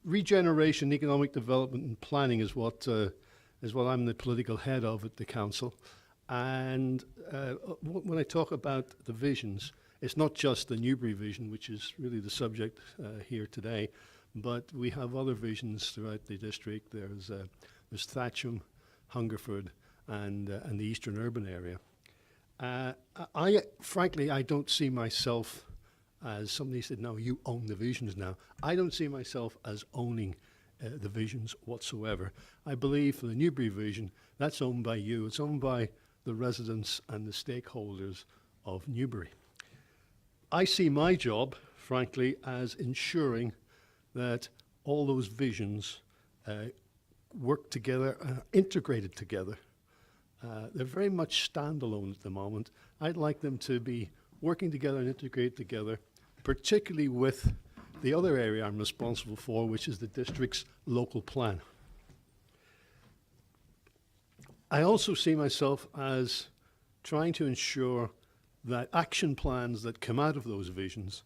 regeneration, economic development and planning is what I'm the political head of at the council. And when I talk about the visions, it's not just the Newbury vision, which is really the subject here today, but we have other visions throughout the district. There's Thatcham, Hungerford, and the eastern urban area. Frankly, I don't see myself as somebody said, no, you own the visions now. I don't see myself as owning the visions whatsoever. I believe for the Newbury vision, that's owned by you. It's owned by the residents and the stakeholders of Newbury. I see my job, frankly, as ensuring that all those visions work together, integrated together. They're very much standalone at the moment. I'd like them to be working together and integrated together, particularly with the other area I'm responsible for, which is the district's local plan. I also see myself as trying to ensure that action plans that come out of those visions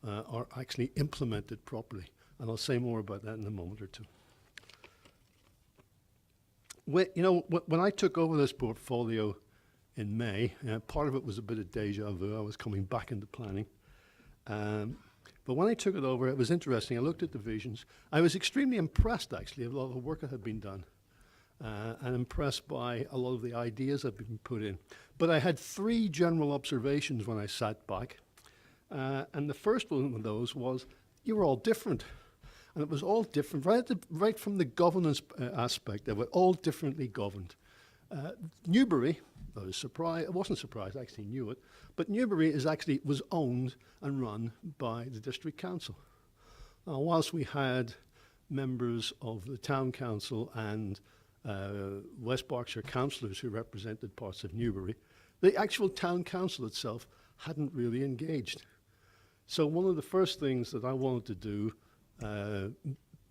are actually implemented properly. And I'll say more about that in a moment or two. When I took over this portfolio in May, part of it was a bit of deja vu. I was coming back into planning. But when I took it over, it was interesting. I looked at the visions. I was extremely impressed, actually, of a lot of the work that had been done. And impressed by a lot of the ideas that had been put in. But I had three general observations when I sat back. And the first one of those was, you were all different. And it was all different, right from the governance aspect. They were all differently governed. Newbury, I wasn't surprised, I actually knew it, but Newbury was owned and run by the district council. Now, whilst we had members of the town council and West Berkshire councillors who represented parts of Newbury, the actual town council itself hadn't really engaged. So one of the first things that I wanted to do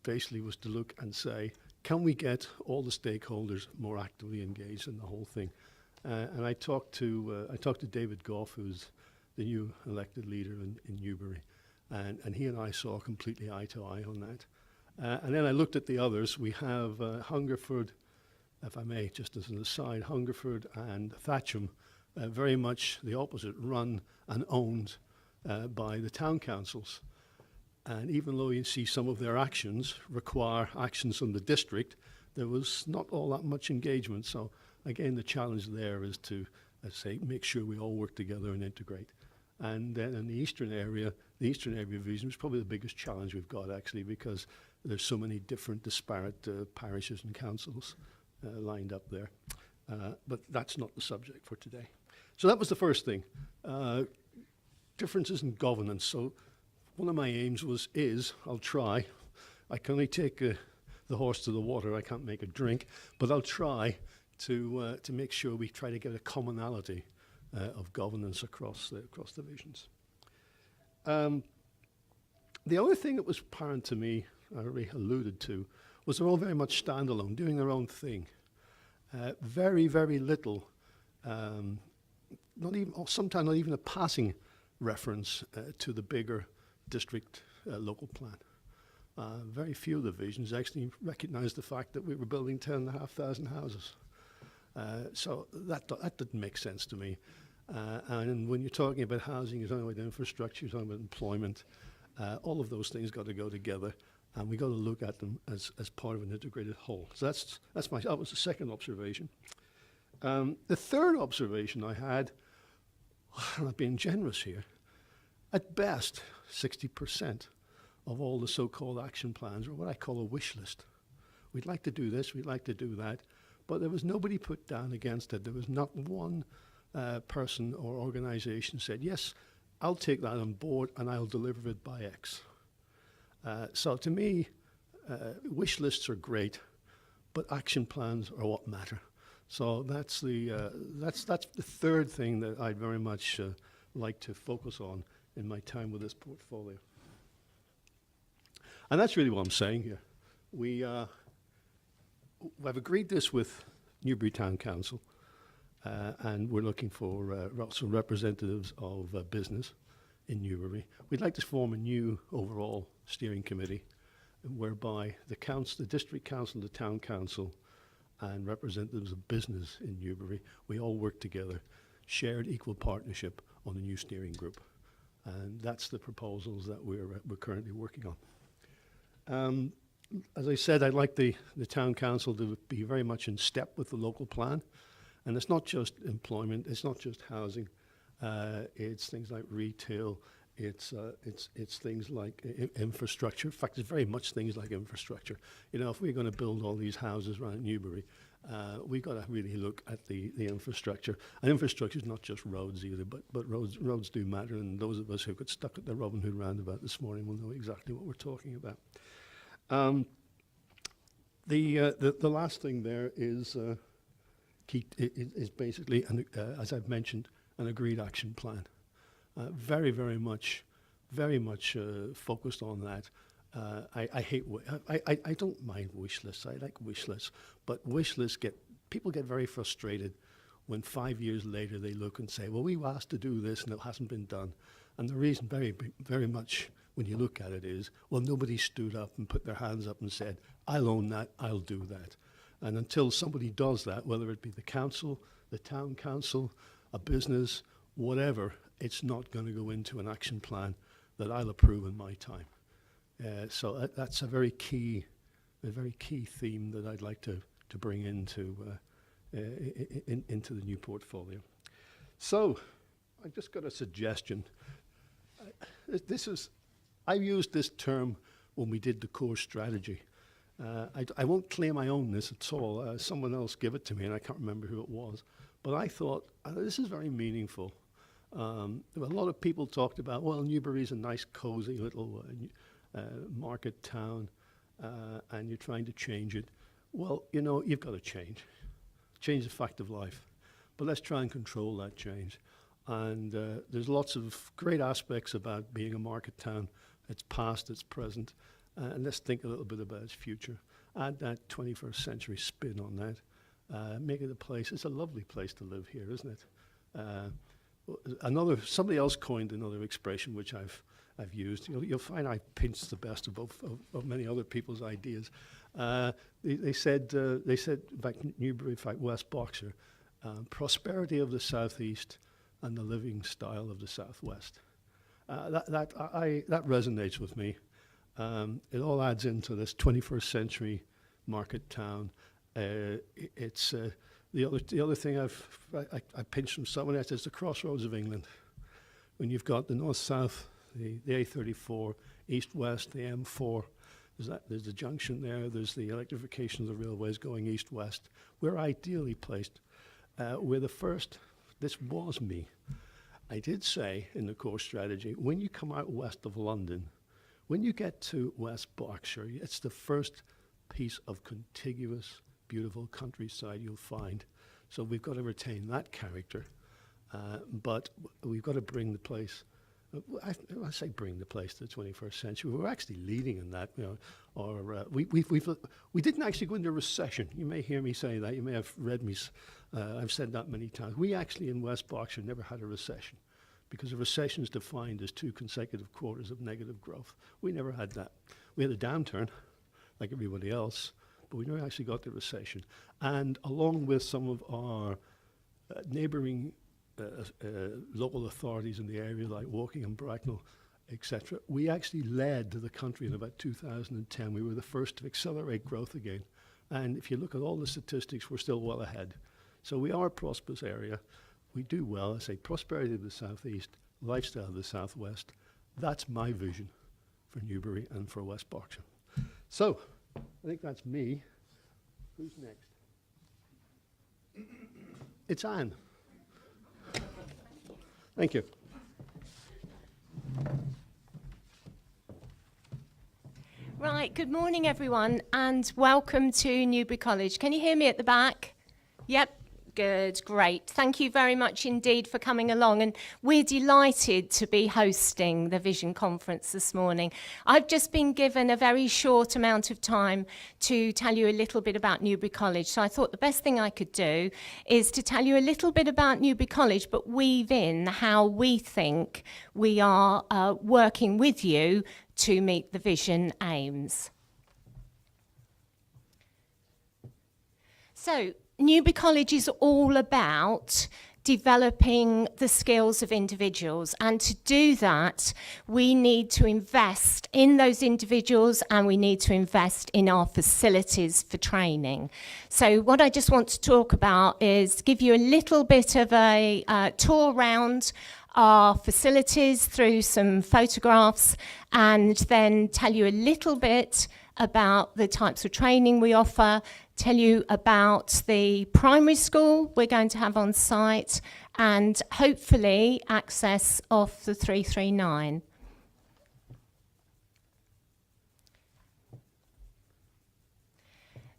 basically was to look and say, can we get all the stakeholders more actively engaged in the whole thing? And I talked to David Goff, who's the new elected leader in Newbury, and he and I saw completely eye to eye on that. And then I looked at the others. We have Hungerford, if I may, just as an aside, Hungerford and Thatcham, very much the opposite, run and owned by the town councils. And even though you see some of their actions require actions from the district, there was not all that much engagement. So again, the challenge there is to, let's say, make sure we all work together and integrate. And then in the eastern area vision is probably the biggest challenge we've got, actually, because there's so many different disparate parishes and councils lined up there. But that's not the subject for today. So that was the first thing. Differences in governance. So one of my aims I'll try. I can only take the horse to the water. I can't make it drink. But I'll try to make sure we try to get a commonality of governance across the visions. The other thing that was apparent to me, I already alluded to, was they're all very much standalone, doing their own thing. Very, very little, sometimes not even a passing reference to the bigger district local plan. Very few of the visions actually recognized the fact that we were building 10,500 houses. So that didn't make sense to me. And when you're talking about housing, you're talking about infrastructure, you're talking about employment. All of those things got to go together, and we got to look at them as part of an integrated whole. So that was the second observation. The third observation I had, I'm not being generous here, at best, 60% of all the so-called action plans are what I call a wish list. We'd like to do this, we'd like to do that, but there was nobody put down against it. There was not one person or organization said, yes, I'll take that on board and I'll deliver it by X. So to me, wish lists are great, but action plans are what matter. So that's the third thing that I'd very much like to focus on in my time with this portfolio. And that's really what I'm saying here. We've agreed this with Newbury Town Council, and we're looking for also representatives of business in Newbury. We'd like to form a new overall steering committee whereby the council, the district council, the town council, and representatives of business in Newbury, we all work together, shared equal partnership on a new steering group. And that's the proposals that we're currently working on. As I said, I'd like the town council to be very much in step with the local plan. And it's not just employment, it's not just housing, it's things like retail, it's things like infrastructure. In fact, it's very much things like infrastructure. You know, if we're going to build all these houses around Newbury, we've got to really look at the infrastructure. And infrastructure is not just roads either, but roads do matter. And those of us who got stuck at the Robin Hood roundabout this morning will know exactly what we're talking about. The last thing there is basically, as I've mentioned, an agreed action plan. Very much focused on that. I don't mind wish lists. I like wish lists, but wish lists people get very frustrated when 5 years later they look and say, well, we were asked to do this and it hasn't been done. And the reason very much when you look at it is, well, nobody stood up and put their hands up and said, I'll own that, I'll do that. And until somebody does that, whether it be the council, the town council, a business, whatever, it's not going to go into an action plan that I'll approve in my time. So that's a very key theme that I'd like to bring into the new portfolio. So I've just got a suggestion. I used this term when we did the core strategy. I won't claim I own this at all. Someone else gave it to me, and I can't remember who it was. But I thought, this is very meaningful. A lot of people talked about, well, Newbury's a nice, cozy little market town, and you're trying to change it. Well, you know, you've got to change the fact of life. But let's try and control that change. And there's lots of great aspects about being a market town. It's past, it's present. And let's think a little bit about its future. Add that 21st century spin on that. Make it a place. It's a lovely place to live here, isn't it? Somebody else coined another expression which I've used. You'll find I pinched the best of many other people's ideas. They said, in fact, Newbury, in fact, West Berkshire, prosperity of the southeast and the living style of the southwest. That resonates with me. It all adds into this 21st century market town. It's the other thing I pinched from someone else is the crossroads of England. When you've got the north-south, the A34, east-west, the M4, there's the junction there, there's the electrification of the railways going east-west. We're ideally placed. We're the first, this was me. I did say in the core strategy, when you come out west of London, when you get to West Berkshire, it's the first piece of contiguous, beautiful countryside you'll find. So we've got to retain that character, but we've got to bring the place. I say bring the place to the 21st century. We're actually leading in that. You know, we didn't actually go into recession. You may hear me say that. You may have read me. I've said that many times. We actually in West Berkshire never had a recession, because a recession is defined as 2 consecutive quarters of negative growth. We never had that. We had a downturn, like everybody else, but we never actually got the recession. And along with some of our neighbouring local authorities in the area, like Woking and Bracknell, etc., we actually led the country in about 2010. We were the first to accelerate growth again. And if you look at all the statistics, we're still well ahead. So we are a prosperous area. We do well. I say prosperity of the southeast, lifestyle of the southwest. That's my vision for Newbury and for West Berkshire. So I think that's me. Who's next? It's Anne. Thank you. Right, good morning everyone and welcome to Newbury College. Can you hear me at the back? Yep. Good, great. Thank you very much indeed for coming along, and we're delighted to be hosting the Vision Conference this morning. I've just been given a very short amount of time to tell you a little bit about Newbury College, so I thought the best thing I could do is to tell you a little bit about Newbury College, but weave in how we think we are working with you to meet the vision aims. So, Newbury College is all about developing the skills of individuals, and to do that we need to invest in those individuals and we need to invest in our facilities for training. So what I just want to talk about is give you a little bit of a tour around our facilities through some photographs, and then tell you a little bit about the types of training we offer, tell you about the primary school we're going to have on site, and hopefully access off the 339.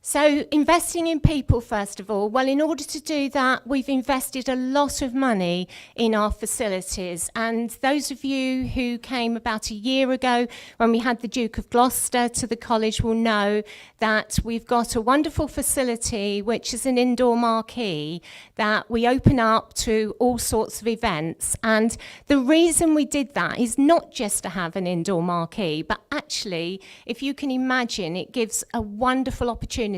So investing in people, first of all, well, in order to do that, we've invested a lot of money in our facilities. And those of you who came about a year ago when we had the Duke of Gloucester to the college will know that we've got a wonderful facility, which is an indoor marquee that we open up to all sorts of events. And the reason we did that is not just to have an indoor marquee, but actually, if you can imagine, it gives a wonderful opportunity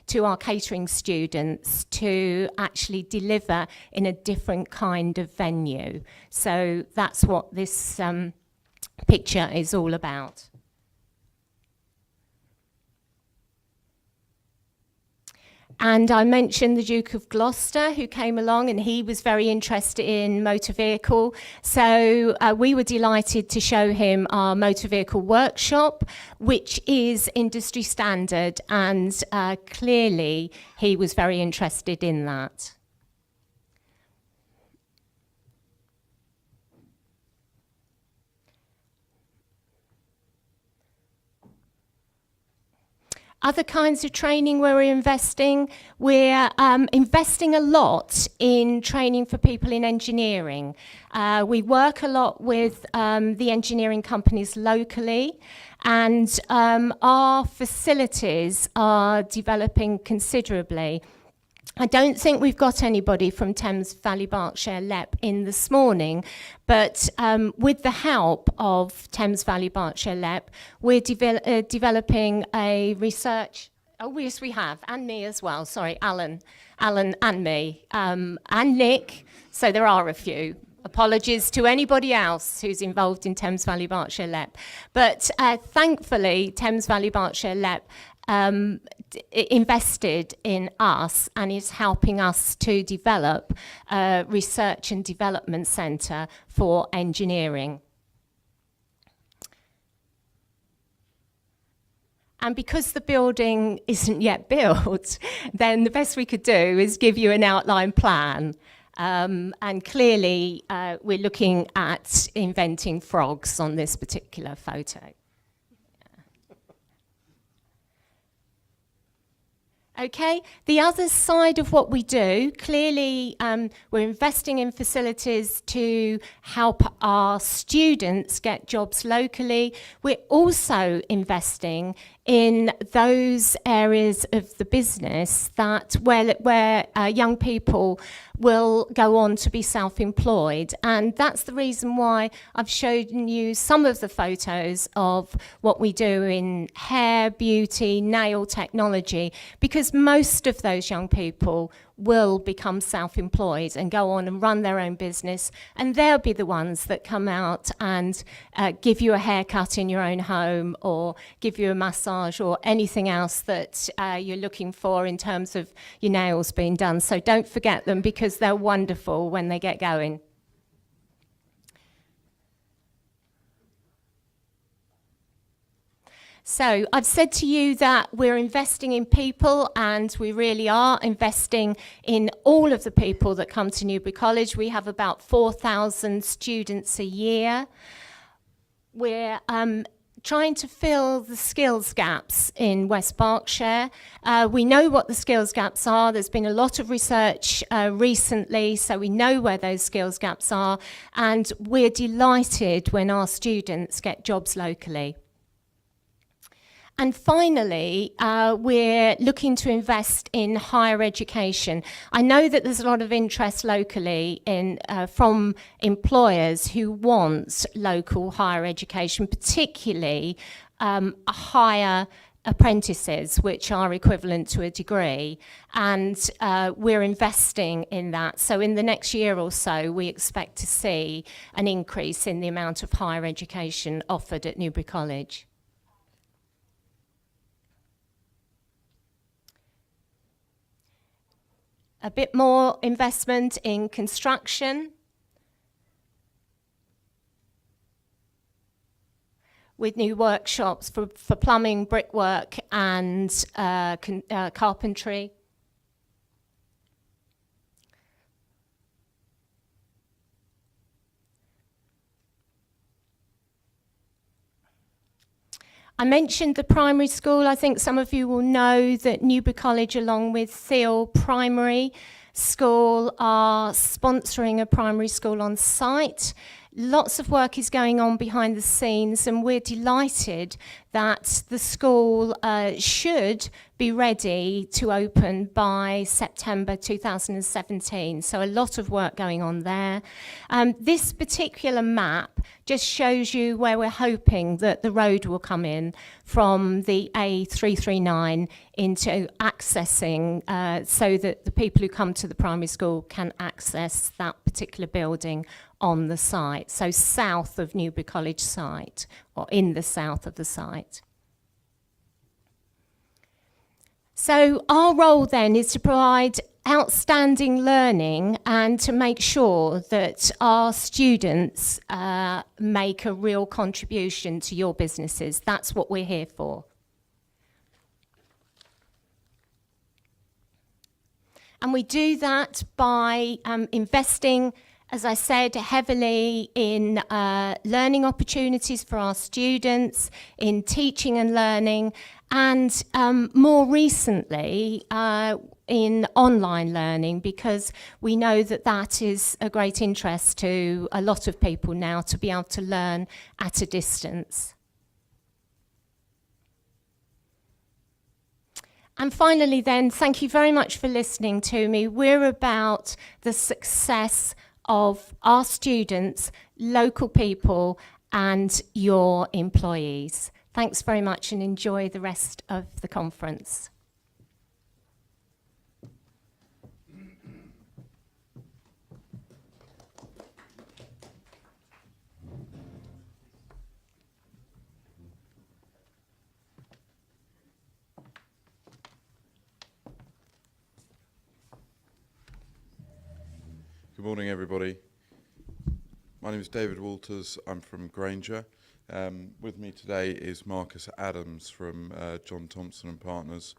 to our catering students to actually deliver in a different kind of venue. So that's what this picture is all about. And I mentioned the Duke of Gloucester who came along, and he was very interested in motor vehicle. So we were delighted to show him our motor vehicle workshop, which is industry standard, and clearly he was very interested in that. Other kinds of training where we're investing a lot in training for people in engineering. We work a lot with the engineering companies locally, and our facilities are developing considerably. I don't think we've got anybody from Thames Valley Berkshire LEP in this morning, but with the help of Thames Valley Berkshire LEP, we're developing a research. Oh, yes, we have, and me as well. Sorry, Alan and me, and Nick. So there are a few. Apologies to anybody else who's involved in Thames Valley Berkshire LEP. But thankfully, Thames Valley Berkshire LEP invested in us and is helping us to develop a research and development centre for engineering. And because the building isn't yet built, then the best we could do is give you an outline plan. And clearly, we're looking at inventing frogs on this particular photo. Okay, the other side of what we do, clearly we're investing in facilities to help our students get jobs locally. We're also investing in those areas of the business that where young people will go on to be self-employed, and that's the reason why I've shown you some of the photos of what we do in hair, beauty, nail technology, because most of those young people will become self-employed and go on and run their own business, and they'll be the ones that come out and give you a haircut in your own home or give you a massage or anything else that you're looking for in terms of your nails being done. So don't forget them, because they're wonderful when they get going. So I've said to you that we're investing in people, and we really are investing in all of the people that come to Newbury College. We have about 4,000 students a year. We're trying to fill the skills gaps in West Berkshire. We know what the skills gaps are. There's been a lot of research recently, so we know where those skills gaps are, and we're delighted when our students get jobs locally. And finally, we're looking to invest in higher education. I know that there's a lot of interest locally from employers who want local higher education, particularly a higher apprentices, which are equivalent to a degree, and we're investing in that. So in the next year or so, we expect to see an increase in the amount of higher education offered at Newbury College. A bit more investment in construction, with new workshops for plumbing, brickwork and carpentry. I mentioned the primary school. I think some of you will know that Newbury College, along with Thiel Primary School, are sponsoring a primary school on site. Lots of work is going on behind the scenes, and we're delighted that the school should be ready to open by September 2017. So a lot of work going on there. This particular map just shows you where we're hoping that the road will come in from the A339 into accessing, so that the people who come to the primary school can access that particular building on the site, so south of Newbury College site, or in the south of the site. So our role then is to provide outstanding learning and to make sure that our students make a real contribution to your businesses. That's what we're here for. And we do that by investing, as I said, heavily in learning opportunities for our students, in teaching and learning, and more recently in online learning, because we know that that is a great interest to a lot of people now, to be able to learn at a distance. And finally then, thank you very much for listening to me. We're about the success of our students, local people, and your employees. Thanks very much and enjoy the rest of the conference. Good morning, everybody. My name is David Walters. I'm from Granger. With me today is Marcus Adams from John Thompson and Partners.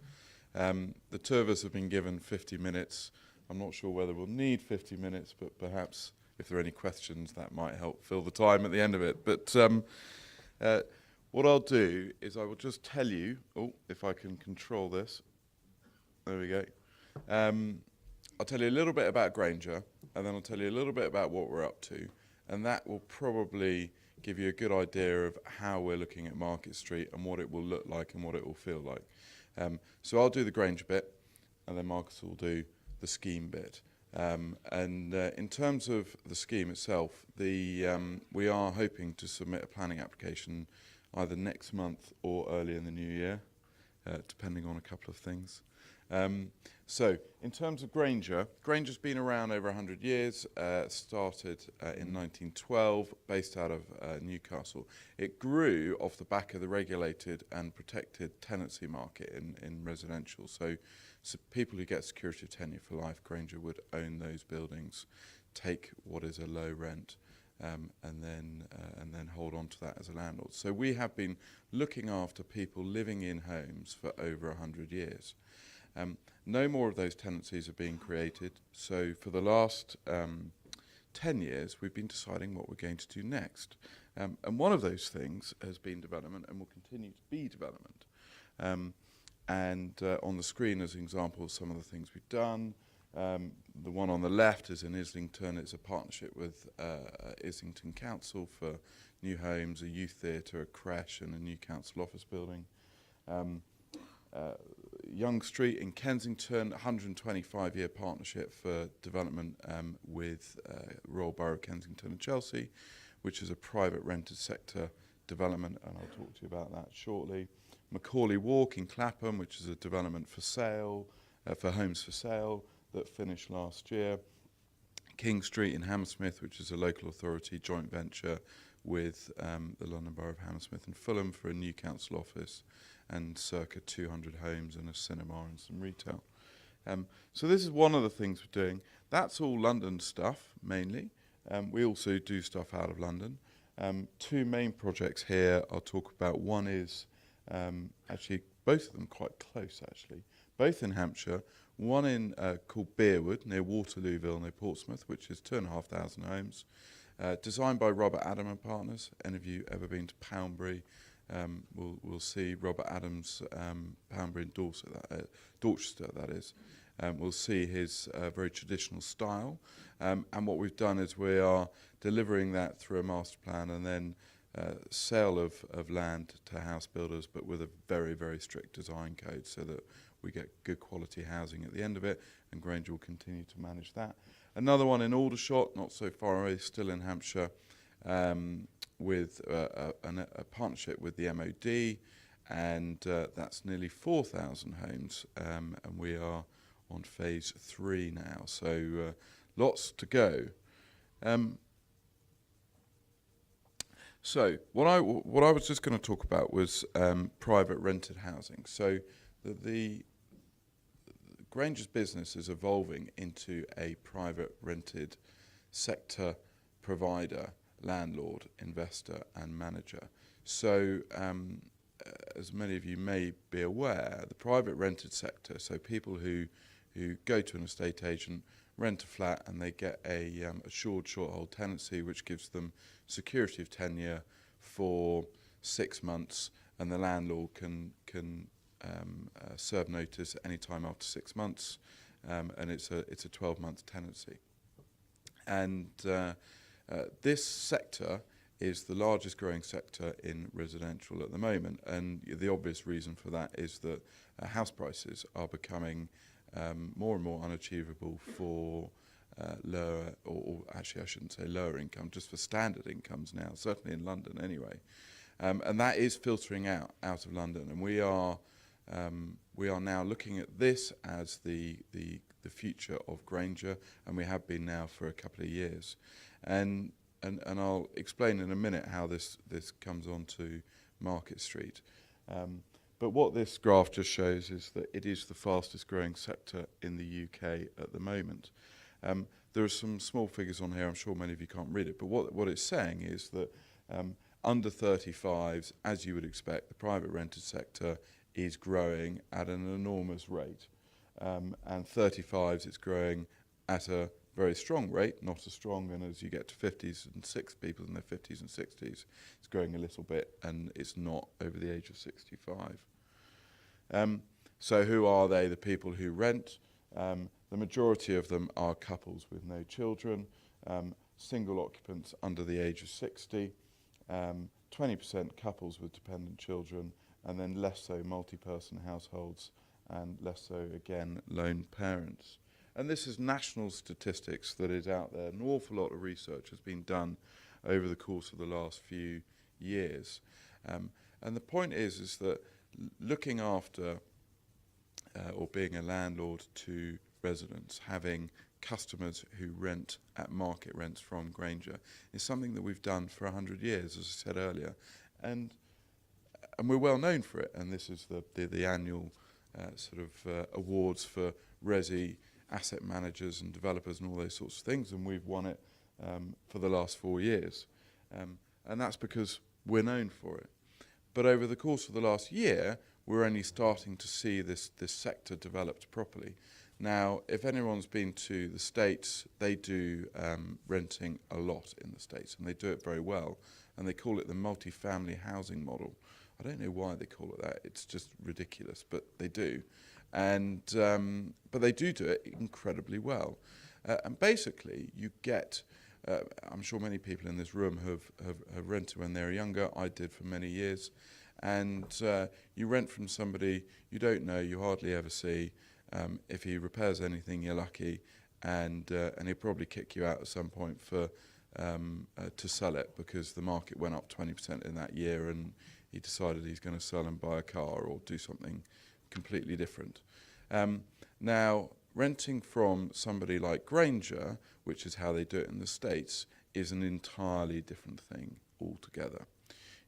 The two of us have been given 50 minutes. I'm not sure whether we'll need 50 minutes, but perhaps if there are any questions, that might help fill the time at the end of it. But what I'll do is I will just tell you, if I can control this. There we go. I'll tell you a little bit about Granger, and then I'll tell you a little bit about what we're up to, and that will probably give you a good idea of how we're looking at Market Street and what it will look like and what it will feel like. So I'll do the Granger bit, and then Marcus will do the scheme bit. In terms of the scheme itself, we are hoping to submit a planning application either next month or early in the new year, depending on a couple of things. So, in terms of Granger, Granger's been around over 100 years, started in 1912, based out of Newcastle. It grew off the back of the regulated and protected tenancy market in residential. So people who get security of tenure for life, Granger would own those buildings, take what is a low rent, and then hold on to that as a landlord. So we have been looking after people living in homes for over 100 years. No more of those tenancies are being created, so for the last 10 years we've been deciding what we're going to do next. And one of those things has been development and will continue to be development. On the screen as an example of some of the things we've done, the one on the left is in Islington. It's a partnership with Islington Council for new homes, a youth theatre, a creche and a new council office building. Young Street in Kensington, 125-year partnership for development with Royal Borough of Kensington and Chelsea, which is a private rented sector development, and I'll talk to you about that shortly. Macaulay Walk in Clapham, which is a development for sale, for homes for sale, that finished last year. King Street in Hammersmith, which is a local authority joint venture with the London Borough of Hammersmith and Fulham for a new council office and circa 200 homes and a cinema and some retail. So this is one of the things we're doing. That's all London stuff, mainly. We also do stuff out of London. Two main projects here I'll talk about. One is actually both of them quite close, actually. Both in Hampshire. One in called Beerwood, near Waterlooville, near Portsmouth, which is 2,500 homes. Designed by Robert Adam and Partners. Any of you ever been to Poundbury will see Robert Adams, Poundbury in Dorchester, that is. We'll see his very traditional style. And what we've done is we are delivering that through a master plan and then sale of land to house builders, but with a very, very strict design code so that we get good quality housing at the end of it, and Granger will continue to manage that. Another one in Aldershot, not so far away, still in Hampshire, with a partnership with the MOD, and that's nearly 4,000 homes, and we are on phase 3 now, so lots to go. So what I was just going to talk about was private rented housing. So the Granger's business is evolving into a private rented sector provider, landlord, investor and manager. So as many of you may be aware, the private rented sector, so people who go to an estate agent, rent a flat and they get a assured short-hold tenancy which gives them security of tenure for 6 months, and the landlord can serve notice any time after 6 months, and it's a 12-month tenancy. And this sector is the largest growing sector in residential at the moment, and the obvious reason for that is that house prices are becoming more and more unachievable for lower, or actually I shouldn't say lower income, just for standard incomes now, certainly in London anyway. And that is filtering out of London, and we are now looking at this as the future of Granger, and we have been now for a couple of years. And I'll explain in a minute how this comes onto Market Street. But what this graph just shows is that it is the fastest growing sector in the UK at the moment. There are some small figures on here, I'm sure many of you can't read it, but what it's saying is that under 35s, as you would expect, the private rented sector is growing at an enormous rate. And 35s, it's growing at a very strong rate, not as strong, and as you get to 50s and 60s, people in their 50s and 60s, it's growing a little bit, and it's not over the age of 65. So who are they, the people who rent? The majority of them are couples with no children, single occupants under the age of 60, 20% couples with dependent children, and then less so multi-person households, and less so, again, lone parents. And this is national statistics that is out there. An awful lot of research has been done over the course of the last few years. And the point is that looking after or being a landlord to residents, having customers who rent at market rents from Granger is something that we've done for 100 years, as I said earlier. And we're well known for it. And this is the annual awards for Resi asset managers and developers and all those sorts of things, and we've won it for the last 4 years. And that's because we're known for it. But over the course of the last year, we're only starting to see this sector developed properly. Now, if anyone's been to the States, they do renting a lot in the States, and they do it very well, and they call it the multifamily housing model. I don't know why they call it that. It's just ridiculous, but they do. And but they do it incredibly well. And basically, you get, I'm sure many people in this room have rented when they were younger. I did for many years. And you rent from somebody you don't know, you hardly ever see. If he repairs anything, you're lucky. And he'll probably kick you out at some point for to sell it, because the market went up 20% in that year, and he decided he's going to sell and buy a car or do something completely different. Now, renting from somebody like Grainger, which is how they do it in the States, is an entirely different thing altogether.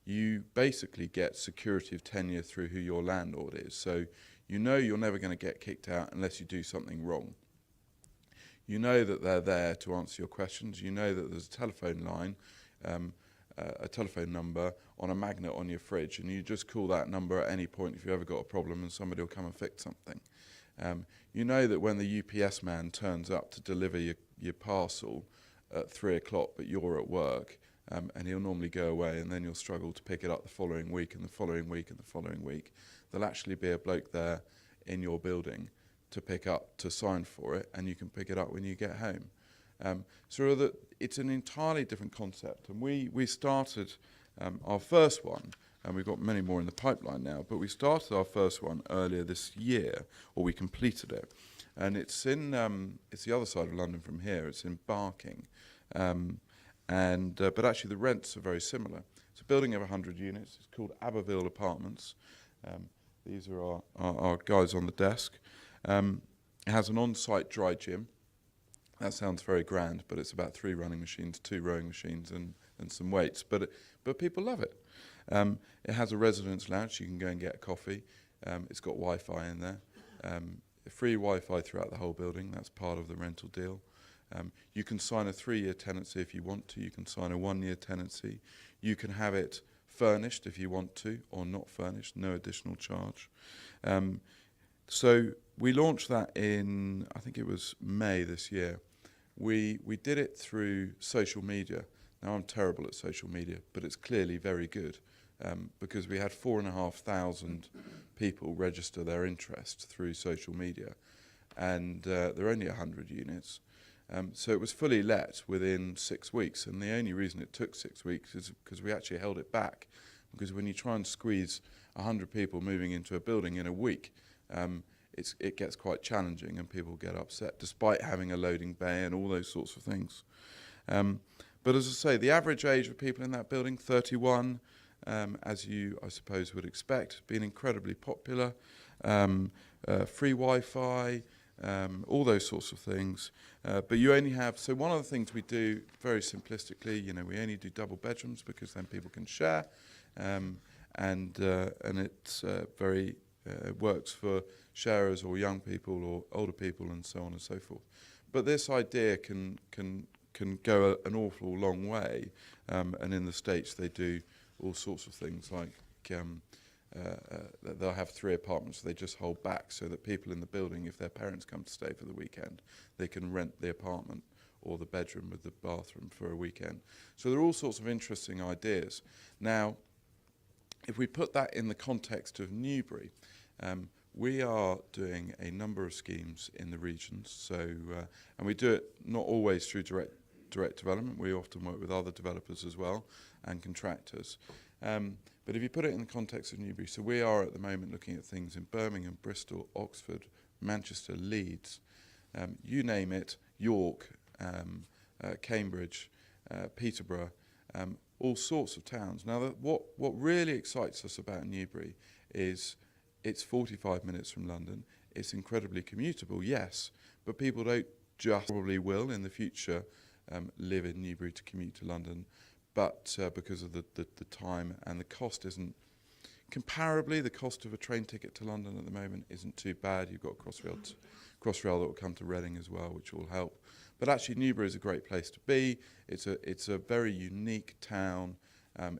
You basically get security of tenure through who your landlord is. So you know you're never going to get kicked out unless you do something wrong. You know that they're there to answer your questions. You know that there's a telephone line, a telephone number on a magnet on your fridge, and you just call that number at any point if you ever got a problem and somebody will come and fix something. You know that when the UPS man turns up to deliver your parcel at 3 o'clock, but you're at work, and he'll normally go away, and then you'll struggle to pick it up the following week and the following week and the following week. There'll actually be a bloke there in your building to pick up, to sign for it, and you can pick it up when you get home. So that it's an entirely different concept. And we started our first one, and we've got many more in the pipeline now, but we started our first one earlier this year, or we completed it. And it's the other side of London from here. It's in Barking. But actually the rents are very similar. It's a building of 100 units. It's called Aberville Apartments. These are our guys on the desk. It has an on-site dry gym. That sounds very grand, but it's about 3 running machines, 2 rowing machines, and some weights. But people love it. It has a residence lounge. You can go and get a coffee. It's got Wi-Fi in there. Free Wi-Fi throughout the whole building. That's part of the rental deal. You can sign a 3-year tenancy if you want to. You can sign a 1-year tenancy. You can have it furnished if you want to, or not furnished, no additional charge. So we launched that in, I think it was May this year. We did it through social media. Now, I'm terrible at social media, but it's clearly very good, because we had 4,500 people register their interest through social media, and there are only 100 units. So it was fully let within 6 weeks, and the only reason it took 6 weeks is because we actually held it back, because when you try and squeeze 100 people moving into a building in a week, it gets quite challenging and people get upset, despite having a loading bay and all those sorts of things. But as I say, the average age of people in that building, 31, as you, I suppose, would expect, been incredibly popular. Free Wi-Fi, all those sorts of things. But you only have, so one of the things we do very simplistically, we only do double bedrooms because then people can share, and it's very works for sharers or young people or older people and so on and so forth. But this idea can go an awful long way, and in the States they do all sorts of things like they'll have 3 apartments they just hold back so that people in the building, if their parents come to stay for the weekend, they can rent the apartment or the bedroom with the bathroom for a weekend. So there are all sorts of interesting ideas. Now, if we put that in the context of Newbury, we are doing a number of schemes in the regions. So, and we do it not always through direct development. We often work with other developers as well and contractors. But if you put it in the context of Newbury, so we are at the moment looking at things in Birmingham, Bristol, Oxford, Manchester, Leeds, you name it, York, Cambridge, Peterborough, all sorts of towns. Now, what really excites us about Newbury is it's 45 minutes from London. It's incredibly commutable, yes, but people don't just probably will in the future live in Newbury to commute to London, but because of the time and the cost isn't, comparably, the cost of a train ticket to London at the moment isn't too bad. You've got Crossrail that will come to Reading as well, which will help. But actually, Newbury is a great place to be. It's a very unique town.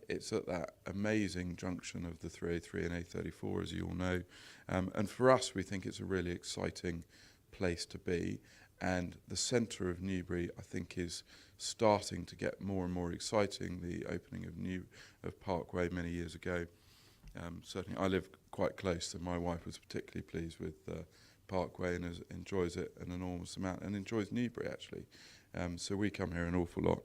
It's at that amazing junction of the 3A3 and A34, as you all know. And for us, we think it's a really exciting place to be. And the centre of Newbury, I think, is starting to get more and more exciting. The opening of Parkway many years ago. Certainly, I live quite close, so my wife was particularly pleased with Parkway and enjoys it an enormous amount, and enjoys Newbury actually. So we come here an awful lot.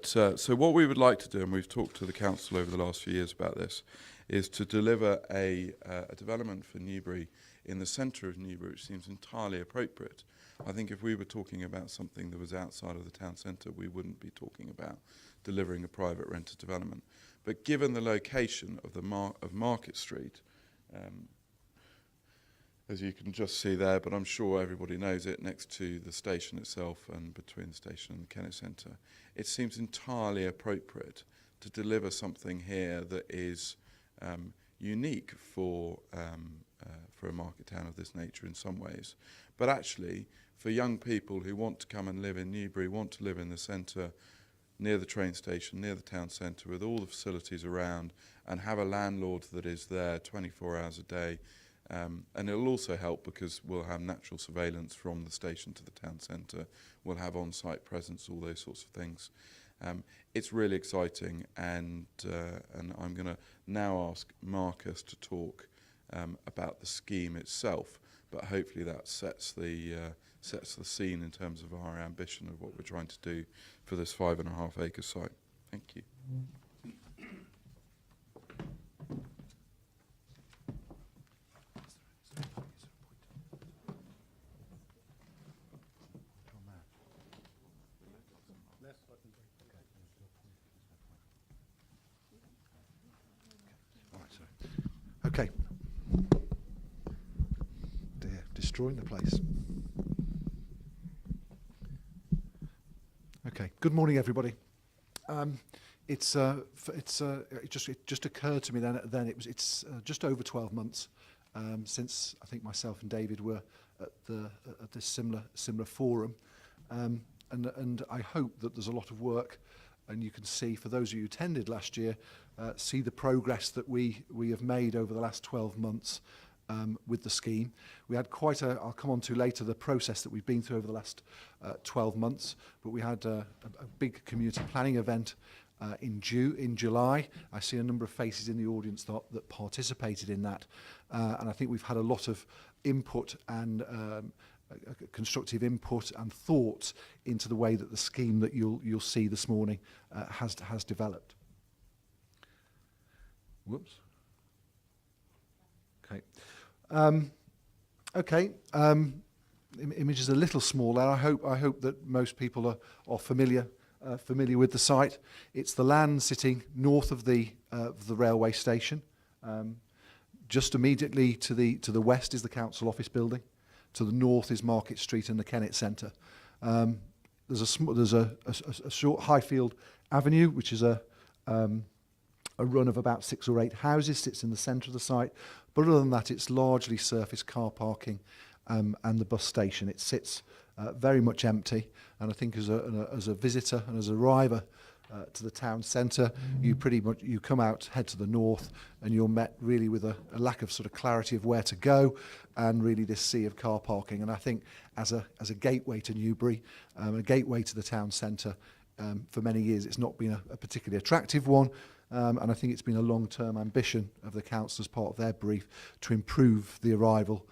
So what we would like to do, and we've talked to the council over the last few years about this, is to deliver a development for Newbury in the centre of Newbury, which seems entirely appropriate. I think if we were talking about something that was outside of the town centre, we wouldn't be talking about delivering a private rented development. But given the location of of Market Street, as you can just see there, but I'm sure everybody knows it, next to the station itself and between the station and the Kennet Centre, it seems entirely appropriate to deliver something here that is unique for a market town of this nature in some ways, but actually for young people who want to come and live in Newbury, want to live in the centre, near the train station, near the town centre, with all the facilities around, and have a landlord that is there 24 hours a day. And it'll also help because we'll have natural surveillance from the station to the town centre. We'll have on-site presence, all those sorts of things. It's really exciting, and I'm going to now ask Marcus to talk about the scheme itself, but hopefully that sets the scene in terms of our ambition of what we're trying to do for this 5.5 acre site. Thank you. Okay. Dear, destroying the place. Okay. Good morning, everybody. It just occurred to me then it's just over 12 months since I think myself and David were at this similar forum, and I hope that there's a lot of work. And you can see, for those of you who attended last year, see the progress that we have made over the last 12 months with the scheme. We had I'll come on to later, the process that we've been through over the last 12 months, but we had a big community planning event in July. I see a number of faces in the audience that participated in that, and I think we've had a lot of input and constructive input and thought into the way that the scheme that you'll see this morning has developed. Whoops. Okay. Image is a little small there. I hope that most people are familiar with the site. It's the land sitting north of the railway station. Just immediately to the west is the council office building. To the north is Market Street and the Kennet Centre. There's a short Highfield Avenue, which is a run of about 6 or 8 houses, sits in the centre of the site. But other than that, it's largely surface car parking and the bus station. It sits very much empty, and I think as a visitor and as a arriver to the town centre, you come out, head to the north, and you're met really with a lack of sort of clarity of where to go, and really this sea of car parking. And I think as a gateway to Newbury, a gateway to the town centre, for many years it's not been a particularly attractive one, and I think it's been a long-term ambition of the council as part of their brief to improve the arrival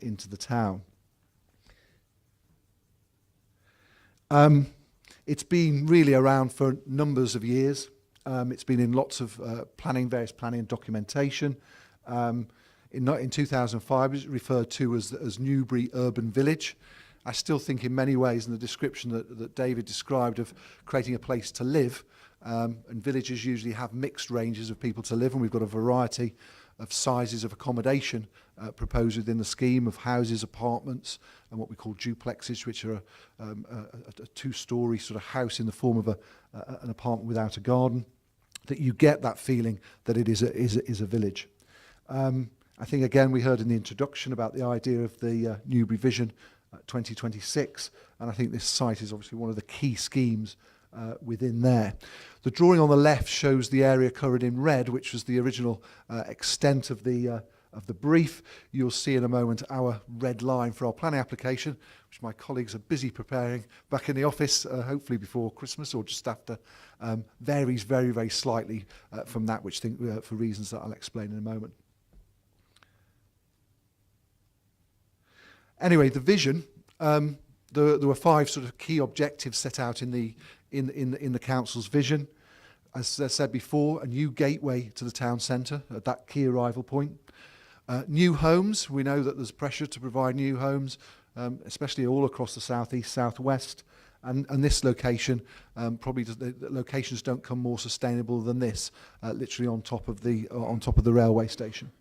into the town. It's been really around for numbers of years. It's been in lots of various planning and documentation. In 2005, it was referred to as Newbury Urban Village. I still think in many ways, in the description that David described of creating a place to live, and villages usually have mixed ranges of people to live, and we've got a variety of sizes of accommodation proposed within the scheme of houses, apartments, and what we call duplexes, which are a two-storey sort of house in the form of an apartment without a garden. That you get that feeling that it is a village. I think again we heard in the introduction about the idea of the Newbury Vision 2026, and I think this site is obviously one of the key schemes within there. The drawing on the left shows the area covered in red, which was the original extent of the brief. You'll see in a moment our red line for our planning application, which my colleagues are busy preparing back in the office, hopefully before Christmas or just after. Varies very, very slightly from that, which for reasons that I'll explain in a moment. Anyway, the vision. There were 5 sort of key objectives set out in the council's vision. As I said before, a new gateway to the town centre at that key arrival point. New homes. We know that there's pressure to provide new homes especially all across the southeast, southwest. And this location, probably the locations don't come more sustainable than this, literally on top of the railway station.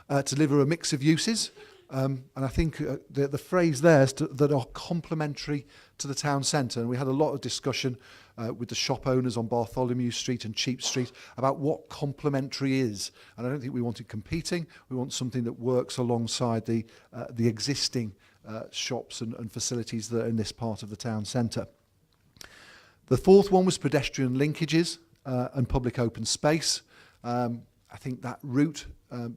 To deliver a mix of uses, and I think the phrase there is that are complementary to the town centre. And we had a lot of discussion with the shop owners on Bartholomew Street and Cheap Street about what complementary is. And I don't think we wanted competing. We want something that works alongside the existing shops and facilities that are in this part of the town centre. The fourth one was pedestrian linkages and public open space. I think that route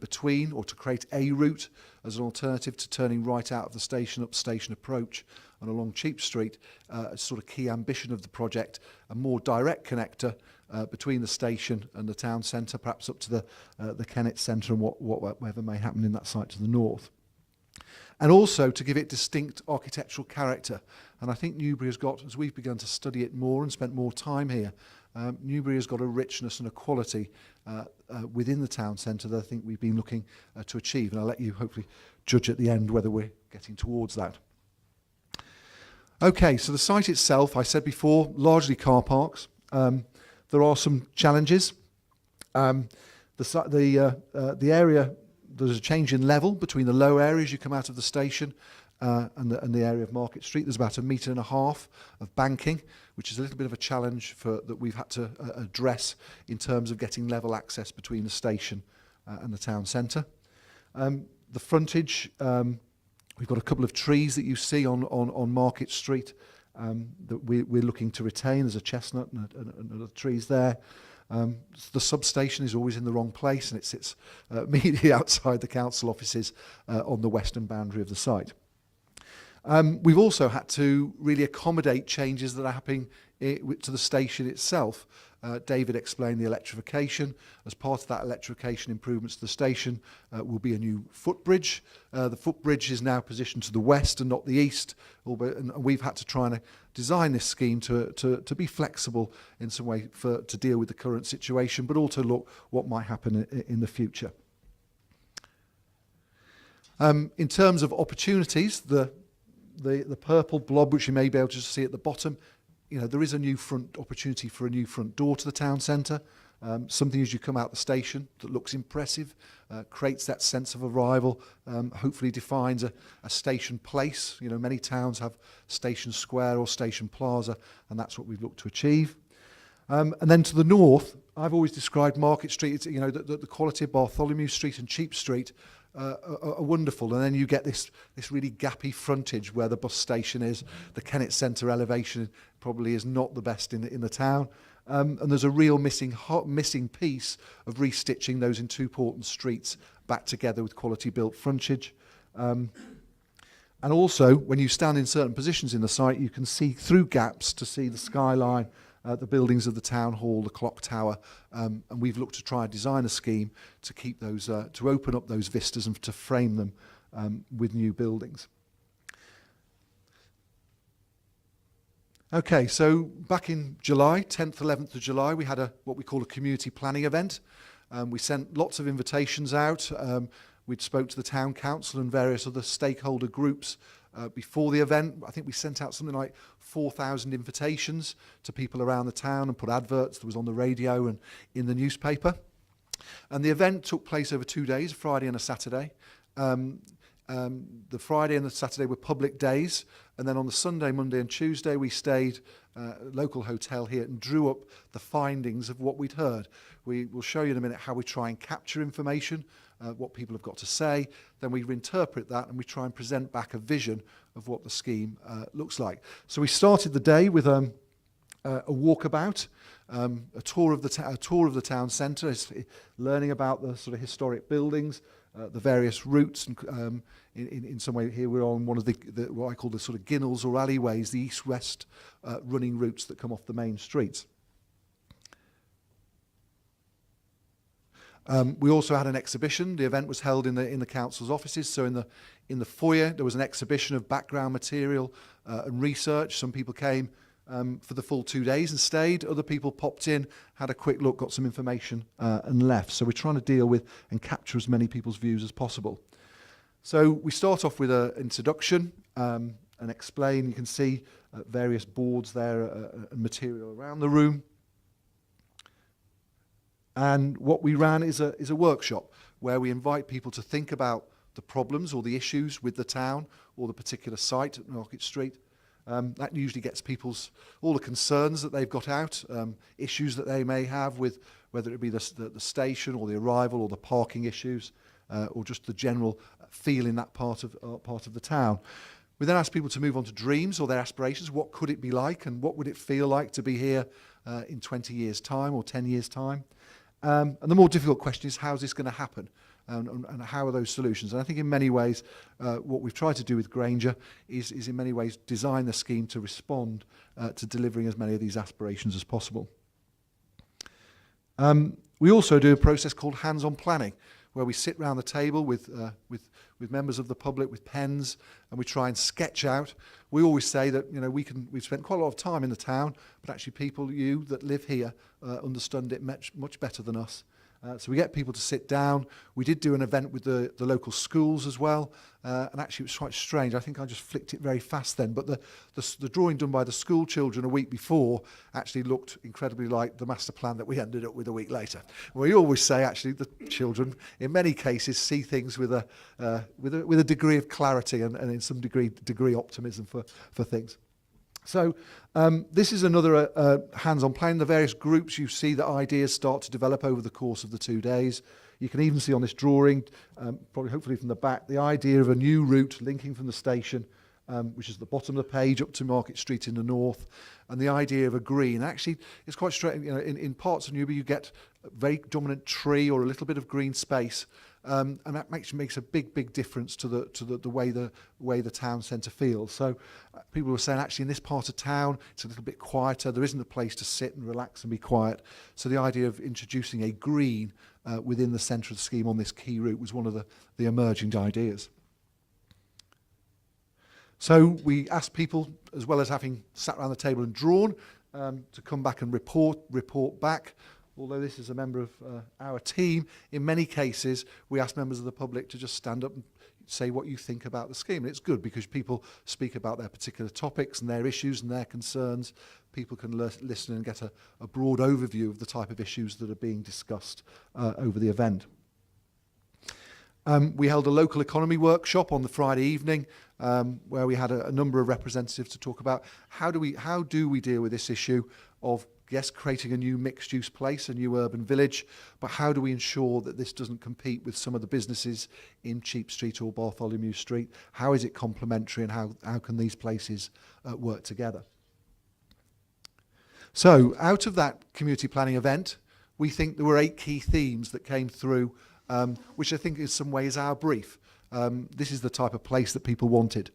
between, or to create a route as an alternative to turning right out of the station up Station Approach and along Cheap Street, a sort of key ambition of the project, a more direct connector between the station and the town centre, perhaps up to the Kennet Centre and whatever may happen in that site to the north. And also to give it distinct architectural character. And I think Newbury has got, as we've begun to study it more and spent more time here, Newbury has got a richness and a quality within the town centre that I think we've been looking to achieve. And I'll let you hopefully judge at the end whether we're getting towards that. Okay, so the site itself, I said before, largely car parks. There are some challenges. The area, there's a change in level between the low areas you come out of the station and the area of Market Street. There's about 1.5 metres of banking, which is a little bit of a challenge that we've had to address in terms of getting level access between the station and the town centre. The frontage, we've got a couple of trees that you see on Market Street that we're looking to retain. There's a chestnut and other trees there. The substation is always in the wrong place, and it sits immediately outside the council offices on the western boundary of the site. We've also had to really accommodate changes that are happening to the station itself. David explained the electrification. As part of that electrification, improvements to the station will be a new footbridge. The footbridge is now positioned to the west and not the east, and we've had to try and design this scheme to be flexible in some way to deal with the current situation, but also look what might happen in the future. In terms of opportunities, the purple blob, which you may be able to see at the bottom, there is a new opportunity for a new front door to the town centre. Something as you come out the station that looks impressive, creates that sense of arrival, hopefully defines a station place. Many towns have station square or station plaza, and that's what we've looked to achieve. And then to the north, I've always described Market Street, the quality of Bartholomew Street and Cheap Street are wonderful, and then you get this really gappy frontage where the bus station is. The Kennet Centre elevation probably is not the best in the town, and there's a real missing piece of restitching those in two important streets back together with quality built frontage. And also, when you stand in certain positions in the site, you can see through gaps to see the skyline, the buildings of the town hall, the clock tower, and we've looked to try and design a scheme to keep those, to open up those vistas and to frame them with new buildings. Okay, so back in July, 10th, 11th of July, we had what we call a community planning event. We sent lots of invitations out. We'd spoke to the town council and various other stakeholder groups before the event. I think we sent out something like 4,000 invitations to people around the town and put adverts that was on the radio and in the newspaper. And the event took place over 2 days, a Friday and a Saturday. The Friday and the Saturday were public days, and then on the Sunday, Monday and Tuesday we stayed at a local hotel here and drew up the findings of what we'd heard. We will show you in a minute how we try and capture information, what people have got to say, then we reinterpret that and we try and present back a vision of what the scheme looks like. So we started the day with a walkabout, a tour of the town centre, learning about the sort of historic buildings, the various routes, and in some way here we're on one of the what I call the sort of ginnels or alleyways, the east-west running routes that come off the main streets. We also had an exhibition. The event was held in the council's offices. So in the foyer there was an exhibition of background material and research. Some people came for the full 2 days and stayed. Other people popped in, had a quick look, got some information and left. So we're trying to deal with and capture as many people's views as possible. So we start off with an introduction and explain. You can see various boards there and material around the room. And what we ran is a workshop where we invite people to think about the problems or the issues with the town or the particular site at Market Street. That usually gets all the concerns that they've got out, issues that they may have with whether it be the station or the arrival or the parking issues, or just the general feel in that part of the town. We then ask people to move on to dreams or their aspirations. What could it be like, and what would it feel like to be here in 20 years' time or 10 years' time? And the more difficult question is, how's this going to happen? And how are those solutions? And I think in many ways, what we've tried to do with Grainger is in many ways design the scheme to respond to delivering as many of these aspirations as possible. We also do a process called hands-on planning, where we sit round the table with members of the public with pens, and we try and sketch out. We always say that we've spent quite a lot of time in the town, but actually people, you that live here, understand it much better than us. So we get people to sit down. We did do an event with the local schools as well, and actually it was quite strange. I think I just flicked it very fast then, but the drawing done by the school children a week before actually looked incredibly like the master plan that we ended up with a week later. We always say actually the children in many cases see things with a degree of clarity and in some degree optimism for things. So this is another hands-on plan. The various groups, you see the ideas start to develop over the course of the 2 days. You can even see on this drawing, probably hopefully from the back, the idea of a new route linking from the station, which is at the bottom of the page, up to Market Street in the north, and the idea of a green. Actually, it's quite strange. In parts of Newbury, you get a very dominant tree or a little bit of green space, and that makes a big difference to the way the town centre feels. So people were saying actually in this part of town it's a little bit quieter. There isn't a place to sit and relax and be quiet. So the idea of introducing a green within the centre of the scheme on this key route was one of the emerging ideas. So we asked people, as well as having sat around the table and drawn, to come back and report back. Although this is a member of our team, in many cases we ask members of the public to just stand up and say what you think about the scheme. And it's good because people speak about their particular topics and their issues and their concerns. People can listen and get a broad overview of the type of issues that are being discussed over the event. We held a local economy workshop on the Friday evening where we had a number of representatives to talk about how do we deal with this issue of, yes, creating a new mixed-use place, a new urban village, but how do we ensure that this doesn't compete with some of the businesses in Cheap Street or Bartholomew Street? How is it complementary, and how can these places work together? So out of that community planning event, we think there were 8 key themes that came through, which I think in some ways our brief. This is the type of place that people wanted.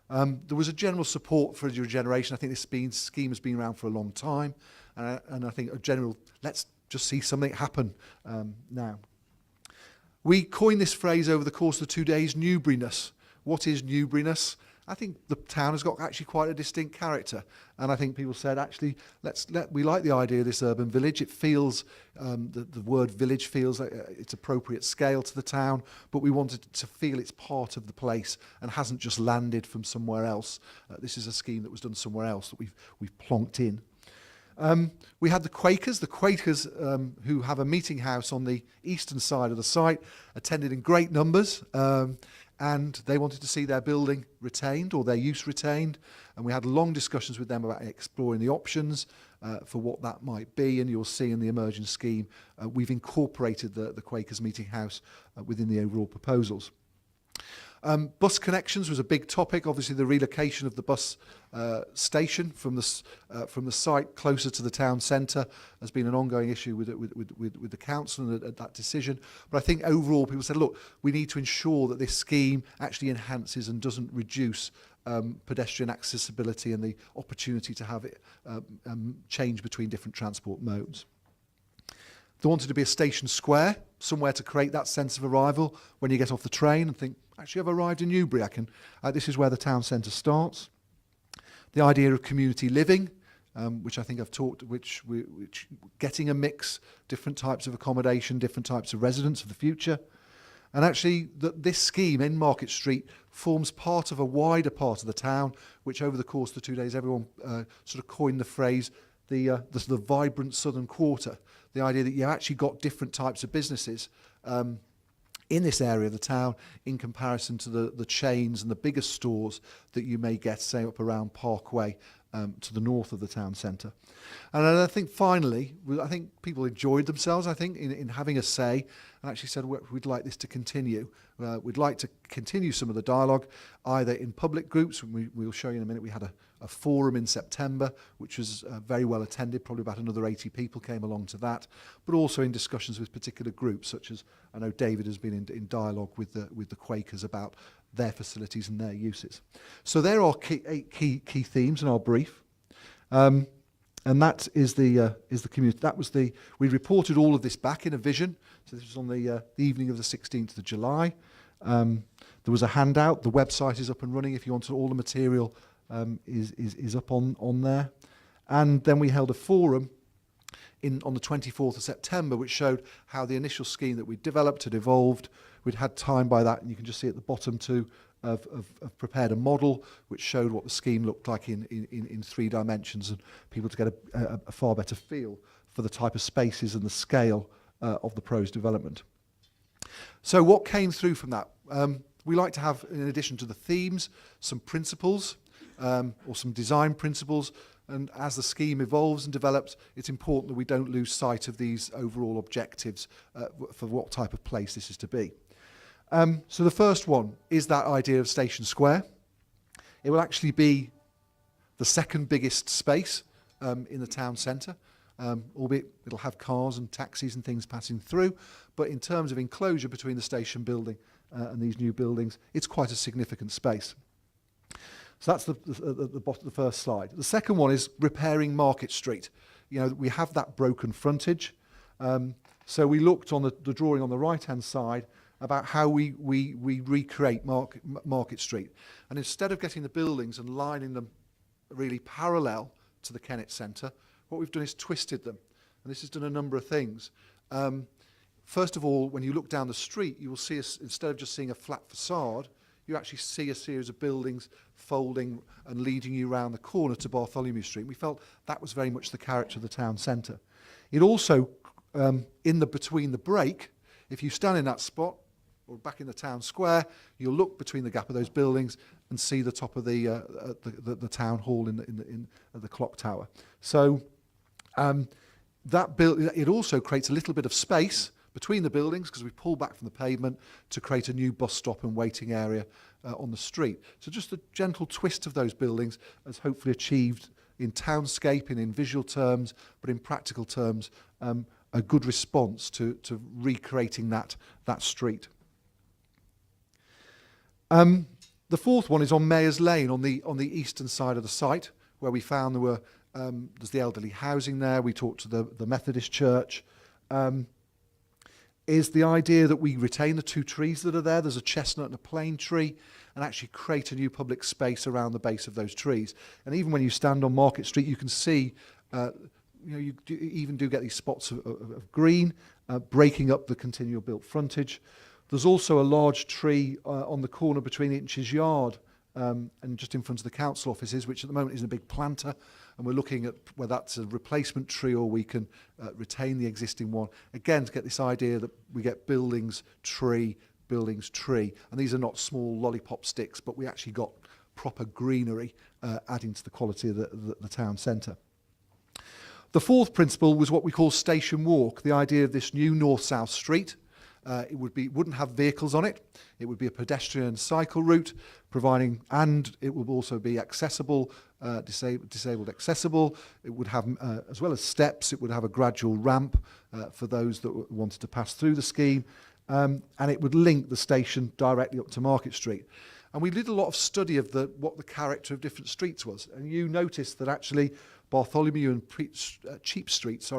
There was a general support for regeneration. I think this scheme has been around for a long time, and I think a general, let's just see something happen now. We coined this phrase over the course of the 2 days, Newburyness. What is Newburyness? I think the town has got actually quite a distinct character, and I think people said actually we like the idea of this urban village. It feels the word village feels like it's appropriate scale to the town, but we wanted to feel it's part of the place and hasn't just landed from somewhere else. This is a scheme that was done somewhere else that we've plonked in. We had the Quakers, who have a meeting house on the eastern side of the site, attended in great numbers. And they wanted to see their building retained or their use retained. And we had long discussions with them about exploring the options for what that might be. And you'll see in the emerging scheme, we've incorporated the Quakers Meeting House within the overall proposals. Bus connections was a big topic. Obviously, the relocation of the bus station from the site closer to the town centre has been an ongoing issue with the council and that decision. But I think overall, people said, look, we need to ensure that this scheme actually enhances and doesn't reduce pedestrian accessibility and the opportunity to have it change between different transport modes. There wanted to be a station square, somewhere to create that sense of arrival when you get off the train and think, actually, I've arrived in Newbury. This is where the town centre starts. The idea of community living, which I think I've talked, which getting a mix, different types of accommodation, different types of residents of the future. And actually, this scheme in Market Street forms part of a wider part of the town, which over the course of the 2 days, everyone sort of coined the phrase, the sort of vibrant southern quarter. The idea that you actually got different types of businesses in this area of the town in comparison to the chains and the bigger stores that you may get, say, up around Parkway to the north of the town centre. And I think finally, I think people enjoyed themselves, I think, in having a say, and actually said, we'd like this to continue. We'd like to continue some of the dialogue, either in public groups. We'll show you in a minute. We had a forum in September, which was very well attended. Probably about another 80 people came along to that, but also in discussions with particular groups, such as I know David has been in dialogue with the Quakers about their facilities and their uses. So there are eight key themes in our brief. And that is the community. That was we reported all of this back in a vision. So this was on the evening of the 16th of July. There was a handout. The website is up and running. If you want to, all the material is up on there. And then we held a forum on the 24th of September, which showed how the initial scheme that we developed had evolved. We'd had time by that, and you can just see at the bottom too, of prepared a model which showed what the scheme looked like in 3 dimensions, and people to get a far better feel for the type of spaces and the scale of the proposed development. So what came through from that? We like to have, in addition to the themes, some principles or some design principles, and as the scheme evolves and develops, it's important that we don't lose sight of these overall objectives for what type of place this is to be. So the first one is that idea of Station Square. It will actually be the second biggest space in the town centre, albeit it'll have cars and taxis and things passing through, but in terms of enclosure between the station building and these new buildings, it's quite a significant space. So that's the first slide. The second one is repairing Market Street. You know, we have that broken frontage. So we looked on the drawing on the right-hand side about how we recreate Market Street. And instead of getting the buildings and lining them really parallel to the Kennet Centre, what we've done is twisted them. And this has done a number of things. First of all, when you look down the street, you will see, instead of just seeing a flat facade, you actually see a series of buildings folding and leading you around the corner to Bartholomew Street. We felt that was very much the character of the town centre. It also, between the break, if you stand in that spot, or back in the town square, you'll look between the gap of those buildings and see the top of the town hall in the clock tower. So it also creates a little bit of space between the buildings, because we pull back from the pavement to create a new bus stop and waiting area on the street. So just a gentle twist of those buildings has hopefully achieved in townscape and in visual terms, but in practical terms, a good response to recreating that street. The fourth one is on Mayors Lane, on the eastern side of the site, where we found there's the elderly housing there. We talked to the Methodist Church. Is the idea that we retain the 2 trees that are there. There's a chestnut and a plane tree, and actually create a new public space around the base of those trees. And even when you stand on Market Street, you can see, you even do get these spots of green, breaking up the continual built frontage. There's also a large tree on the corner between Inch's Yard and just in front of the council offices, which at the moment is a big planter, and we're looking at whether that's a replacement tree or we can retain the existing one. Again, to get this idea that we get buildings, tree, and these are not small lollipop sticks, but we actually got proper greenery adding to the quality of the town centre. The fourth principle was what we call Station Walk, the idea of this new north-south street. It wouldn't have vehicles on it. It would be a pedestrian cycle route, and it would also be accessible, disabled accessible. It would have, as well as steps, it would have a gradual ramp for those that wanted to pass through the scheme, and it would link the station directly up to Market Street. And we did a lot of study of what the character of different streets was, and you noticed that actually Bartholomew and Cheap Street,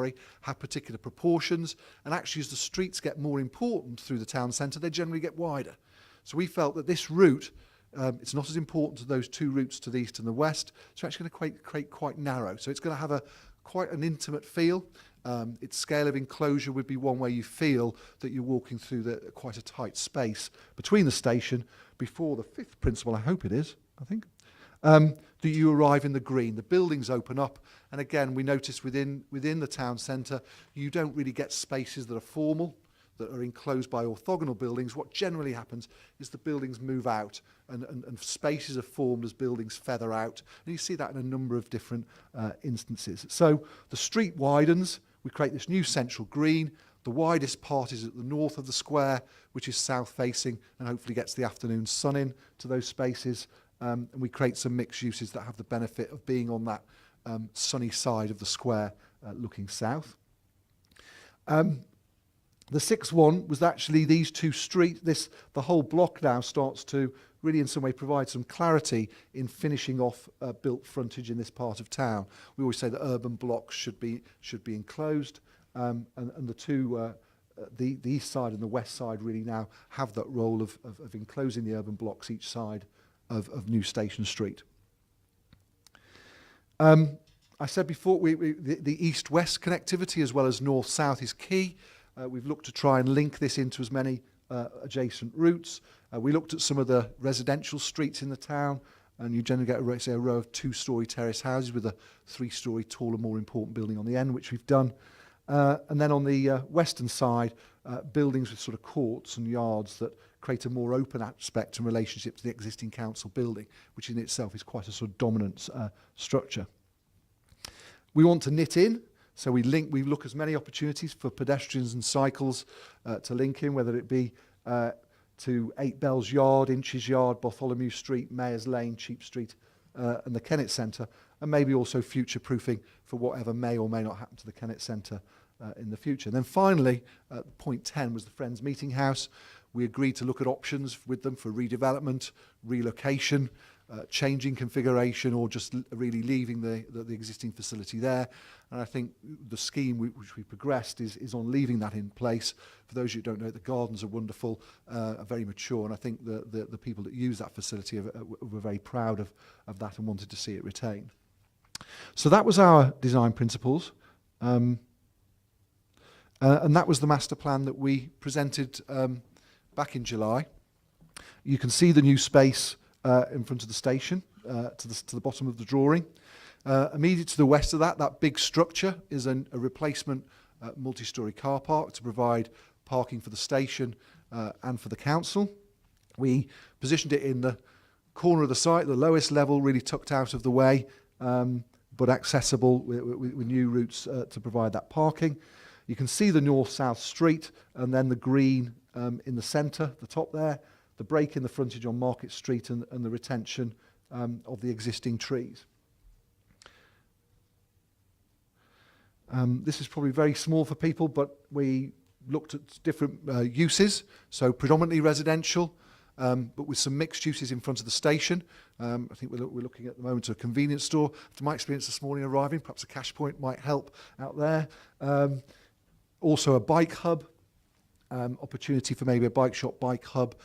have particular proportions, and actually as the streets get more important through the town centre, they generally get wider. So we felt that this route, it's not as important to those 2 routes to the east and the west, so it's actually going to create quite narrow. So it's going to have quite an intimate feel, Its scale of enclosure would be one where you feel that you're walking through quite a tight space between the station before the fifth principle, I hope it is, I think, that you arrive in the green. The buildings open up, and again, we notice within the town centre, you don't really get spaces that are formal, that are enclosed by orthogonal buildings. What generally happens is the buildings move out and spaces are formed as buildings feather out. And you see that in a number of different instances. So the street widens, we create this new central green. The widest part is at the north of the square, which is south facing and hopefully gets the afternoon sun in to those spaces. And we create some mixed uses that have the benefit of being on that sunny side of the square looking south. The sixth one was actually these two streets. The whole block now starts to really in some way provide some clarity in finishing off built frontage in this part of town. We always say that urban blocks should be enclosed, and the two, the east side and the west side really now have that role of enclosing the urban blocks each side of New Station Street. I said before, the east-west connectivity as well as north-south is key. We've looked to try and link this into as many adjacent routes. We looked at some of the residential streets in the town, and you generally get a row of two-storey terrace houses with a three-storey taller, more important building on the end, which we've done. And then on the western side, buildings with sort of courts and yards that create a more open aspect and relationship to the existing council building, which in itself is quite a sort of dominant structure. We want to knit in. So we look as many opportunities for pedestrians and cycles to link in, whether it be to 8 Bells Yard, Inches Yard, Bartholomew Street, Mayors Lane, Cheap Street, and the Kennet Centre, and maybe also future-proofing for whatever may or may not happen to the Kennet Centre in the future. And then finally, point 10 was the Friends Meeting House. We agreed to look at options with them for redevelopment, relocation, changing configuration, or just really leaving the existing facility there. And I think the scheme which we progressed is on leaving that in place. For those of you who don't know, the gardens are wonderful, are very mature, and I think the people that use that facility were very proud of that and wanted to see it retained. So that was our design principles. And that was the master plan that we presented back in July. You can see the new space in front of the station, to the bottom of the drawing. Immediate to the west of that big structure is a replacement multi-storey car park to provide parking for the station and for the council. We positioned it in the corner of the site, the lowest level, really tucked out of the way, but accessible with new routes to provide that parking. You can see the north-south street and then the green in the centre, the top there, the break in the frontage on Market Street and the retention of the existing trees. This is probably very small for people, but we looked at different uses, so predominantly residential, but with some mixed uses in front of the station. I think we're looking at the moment at a convenience store. From my experience this morning arriving, perhaps a cash point might help out there. Also a bike hub, opportunity for maybe a bike shop, bike hub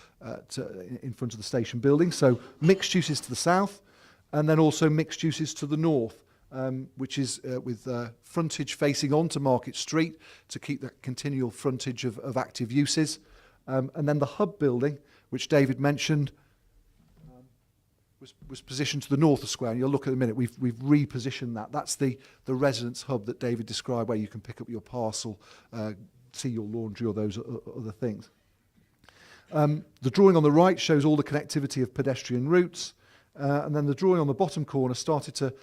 in front of the station building. So mixed uses to the south, and then also mixed uses to the north, which is with frontage facing onto Market Street to keep that continual frontage of active uses. And then the hub building, which David mentioned, was positioned to the north of the square. And you'll look at a minute, we've repositioned that. That's the residence hub that David described, where you can pick up your parcel, see your laundry or those other things. The drawing on the right shows all the connectivity of pedestrian routes. And then the drawing on the bottom corner started to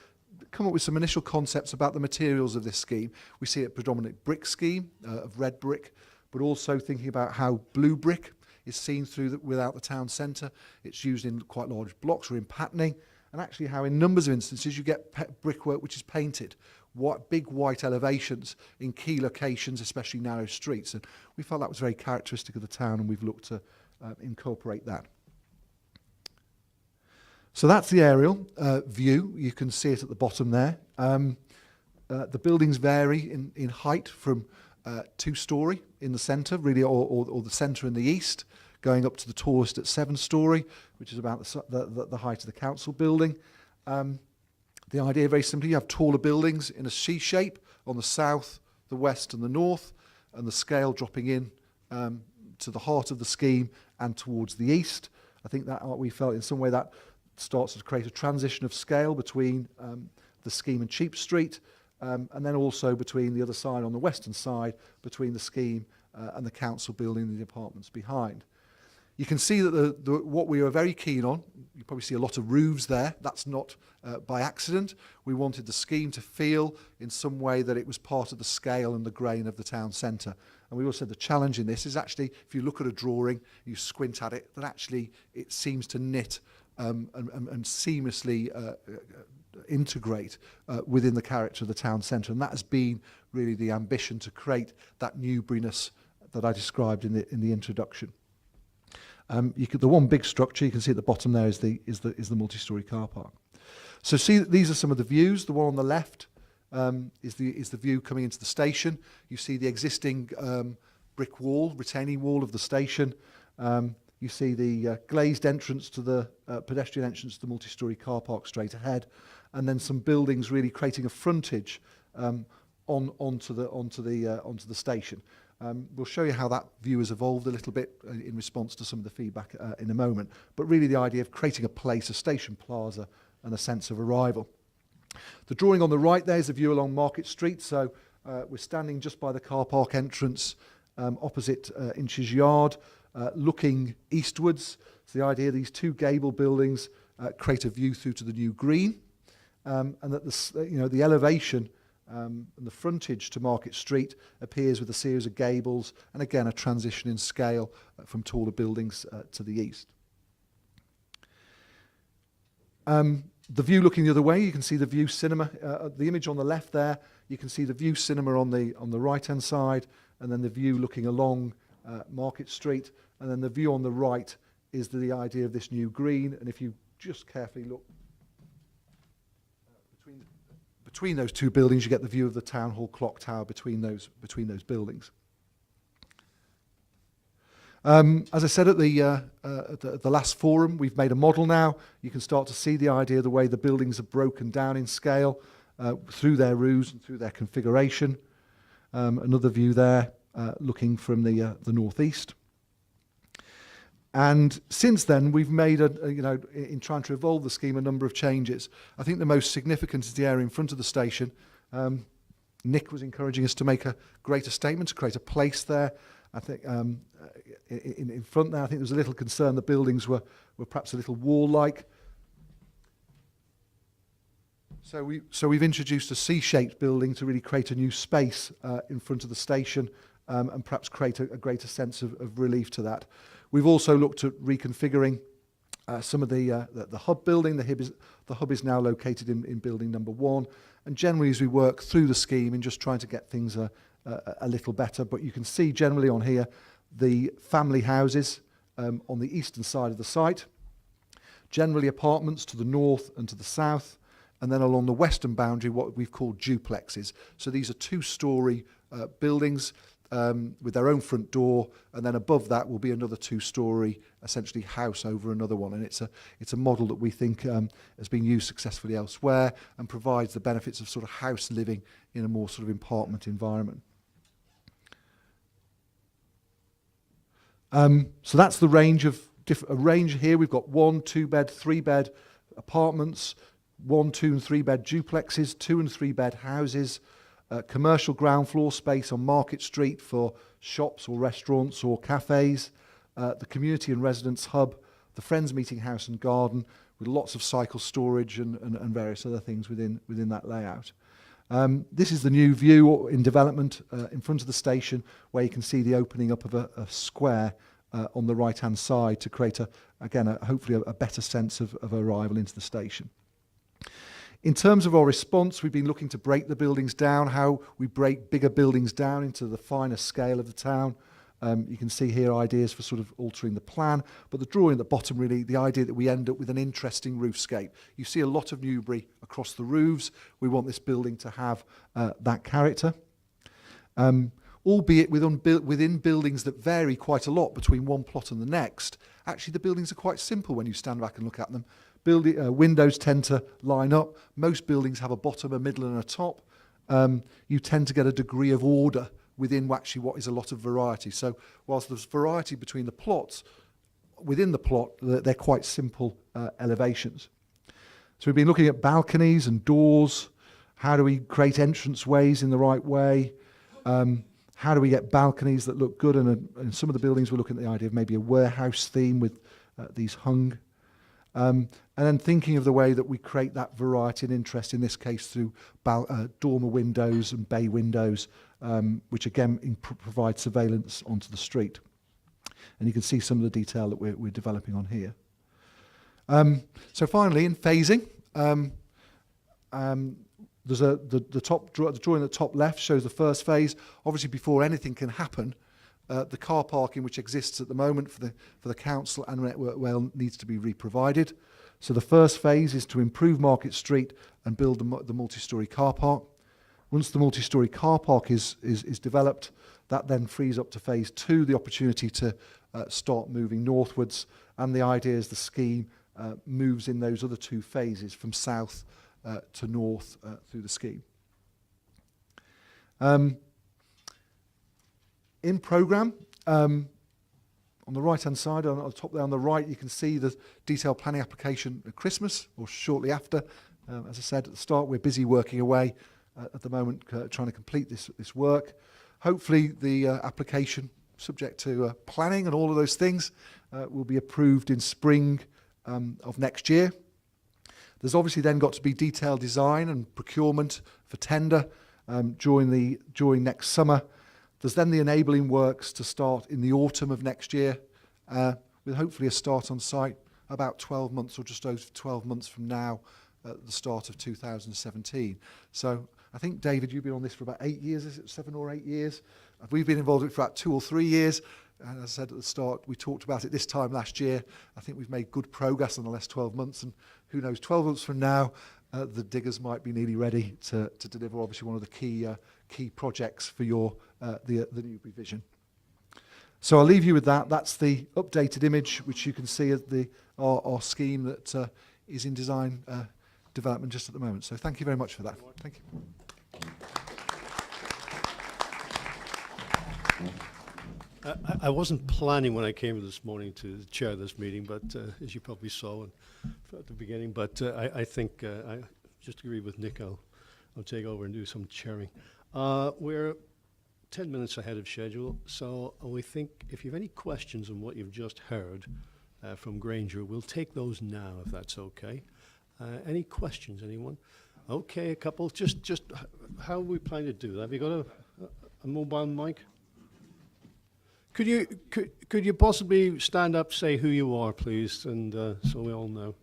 come up with some initial concepts about the materials of this scheme. We see a predominant brick scheme of red brick, but also thinking about how blue brick is seen without the town centre. It's used in quite large blocks or in patterning, and actually how in numbers of instances you get brickwork which is painted, big white elevations in key locations, especially narrow streets. And we felt that was very characteristic of the town, and we've looked to incorporate that. So that's the aerial view. You can see it at the bottom there. The buildings vary in height from 2-storey in the centre, really, or the centre in the east, going up to the tallest at 7-storey, which is about the height of the council building. The idea, very simply, you have taller buildings in a C shape on the south, the west and the north, and the scale dropping in to the heart of the scheme and towards the east. I think that we felt in some way that starts to create a transition of scale between the scheme and Cheap Street, and then also between the other side on the western side, between the scheme and the council building and the apartments behind. You can see that what we were very keen on, you probably see a lot of roofs there, that's not by accident. We wanted the scheme to feel in some way that it was part of the scale and the grain of the town centre. And we also said the challenge in this is actually, if you look at a drawing, you squint at it, that actually it seems to knit and seamlessly integrate within the character of the town centre. And that has been really the ambition, to create that Newburyness that I described in the introduction. The one big structure you can see at the bottom there is the multi-storey car park. So see, these are some of the views. The one on the left is the view coming into the station. You see the existing brick wall, retaining wall of the station. You see the glazed entrance to the pedestrian entrance to the multi-storey car park straight ahead, and then some buildings really creating a frontage onto the station. We'll show you how that view has evolved a little bit in response to some of the feedback in a moment. But really the idea of creating a place, a station plaza, and a sense of arrival. The drawing on the right there is a view along Market Street. So we're standing just by the car park entrance opposite Inches Yard, looking eastwards. So the idea these 2 gable buildings create a view through to the New Green, and that the elevation and the frontage to Market Street appears with a series of gables, and again a transition in scale from taller buildings to the east. The view looking the other way, you can see the View Cinema. The image on the left there, you can see the View Cinema on the right hand side, and then the view looking along Market Street, and then the view on the right is the idea of this New Green. And if you just carefully look between those 2 buildings, you get the view of the Town Hall clock tower between those buildings. As I said at the last forum, we've made a model now. You can start to see the idea of the way the buildings are broken down in scale through their roofs and through their configuration. Another view there looking from the northeast. And since then, we've made, in trying to evolve the scheme, a number of changes. I think the most significant is the area in front of the station. Nick was encouraging us to make a greater statement, to create a place there. I think in front there, I think there was a little concern the buildings were perhaps a little wall-like. So we've introduced a C-shaped building to really create a new space in front of the station, and perhaps create a greater sense of relief to that. We've also looked at reconfiguring some of the hub building. The hub is now located in building number 1. And generally, as we work through the scheme and just trying to get things a little better, but you can see generally on here the family houses on the eastern side of the site, generally apartments to the north and to the south, and then along the western boundary what we've called duplexes. So these are 2-storey buildings with their own front door, and then above that will be another 2-storey essentially house over another one. And it's a model that we think has been used successfully elsewhere and provides the benefits of sort of house living in a more sort of apartment environment. So that's the range of a range here. We've got 1, 2-bed, 3-bed apartments, 1, 2 and 3-bed duplexes, 2 and 3-bed houses, commercial ground floor space on Market Street for shops or restaurants or cafes, the community and residence hub, the Friends Meeting House and Garden, with lots of cycle storage and various other things within that layout. This is the new view in development in front of the station, where you can see the opening up of a square on the right-hand side to create, hopefully a better sense of arrival into the station. In terms of our response, we've been looking to break the buildings down, how we break bigger buildings down into the finer scale of the town. You can see here ideas for sort of altering the plan, but the drawing at the bottom really, the idea that we end up with an interesting roofscape. You see a lot of Newbury across the roofs. We want this building to have that character. Albeit within buildings that vary quite a lot between one plot and the next. Actually, the buildings are quite simple when you stand back and look at them. Windows tend to line up. Most buildings have a bottom, a middle and a top. you tend to get a degree of order within actually what is a lot of variety. So whilst there's variety between the plots, within the plot, they're quite simple elevations. So we've been looking at balconies and doors. How do we create entrance ways in the right way? How do we get balconies that look good? And in some of the buildings, we're looking at the idea of maybe a warehouse theme with these hung. And then thinking of the way that we create that variety and interest, in this case through dormer windows and bay windows, which again provide surveillance onto the street. And you can see some of the detail that we're developing on here. So finally, in phasing, there's the drawing at the top left shows the first phase. Obviously, before anything can happen, the car parking which exists at the moment for the council and Network Rail needs to be re-provided. So the first phase is to improve Market Street and build the multi-storey car park. Once the multi-storey car park is developed, that then frees up to phase 2 the opportunity to start moving northwards, and the idea is the scheme moves in those other 2 phases from south to north through the scheme. In programme, on the right-hand side, on the top there on the right, you can see the detailed planning application at Christmas, or shortly after. As I said at the start, we're busy working away at the moment, trying to complete this work. Hopefully the application, subject to planning and all of those things, will be approved in spring of next year. There's obviously then got to be detailed design and procurement for tender during next summer. There's then the enabling works to start in the autumn of next year, with hopefully a start on site about 12 months or just over 12 months from now at the start of 2017. So I think, David, you've been on this for about 8 years, is it 7 or 8 years? We've been involved in it for about 2 or 3 years. And as I said at the start, we talked about it this time last year. I think we've made good progress in the last 12 months. And who knows, 12 months from now, the diggers might be nearly ready to deliver, obviously, one of the key projects for the Newbury vision. So I'll leave you with that. That's the updated image, which you can see of our scheme that is in design development just at the moment. So thank you very much for that. Thank you. I wasn't planning when I came this morning to chair this meeting, but as you probably saw at the beginning, but I think I just agree with Nick. I'll take over and do some chairing. We're 10 minutes ahead of schedule, so we think if you have any questions on what you've just heard from Grainger, we'll take those now, if that's okay. Any questions, anyone? Okay, a couple. Just how are we planning to do that? Have you got a mobile mic? Could you possibly stand up, say who you are, please, and so we all know.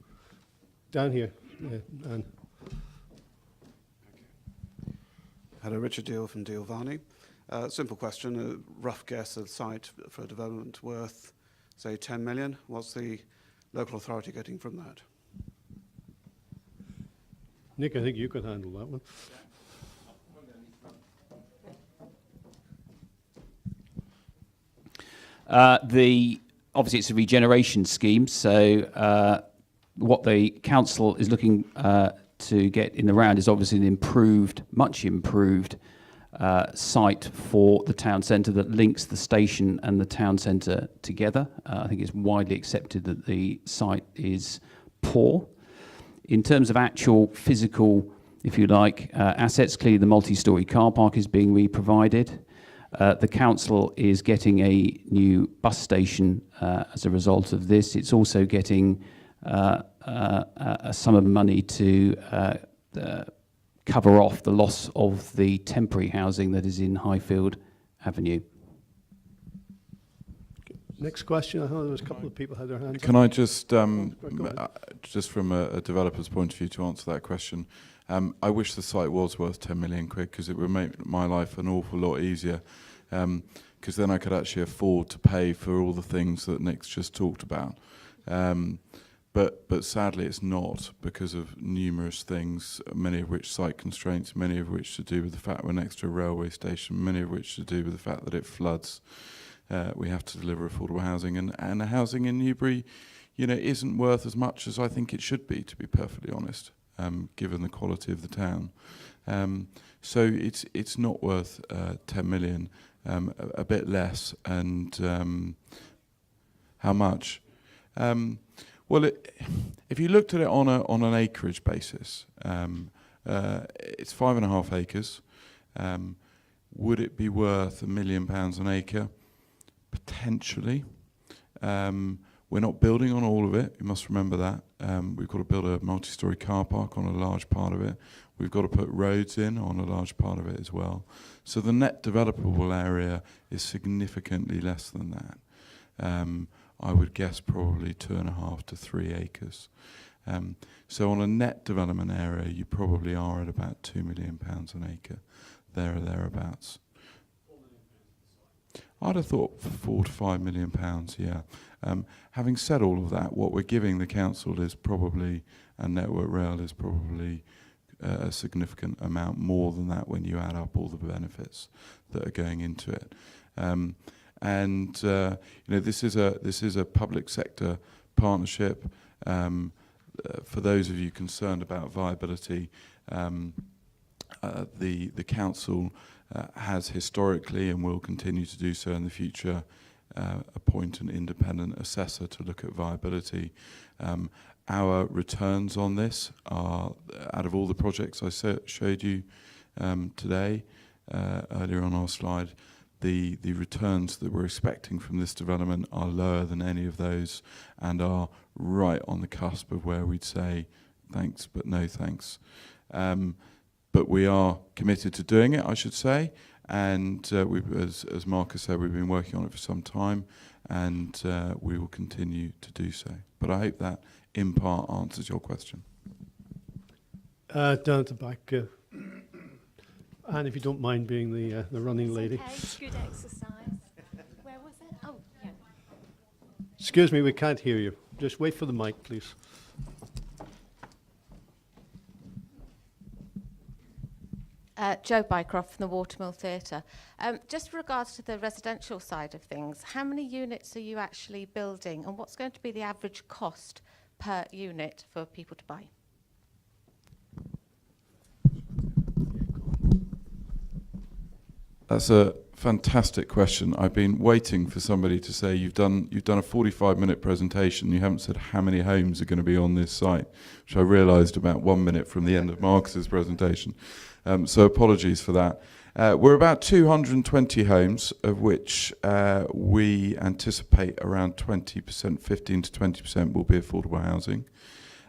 Down here. Yeah, and Hello, Richard Deal from Deal Varney. Simple question, a rough guess of the site for development worth, say, 10 million. What's the local authority getting from that? Nick, I think you can handle that one. Obviously it's a regeneration scheme, so what the council is looking to get in the round is obviously an much improved site for the town centre that links the station and the town centre together. I think it's widely accepted that the site is poor. In terms of actual physical, if you like, assets, clearly the multi-storey car park is being re-provided. The council is getting a new bus station as a result of this. It's also getting a sum of money to cover off the loss of the temporary housing that is in Highfield Avenue. Next question. I know there was a couple of people had their hands up. Can I just, just from a developer's point of view, to answer that question, I wish the site was worth 10 million quid, because it would make my life an awful lot easier, because then I could actually afford to pay for all the things that Nick's just talked about. But sadly it's not, because of numerous things, many of which site constraints, many of which to do with the fact we're next to a railway station, many of which to do with the fact that it floods. We have to deliver affordable housing, and the housing in Newbury, isn't worth as much as I think it should be, to be perfectly honest. given the quality of the town. So it's not worth 10 million, a bit less. And how much? Well, if you looked at it on an acreage basis, it's 5.5 acres. Would it be worth £1 million an acre? Potentially. We're not building on all of it, you must remember that. We've got to build a multi-storey car park on a large part of it. We've got to put roads in on a large part of it as well. So the net developable area is significantly less than that. I would guess probably 2.5 to 3 acres. So on a net development area, you probably are at about £2 million an acre, there or thereabouts. I'd have thought £4 to £5 million, yeah. Having said all of that, what we're giving the council is probably, and Network Rail is probably a significant amount more than that when you add up all the benefits that are going into it. This is a public sector partnership. For those of you concerned about viability, the council has historically and will continue to do so in the future appoint an independent assessor to look at viability. Our returns on this are, out of all the projects I showed you today, earlier on our slide, the returns that we're expecting from this development are lower than any of those and are right on the cusp of where we'd say thanks but no thanks. But we are committed to doing it, I should say, and as Marcus said, we've been working on it for some time, and we will continue to do so. But I hope that in part answers your question. Down at the back, Anne, if you don't mind being the running lady. Okay, good exercise. Where was it? Oh, yeah. Excuse me, we can't hear you. Just wait for the mic, please. Jo Bycroft from the Watermill Theatre. Just with regards to the residential side of things, how many units are you actually building, and what's going to be the average cost per unit for people to buy? That's a fantastic question. I've been waiting for somebody to say you've done a 45-minute presentation. You haven't said how many homes are going to be on this site, which I realised about 1 minute from the end of Marcus's presentation. So apologies for that. We're about 220 homes, of which we anticipate around 20%, 15 to 20% will be affordable housing.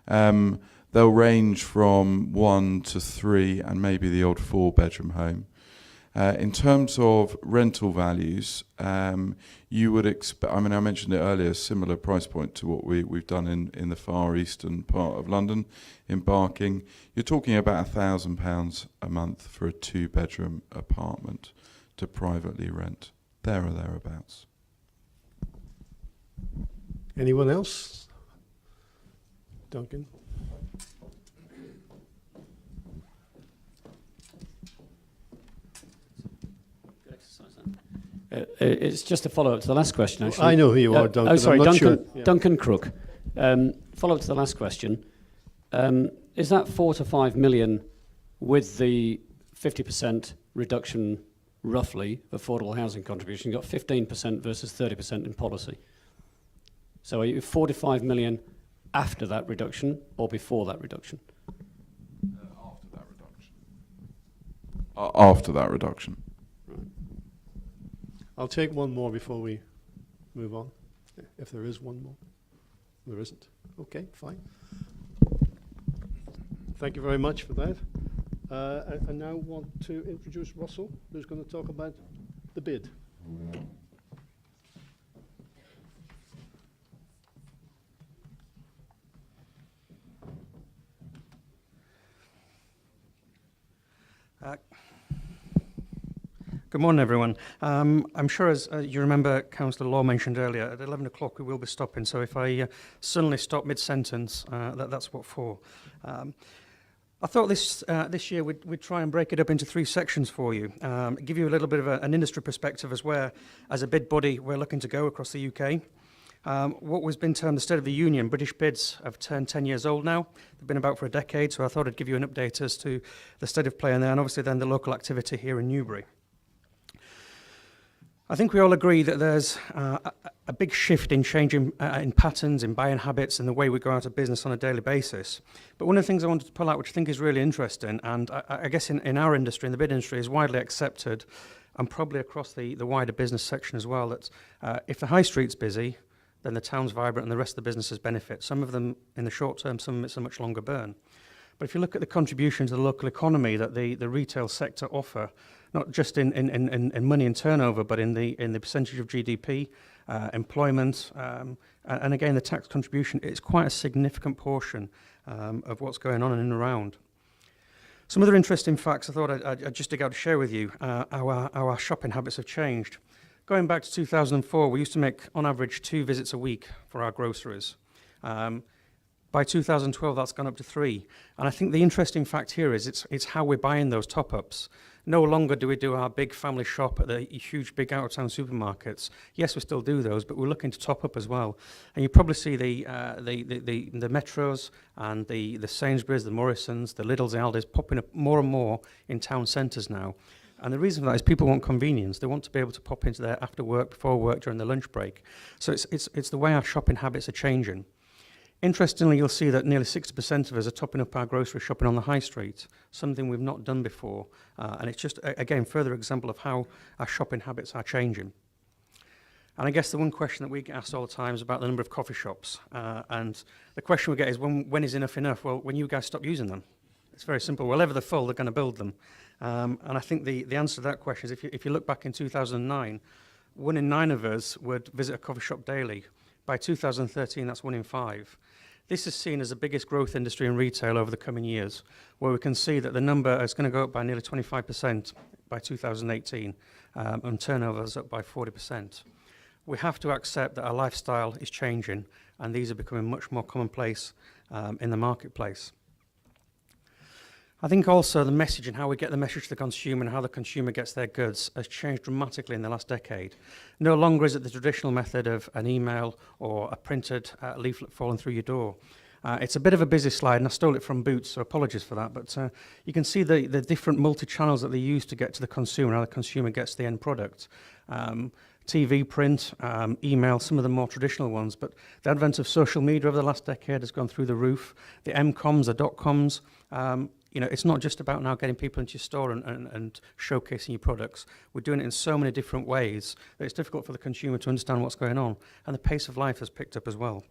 They'll range from 1 to 3 and maybe the odd 4-bedroom home. In terms of rental values, you would expect, I mean, I mentioned it earlier, similar price point to what we've done in the far eastern part of London, in Barking. You're talking about £1,000 a month for a 2-bedroom apartment to privately rent, there or thereabouts. Anyone else? Duncan? It's just a follow-up to the last question, actually. I know who you are, Duncan. Oh, sorry, I'm not Duncan, sure. Yeah. Duncan Crook. Follow-up to the last question. Is that 4 to 5 million with the 50% reduction, roughly, of affordable housing contribution? You've got 15% versus 30% in policy. So are you 4 to 5 million after that reduction or before that reduction? After that reduction. After that reduction. I'll take one more before we move on, if there is one more. There isn't. Okay, fine. Thank you very much for that. I now want to introduce Russell, who's going to talk about the bid. Good morning, everyone. I'm sure, as you remember, Councillor Law mentioned earlier, at 11 o'clock we will be stopping, so if I suddenly stop mid-sentence, that's what for. I thought this year we'd try and break it up into 3 sections for you, give you a little bit of an industry perspective as a bid body, we're looking to go across the UK. What was been termed the State of the Union, British bids have turned 10 years old now. They've been about for a decade, so I thought I'd give you an update as to the state of play in there, and obviously then the local activity here in Newbury. I think we all agree that there's a big shift in changing in patterns, in buying habits, and the way we go out of business on a daily basis. But one of the things I wanted to pull out, which I think is really interesting, and I guess in our industry, in the bid industry, is widely accepted, and probably across the wider business section as well, that if the high street's busy, then the town's vibrant and the rest of the businesses benefit. Some of them in the short term, some of it's a much longer burn. But if you look at the contribution to the local economy that the retail sector offer, not just in money and turnover, but in the percentage of GDP, employment, and again the tax contribution, it's quite a significant portion of what's going on in and around. Some other interesting facts I thought I'd just dig out to share with you. Our shopping habits have changed. Going back to 2004, we used to make on average 2 visits a week for our groceries. By 2012, that's gone up to 3. And I think the interesting fact here is it's how we're buying those top-ups. No longer do we do our big family shop at the huge, big out-of-town supermarkets. Yes, we still do those, but we're looking to top up as well. And you probably see the Metros and the Sainsbury's, the Morrisons, the Lidls, the Aldi's popping up more and more in town centres now. And the reason for that is people want convenience. They want to be able to pop into there after work, before work, during the lunch break. So it's the way our shopping habits are changing. Interestingly, you'll see that nearly 60% of us are topping up our grocery shopping on the high street, something we've not done before. And it's just, again, further example of how our shopping habits are changing. And I guess the one question that we get asked all the time is about the number of coffee shops. And the question we get is, when is enough enough? Well, when you guys stop using them. It's very simple. Whenever they're full, they're going to build them. And I think the answer to that question is, if you look back in 2009, 1 in 9 of us would visit a coffee shop daily. By 2013, that's 1 in 5. This is seen as the biggest growth industry in retail over the coming years, where we can see that the number is going to go up by nearly 25% by 2018, and turnover is up by 40%. We have to accept that our lifestyle is changing, and these are becoming much more commonplace in the marketplace. I think also the message and how we get the message to the consumer and how the consumer gets their goods has changed dramatically in the last decade. No longer is it the traditional method of an email or a printed leaflet falling through your door. It's a bit of a busy slide, and I stole it from Boots, so apologies for that, but you can see the different multi-channels that they use to get to the consumer, how the consumer gets the end product. TV, print, email, some of the more traditional ones, but the advent of social media over the last decade has gone through the roof. The M-coms, the dot-coms, it's not just about now getting people into your store and showcasing your products. We're doing it in so many different ways that it's difficult for the consumer to understand what's going on, and the pace of life has picked up as well.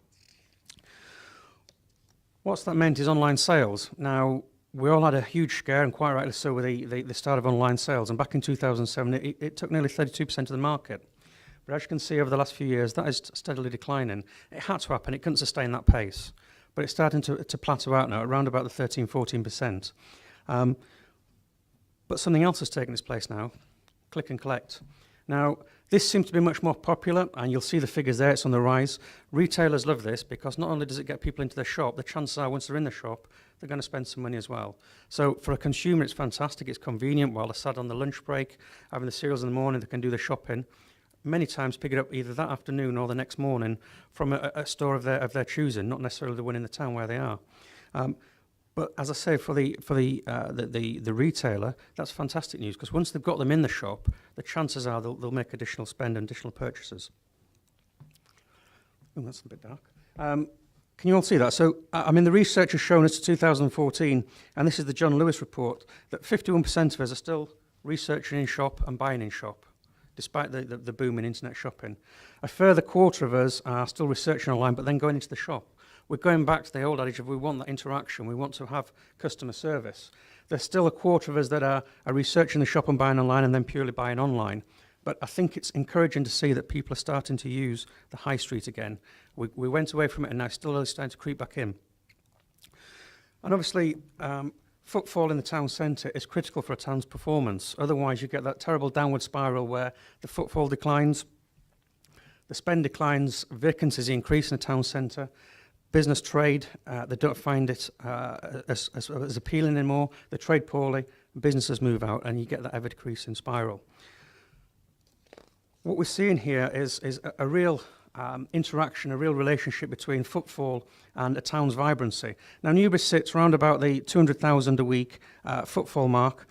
What's that meant is online sales. Now, we all had a huge scare, and quite rightly so, with the start of online sales, and back in 2007, it took nearly 32% of the market. But as you can see over the last few years, that is steadily declining. It had to happen, it couldn't sustain that pace. But it's starting to plateau out now, around about the 13-14%. But something else has taken its place now, click and collect. Now, this seems to be much more popular, and you'll see the figures there, it's on the rise. Retailers love this because not only does it get people into their shop, the chances are once they're in the shop, they're going to spend some money as well. So for a consumer, it's fantastic, it's convenient. While they're sat on the lunch break, having the cereals in the morning, they can do the shopping. Many times pick it up either that afternoon or the next morning from a store of their choosing, not necessarily the one in the town where they are. But as I say, for the retailer, that's fantastic news, because once they've got them in the shop, the chances are they'll make additional spend and additional purchases. Oh, that's a bit dark. Can you all see that? So, the research has shown us to 2014, and this is the John Lewis report, that 51% of us are still researching in shop and buying in shop, despite the boom in internet shopping. A further quarter of us are still researching online, but then going into the shop. We're going back to the old adage of we want that interaction, we want to have customer service. There's still a quarter of us that are researching the shop and buying online and then purely buying online. But I think it's encouraging to see that people are starting to use the high street again. We went away from it, and now it's still really starting to creep back in. And obviously, footfall in the town centre is critical for a town's performance. Otherwise, you get that terrible downward spiral where the footfall declines, the spend declines, vacancies increase in the town centre, business trade, they don't find it as appealing anymore, they trade poorly, businesses move out, and you get that ever-decreasing spiral. What we're seeing here is a real interaction, a real relationship between footfall and a town's vibrancy. Now, Newbury sits around about the 200,000 a week footfall mark,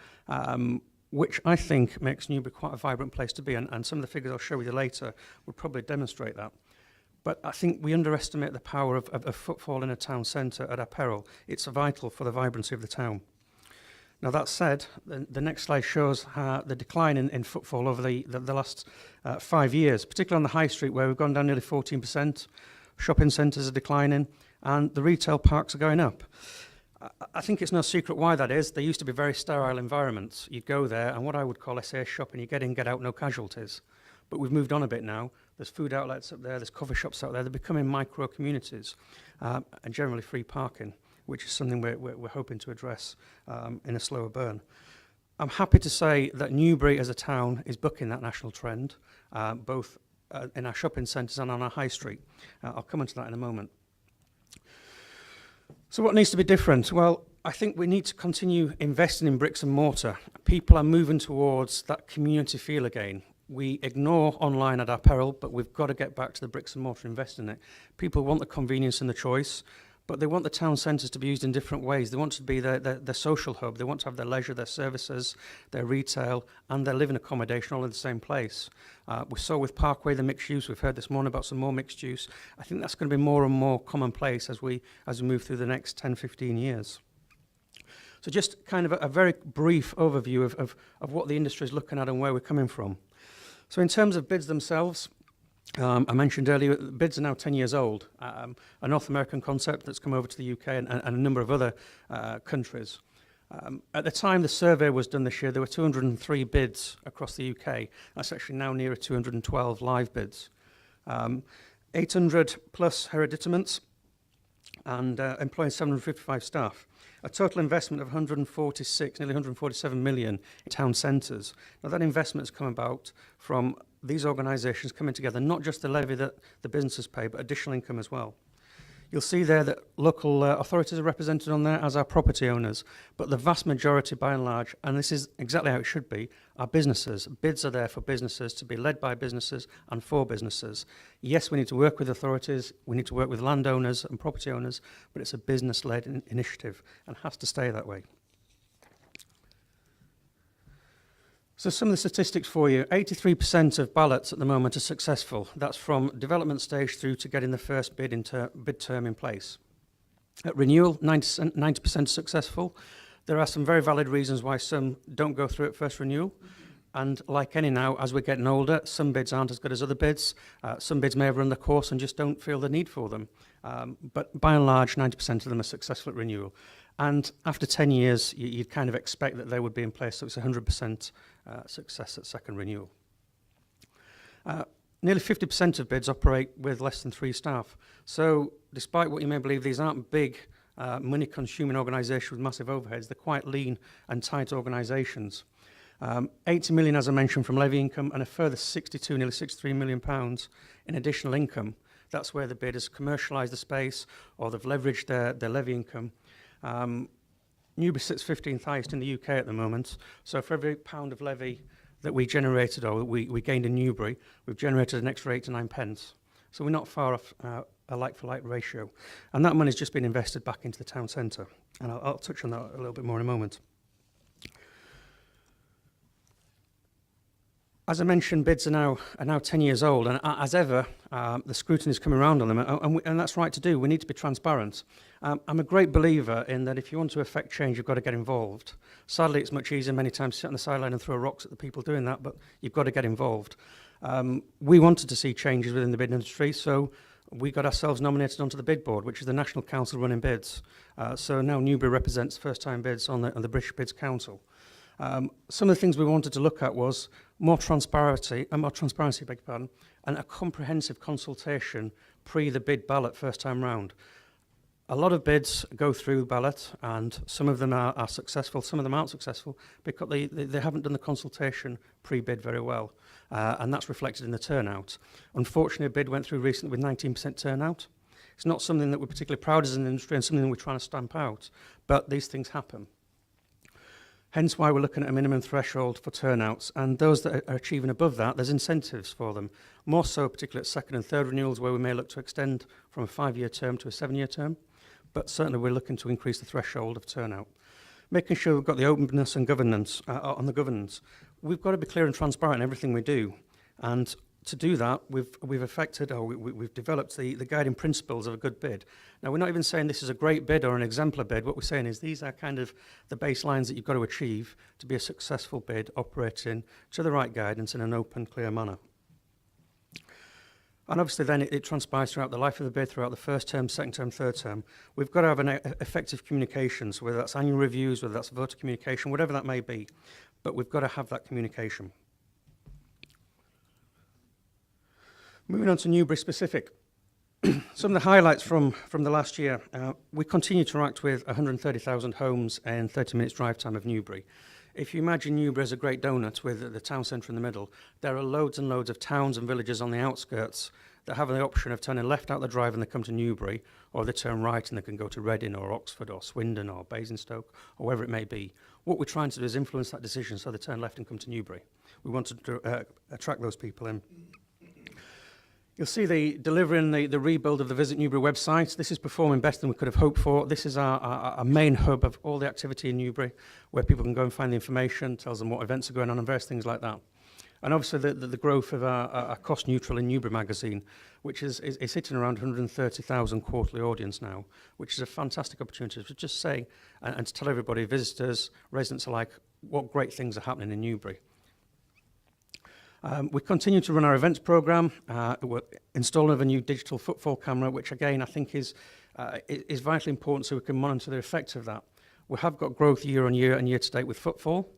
which I think makes Newbury quite a vibrant place to be, and some of the figures I'll show you later would probably demonstrate that. But I think we underestimate the power of footfall in a town centre at our peril. It's vital for the vibrancy of the town. Now, that said, the next slide shows the decline in footfall over the last 5 years, particularly on the high street, where we've gone down nearly 14%. Shopping centres are declining, and the retail parks are going up. I think it's no secret why that is. They used to be very sterile environments. You'd go there, and what I would call SAS shopping, you get in, get out, no casualties. But we've moved on a bit now. There's food outlets up there, there's coffee shops out there. They're becoming micro-communities, and generally free parking, which is something we're hoping to address in a slower burn. I'm happy to say that Newbury as a town is bucking that national trend, both in our shopping centres and on our high street. I'll come into that in a moment. So what needs to be different? Well, I think we need to continue investing in bricks and mortar. People are moving towards that community feel again. We ignore online at our peril, but we've got to get back to the bricks and mortar, invest in it. People want the convenience and the choice, but they want the town centres to be used in different ways. They want to be their social hub. They want to have their leisure, their services, their retail, and their living accommodation all in the same place. We saw with Parkway the mixed use. We've heard this morning about some more mixed use. I think that's going to be more and more commonplace as we move through the next 10, 15 years. So just kind of a very brief overview of what the industry is looking at and where we're coming from. So in terms of bids themselves, I mentioned earlier, bids are now 10 years old, a North American concept that's come over to the UK and a number of other countries. At the time the survey was done this year, there were 203 bids across the UK. That's actually now nearer 212 live bids. 800 plus hereditaments and employing 755 staff. A total investment of 146, nearly 147 million in town centres. Now that investment has come about from these organisations coming together, not just the levy that the businesses pay, but additional income as well. You'll see there that local authorities are represented on there, as are property owners, but the vast majority, by and large, and this is exactly how it should be, are businesses. Bids are there for businesses, to be led by businesses and for businesses. Yes, we need to work with authorities, we need to work with landowners and property owners, but it's a business-led initiative and has to stay that way. So some of the statistics for you. 83% of ballots at the moment are successful. That's from development stage through to getting the first bid term in place. At renewal, 90% successful. There are some very valid reasons why some don't go through at first renewal. And like any now, as we're getting older, some bids aren't as good as other bids. Some bids may have run the course and just don't feel the need for them. But by and large, 90% of them are successful at renewal. And after 10 years, you'd kind of expect that they would be in place, so it's 100% success at second renewal. Nearly 50% of bids operate with less than 3 staff. So despite what you may believe, these aren't big, money-consuming organisations with massive overheads. They're quite lean and tight organisations. 80 million, as I mentioned, from levy income, and a further 62, nearly 63 million pounds in additional income. That's where the bidders commercialise the space, or they've leveraged their levy income. Newbury sits 15th highest in the UK at the moment, so for every pound of levy that we generated, or we gained in Newbury, we've generated an extra 8 to 9 pence. So we're not far off a like-for-like ratio. And that money's just been invested back into the town centre. And I'll touch on that a little bit more in a moment. As I mentioned, bids are now 10 years old, and as ever, the scrutiny is coming around on them, and that's right to do. We need to be transparent. I'm a great believer in that if you want to affect change, you've got to get involved. Sadly, it's much easier many times to sit on the sideline and throw rocks at the people doing that, but you've got to get involved. We wanted to see changes within the bid industry, so we got ourselves nominated onto the bid board, which is the National Council running bids. So now Newbury represents first-time bids on the British Bids Council. Some of the things we wanted to look at was more transparency, beg your pardon, and a comprehensive consultation pre the bid ballot first time round. A lot of bids go through ballot, and some of them are successful, some of them aren't successful because they haven't done the consultation pre-bid very well, and that's reflected in the turnout. Unfortunately, a bid went through recently with 19% turnout. It's not something that we're particularly proud as an industry and something that we're trying to stamp out, but these things happen. Hence why we're looking at a minimum threshold for turnouts, and those that are achieving above that, there's incentives for them. More so, particularly at second and third renewals, where we may look to extend from a 5-year term to a 7-year term. But certainly we're looking to increase the threshold of turnout. Making sure we've got the openness and governance on the governance. We've got to be clear and transparent in everything we do. And to do that, we've developed the guiding principles of a good bid. Now, we're not even saying this is a great bid or an exemplar bid. What we're saying is these are kind of the baselines that you've got to achieve to be a successful bid operating to the right guidance in an open, clear manner. And obviously then it transpires throughout the life of the bid, throughout the first term, second term, third term. We've got to have an effective communication, so whether that's annual reviews, whether that's voter communication, whatever that may be. But we've got to have that communication. Moving on to Newbury specific. Some of the highlights from the last year. We continue to interact with 130,000 homes and 30 minutes drive time of Newbury. If you imagine Newbury as a great donut with the town centre in the middle, there are loads and loads of towns and villages on the outskirts that have the option of turning left out the drive and they come to Newbury, or they turn right and they can go to Reading or Oxford or Swindon or Basingstoke or wherever it may be. What we're trying to do is influence that decision so they turn left and come to Newbury. We want to attract those people in. You'll see delivering the rebuild of the Visit Newbury website. This is performing better than we could have hoped for. This is our main hub of all the activity in Newbury, where people can go and find the information, tells them what events are going on and various things like that. And obviously the growth of our cost neutral in Newbury magazine, which is hitting around 130,000 quarterly audience now, which is a fantastic opportunity to just say and to tell everybody, visitors, residents alike, what great things are happening in Newbury. We continue to run our events programme. We're installing a new digital footfall camera, which again I think is vitally important so we can monitor the effect of that. We have got growth year on year and year to date with footfall,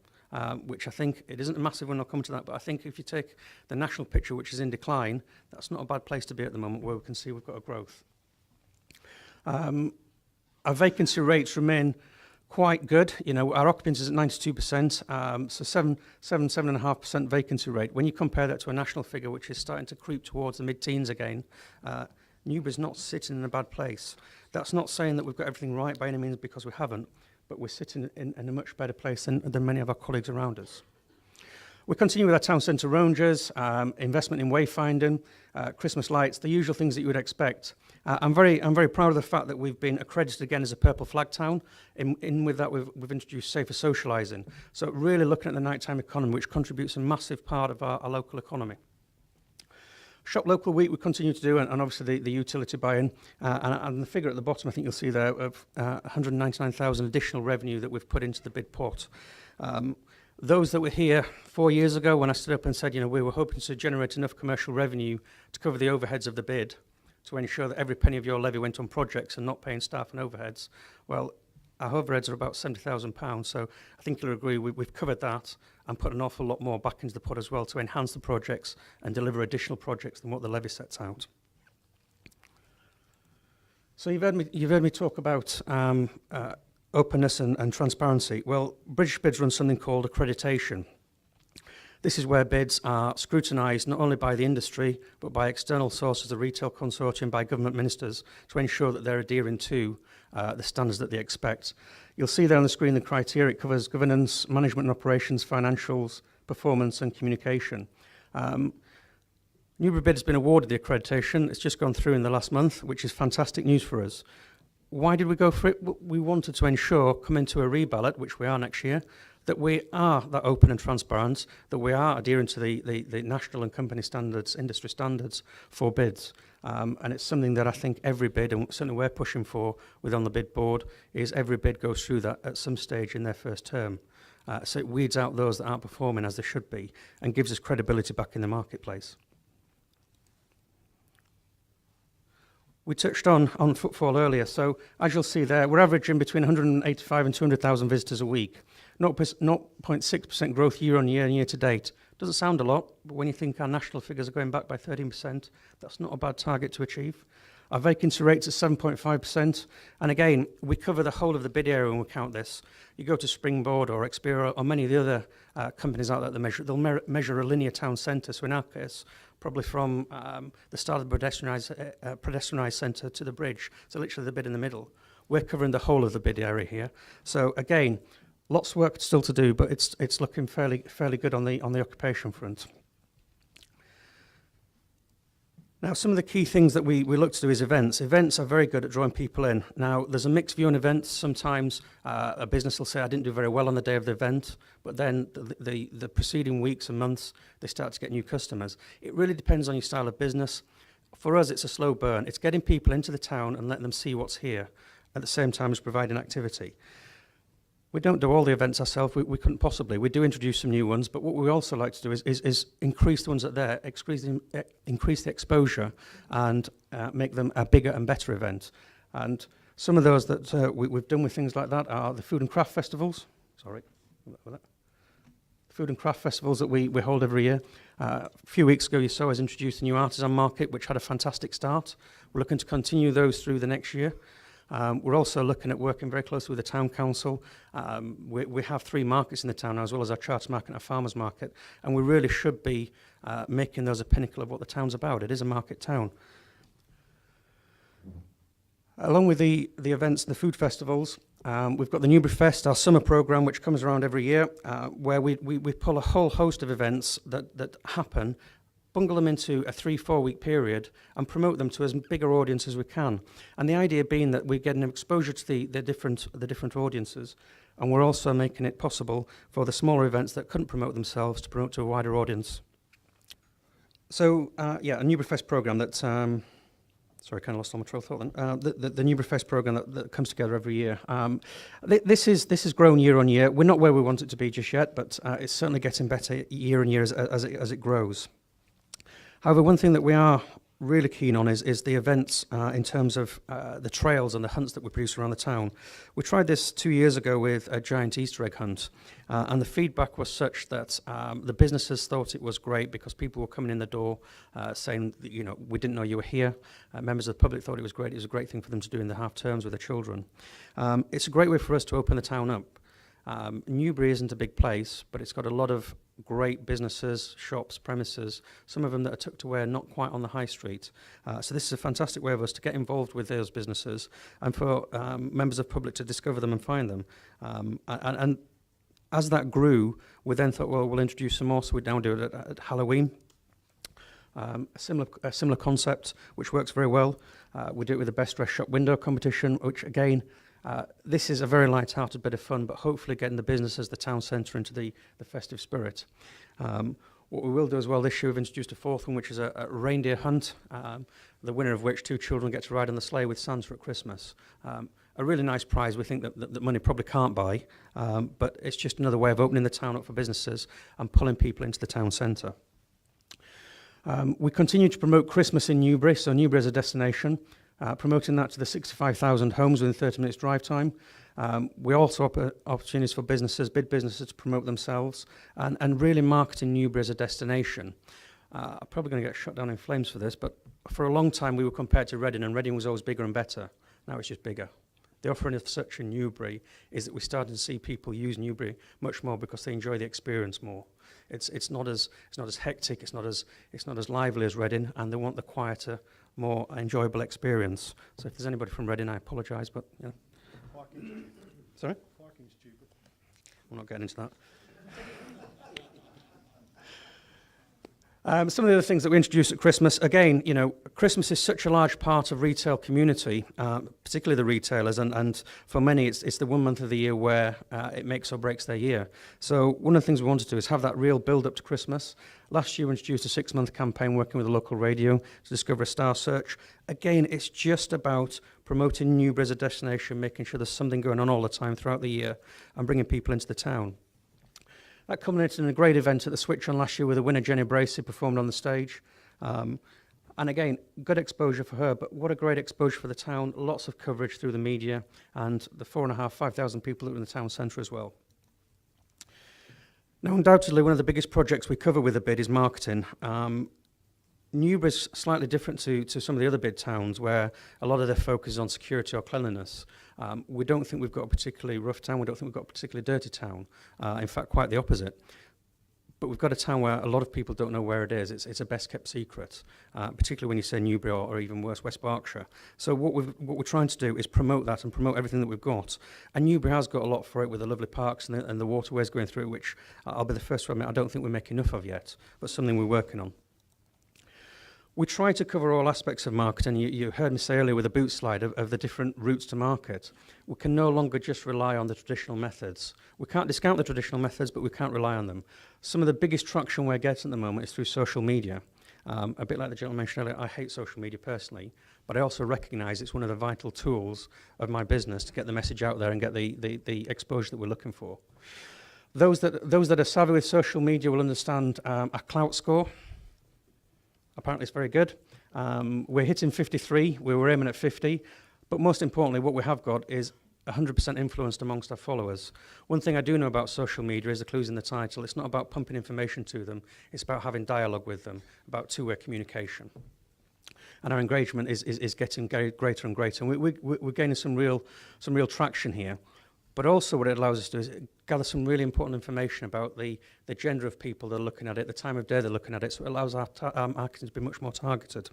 which I think it isn't a massive one, I'll come to that, but I think if you take the national picture, which is in decline, that's not a bad place to be at the moment, where we can see we've got a growth. Our vacancy rates remain quite good. You know, our occupancy is at 92%, so 7.5% vacancy rate. When you compare that to a national figure, which is starting to creep towards the mid-teens again, Newbury's not sitting in a bad place. That's not saying that we've got everything right by any means, because we haven't, but we're sitting in a much better place than many of our colleagues around us. We continue with our town centre ranges, investment in wayfinding, Christmas lights, the usual things that you would expect. I'm very proud of the fact that we've been accredited again as a Purple Flag town. In with that, we've introduced safer socialising. So really looking at the nighttime economy, which contributes a massive part of our local economy. Shop Local Week we continue to do, and obviously the utility buy-in. And the figure at the bottom, I think you'll see there, of 199,000 additional revenue that we've put into the bid pot. Those that were here 4 years ago when I stood up and said, you know, we were hoping to generate enough commercial revenue to cover the overheads of the bid, to ensure that every penny of your levy went on projects and not paying staff and overheads. Well, our overheads are about £70,000, so I think you'll agree we've covered that and put an awful lot more back into the pot as well to enhance the projects and deliver additional projects than what the levy sets out. So you've heard me talk about openness and transparency. Well, British Bids run something called accreditation. This is where bids are scrutinised not only by the industry, but by external sources, the retail consortium, by government ministers, to ensure that they're adhering to the standards that they expect. You'll see there on the screen the criteria. It covers governance, management and operations, financials, performance and communication. Newbury Bid has been awarded the accreditation. It's just gone through in the last month, which is fantastic news for us. Why did we go for it? We wanted to ensure, coming to a reballot, which we are next year, that we are that open and transparent, that we are adhering to the national and company standards, industry standards for bids. And it's something that I think every bid, and certainly we're pushing for with on the bid board, is every bid goes through that at some stage in their first term. So it weeds out those that aren't performing as they should be and gives us credibility back in the marketplace. We touched on footfall earlier, so as you'll see there, we're averaging between 185 and 200,000 visitors a week. 0.6% growth year on year and year to date. Doesn't sound a lot, but when you think our national figures are going back by 13%, that's not a bad target to achieve. Our vacancy rate's at 7.5%, and again, we cover the whole of the bid area when we count this. You go to Springboard or Experior or many of the other companies out there that they'll measure a linear town centre, so in our case, probably from the start of the pedestrianised centre to the bridge, so literally the bid in the middle. We're covering the whole of the bid area here. So again, Lots of work still to do, but it's looking fairly good on the occupation front. Now, some of the key things that we look to do is events. Events are very good at drawing people in. Now, there's a mixed view on events. Sometimes a business will say, I didn't do very well on the day of the event, but then the preceding weeks and months, they start to get new customers. It really depends on your style of business. For us, it's a slow burn. It's getting people into the town and letting them see what's here, at the same time as providing activity. We don't do all the events ourselves. We couldn't possibly. We do introduce some new ones, but what we also like to do is increase the ones that are there, increase the exposure, and make them a bigger and better event. And some of those that we've done with things like that are the food and craft festivals. Sorry. Food and craft festivals that we hold every year. A few weeks ago, you saw us introduce the new artisan market, which had a fantastic start. We're looking to continue those through the next year. We're also looking at working very closely with the town council. We have 3 markets in the town, as well as our charter market and our farmers market, and we really should be making those a pinnacle of what the town's about. It is a market town. Along with the events and the food festivals, we've got the Newbury Fest, our summer programme, which comes around every year, where we pull a whole host of events that happen, bundle them into a 3-4 week period and promote them to as big an audience as we can. And the idea being that we're getting exposure to the different audiences, and we're also making it possible for the smaller events that couldn't promote themselves to promote to a wider audience. So, a Newbury Fest programme that, sorry, kind of lost all my trail of thought then. The Newbury Fest programme that comes together every year. This has grown year on year. We're not where we want it to be just yet, but it's certainly getting better year on year as it grows. However, one thing that we are really keen on is the events in terms of the trails and the hunts that we produce around the town. We tried this 2 years ago with a giant Easter egg hunt, and the feedback was such that the businesses thought it was great because people were coming in the door saying, we didn't know you were here. Members of the public thought it was great. It was a great thing for them to do in the half terms with their children. It's a great way for us to open the town up. Newbury isn't a big place, but it's got a lot of great businesses, shops, premises, some of them that are tucked away, not quite on the high street. So this is a fantastic way of us to get involved with those businesses and for members of the public to discover them and find them. And as that grew, we then thought, well, we'll introduce some more, so we now do it at Halloween. A similar concept, which works very well. We do it with the Best Dressed Shop Window competition, which again, this is a very light-hearted bit of fun, but hopefully getting the businesses, the town centre, into the festive spirit. What we will do as well this year, we've introduced a 4th one, which is a reindeer hunt, the winner of which 2 children get to ride on the sleigh with Santa at Christmas. A really nice prize we think that money probably can't buy, but it's just another way of opening the town up for businesses and pulling people into the town centre. We continue to promote Christmas in Newbury, so Newbury as a destination. Promoting that to the 65,000 homes within 30 minutes drive time. We also offer opportunities for businesses, bid businesses to promote themselves and really marketing Newbury as a destination. I'm probably going to get shot down in flames for this, but for a long time we were compared to Reading, and Reading was always bigger and better. Now it's just bigger. The offering of such in Newbury is that we're starting to see people use Newbury much more because they enjoy the experience more. It's not as hectic, it's not as lively as Reading, and they want the quieter, more enjoyable experience. So if there's anybody from Reading, I apologise, but Parking. Sorry? Parking's stupid. I'm not getting into that. Some of the other things that we introduced at Christmas, again, Christmas is such a large part of retail community, particularly the retailers, and for many it's the 1 month of the year where it makes or breaks their year. So one of the things we wanted to do is have that real build-up to Christmas. Last year we introduced a 6-month campaign working with a local radio to discover a star search. Again, it's just about promoting Newbury as a destination, making sure there's something going on all the time throughout the year and bringing people into the town. That culminated in a great event at the Switch on last year with the winner, Jenny Bracey, performed on the stage. And again, good exposure for her, but what a great exposure for the town. Lots of coverage through the media and the 5,000 people that were in the town centre as well. Now, undoubtedly, one of the biggest projects we cover with the bid is marketing. Newbury's slightly different to some of the other bid towns where a lot of their focus is on security or cleanliness. We don't think we've got a particularly rough town. We don't think we've got a particularly dirty town. In fact, quite the opposite. but we've got a town where a lot of people don't know where it is. It's a best kept secret, particularly when you say Newbury or even worse, West Berkshire. So what we're trying to do is promote that and promote everything that we've got. And Newbury has got a lot for it with the lovely parks and the waterways going through it, which I'll be the first to admit I don't think we make enough of yet, but something we're working on. We try to cover all aspects of marketing. You heard me say earlier with the boot slide of the different routes to market. We can no longer just rely on the traditional methods. We can't discount the traditional methods, but we can't rely on them. Some of the biggest traction we're getting at the moment is through social media. A bit like the gentleman mentioned earlier, I hate social media personally, but I also recognise it's one of the vital tools of my business to get the message out there and get the exposure that we're looking for. Those that are savvy with social media will understand a clout score. Apparently it's very good. We're hitting 53, we were aiming at 50, but most importantly what we have got is 100% influenced amongst our followers. One thing I do know about social media is the clues in the title. It's not about pumping information to them, it's about having dialogue with them, about two-way communication. And our engagement is getting greater and greater, and we're gaining some real traction here. But also what it allows us to do is gather some really important information about the gender of people that are looking at it, the time of day they're looking at it, so it allows our marketing to be much more targeted.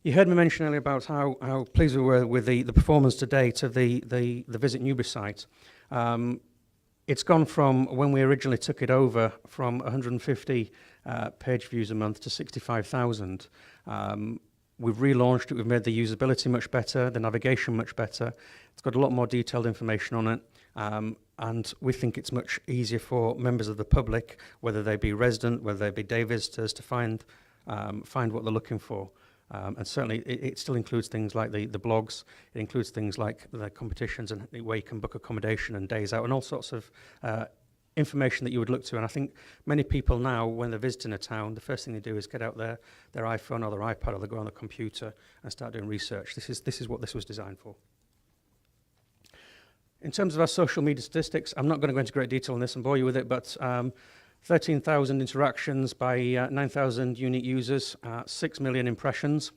You heard me mention earlier about how pleased we were with the performance to date of the Visit Newbury site. It's gone from, when we originally took it over, from 150 page views a month to 65,000. We've relaunched it, we've made the usability much better, the navigation much better. It's got a lot more detailed information on it, and we think it's much easier for members of the public, whether they be resident, whether they be day visitors, to find what they're looking for. And certainly it still includes things like the blogs, it includes things like the competitions and where you can book accommodation and days out and all sorts of information that you would look to. And I think many people now, when they're visiting a town, the first thing they do is get out their iPhone or their iPad, or they go on the computer and start doing research. This is what this was designed for. In terms of our social media statistics, I'm not going to go into great detail on this and bore you with it, but 13,000 interactions by 9,000 unique users, 6 million impressions.